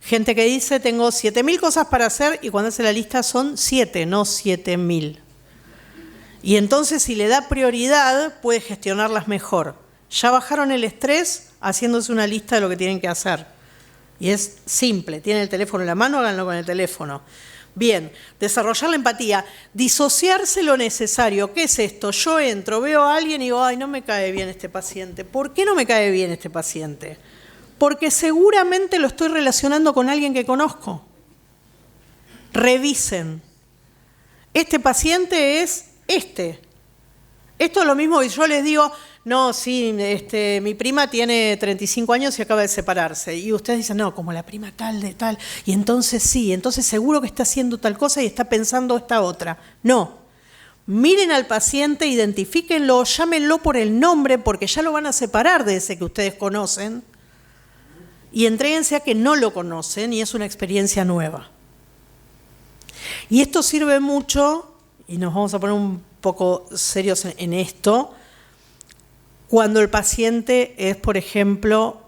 Gente que dice, tengo 7.000 cosas para hacer y cuando hace la lista son 7, no 7.000. Y entonces si le da prioridad, puede gestionarlas mejor. Ya bajaron el estrés haciéndose una lista de lo que tienen que hacer. Y es simple, tienen el teléfono en la mano, háganlo con el teléfono. Bien, desarrollar la empatía, disociarse lo necesario. ¿Qué es esto? Yo entro, veo a alguien y digo, ay, no me cae bien este paciente. ¿Por qué no me cae bien este paciente? Porque seguramente lo estoy relacionando con alguien que conozco. Revisen. Este paciente es este. Esto es lo mismo que yo les digo, no, sí, mi prima tiene 35 años y acaba de separarse. Y ustedes dicen, no, como la prima tal de tal. Y entonces sí, entonces seguro que está haciendo tal cosa y está pensando esta otra. No. Miren al paciente, identifíquenlo, llámenlo por el nombre porque ya lo van a separar de ese que ustedes conocen. Y entréguense a que no lo conocen y es una experiencia nueva. Y esto sirve mucho, y nos vamos a poner un poco serios en esto, cuando el paciente es, por ejemplo,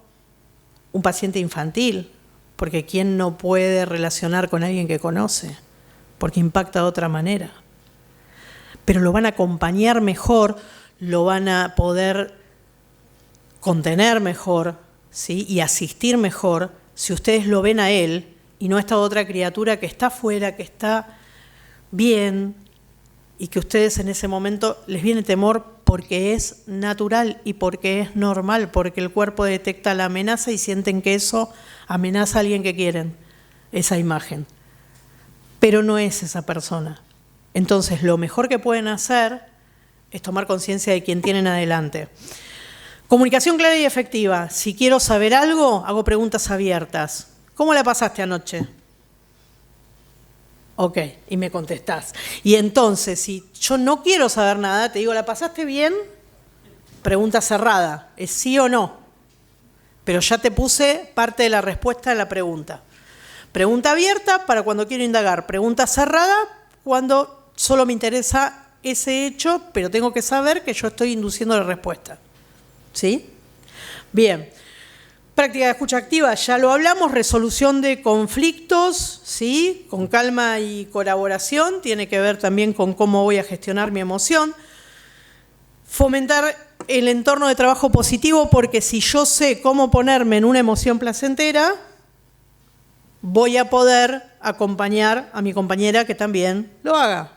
un paciente infantil, porque ¿quién no puede relacionar con alguien que conoce? Porque impacta de otra manera. Pero lo van a acompañar mejor, lo van a poder contener mejor, ¿sí? Y asistir mejor si ustedes lo ven a él y no a esta otra criatura que está afuera, que está bien y que ustedes en ese momento les viene temor porque es natural y porque es normal, porque el cuerpo detecta la amenaza y sienten que eso amenaza a alguien que quieren, esa imagen. Pero no es esa persona. Entonces, lo mejor que pueden hacer es tomar conciencia de quién tienen adelante. Comunicación clara y efectiva. Si quiero saber algo, hago preguntas abiertas. ¿Cómo la pasaste anoche? Ok, y me contestás. Y entonces, si yo no quiero saber nada, te digo, ¿la pasaste bien? pregunta cerrada, es sí o no. Pero ya te puse parte de la respuesta de la pregunta. Pregunta abierta para cuando quiero indagar. Pregunta cerrada cuando solo me interesa ese hecho, pero tengo que saber que yo estoy induciendo la respuesta. ¿Sí? Bien. Práctica de escucha activa, ya lo hablamos. Resolución de conflictos, ¿sí? Con calma y colaboración. Tiene que ver también con cómo voy a gestionar mi emoción. Fomentar el entorno de trabajo positivo, porque si yo sé cómo ponerme en una emoción placentera, voy a poder acompañar a mi compañera que también lo haga.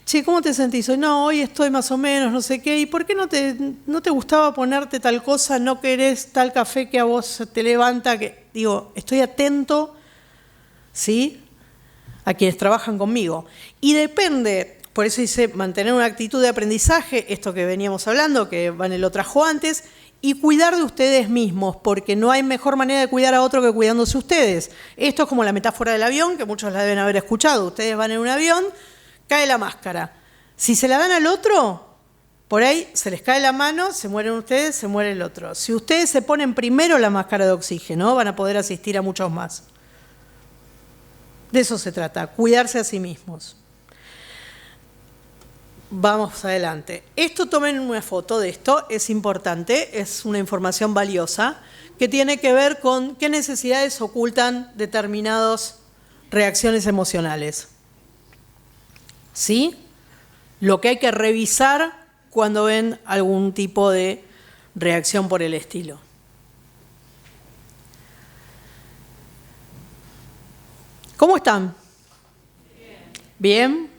Che, ¿cómo te sentís hoy? No, hoy estoy más o menos, no sé qué. ¿Y por qué no te gustaba ponerte tal cosa? ¿No querés tal café que a vos te levanta? Digo, estoy atento, ¿sí?, a quienes trabajan conmigo. Y depende, por eso dice mantener una actitud de aprendizaje, esto que veníamos hablando, que Vane lo trajo antes, y cuidar de ustedes mismos, porque no hay mejor manera de cuidar a otro que cuidándose ustedes. Esto es como la metáfora del avión, que muchos la deben haber escuchado. Ustedes van en un avión, cae la máscara. Si se la dan al otro, por ahí se les cae la mano, se mueren ustedes, se muere el otro. Si ustedes se ponen primero la máscara de oxígeno, van a poder asistir a muchos más. De eso se trata, cuidarse a sí mismos. Vamos adelante. Esto, tomen una foto de esto, es importante, es una información valiosa, que tiene que ver con qué necesidades ocultan determinadas reacciones emocionales. ¿Sí? Lo que hay que revisar cuando ven algún tipo de reacción por el estilo. ¿Cómo están? ¿Bien?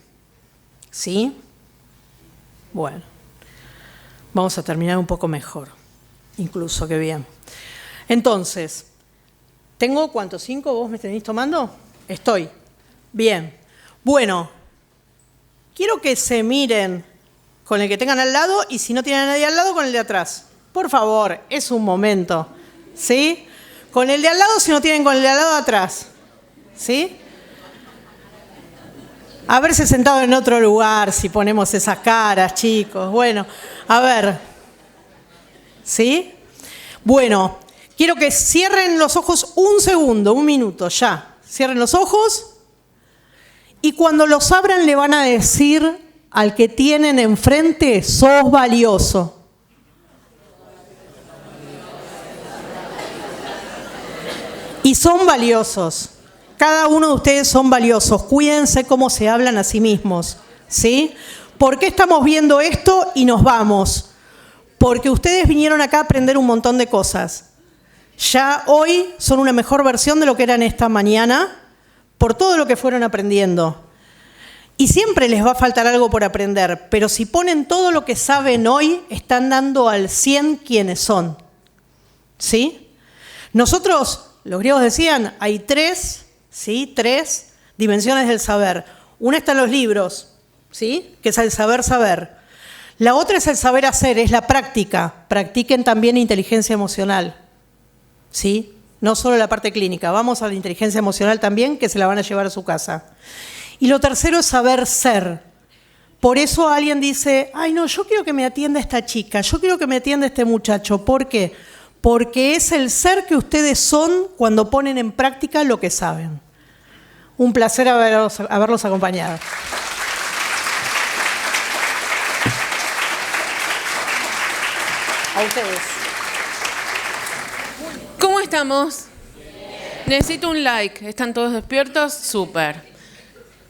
¿Sí? Bueno, vamos a terminar un poco mejor, incluso que bien. Entonces, ¿tengo cuántos? 5 vos me tenéis tomando? Estoy. Bien. Bueno, quiero que se miren con el que tengan al lado y si no tienen a nadie al lado, con el de atrás. Por favor, es un momento. ¿Sí? Con el de al lado si no tienen con el de al lado atrás. ¿Sí? Haberse sentado en otro lugar si ponemos esas caras, chicos. Bueno, a ver. ¿Sí? Bueno, quiero que cierren los ojos un segundo, un minuto, ya. Cierren los ojos. Y cuando los abran le van a decir al que tienen enfrente, sos valioso. Y son valiosos. Cada uno de ustedes son valiosos. Cuídense cómo se hablan a sí mismos. ¿Sí? ¿Por qué estamos viendo esto y nos vamos? Porque ustedes vinieron acá a aprender un montón de cosas. Ya hoy son una mejor versión de lo que eran esta mañana, por todo lo que fueron aprendiendo. Y siempre les va a faltar algo por aprender, pero si ponen todo lo que saben hoy, están dando al 100 quienes son. ¿Sí? Nosotros, los griegos decían, hay 3, ¿sí?, 3 dimensiones del saber. Una está en los libros, ¿sí?, que es el saber saber. La otra es el saber hacer, es la práctica. Practiquen también inteligencia emocional, ¿sí? No solo la parte clínica, vamos a la inteligencia emocional también, que se la van a llevar a su casa. Y lo tercero es saber ser. Por eso alguien dice, ay no, yo quiero que me atienda esta chica, yo quiero que me atienda este muchacho. ¿Por qué? Porque es el ser que ustedes son cuando ponen en práctica lo que saben. Un placer haberlos acompañado. A ustedes. ¿Cómo estamos? Necesito un like. ¿Están todos despiertos? Súper.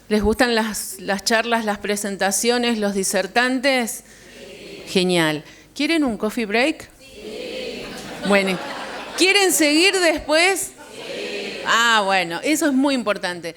¿Les gustan las charlas, las presentaciones, los disertantes? Genial. ¿Quieren un coffee break? Sí. Bueno. ¿Quieren seguir después? Sí. Ah, bueno, eso es muy importante.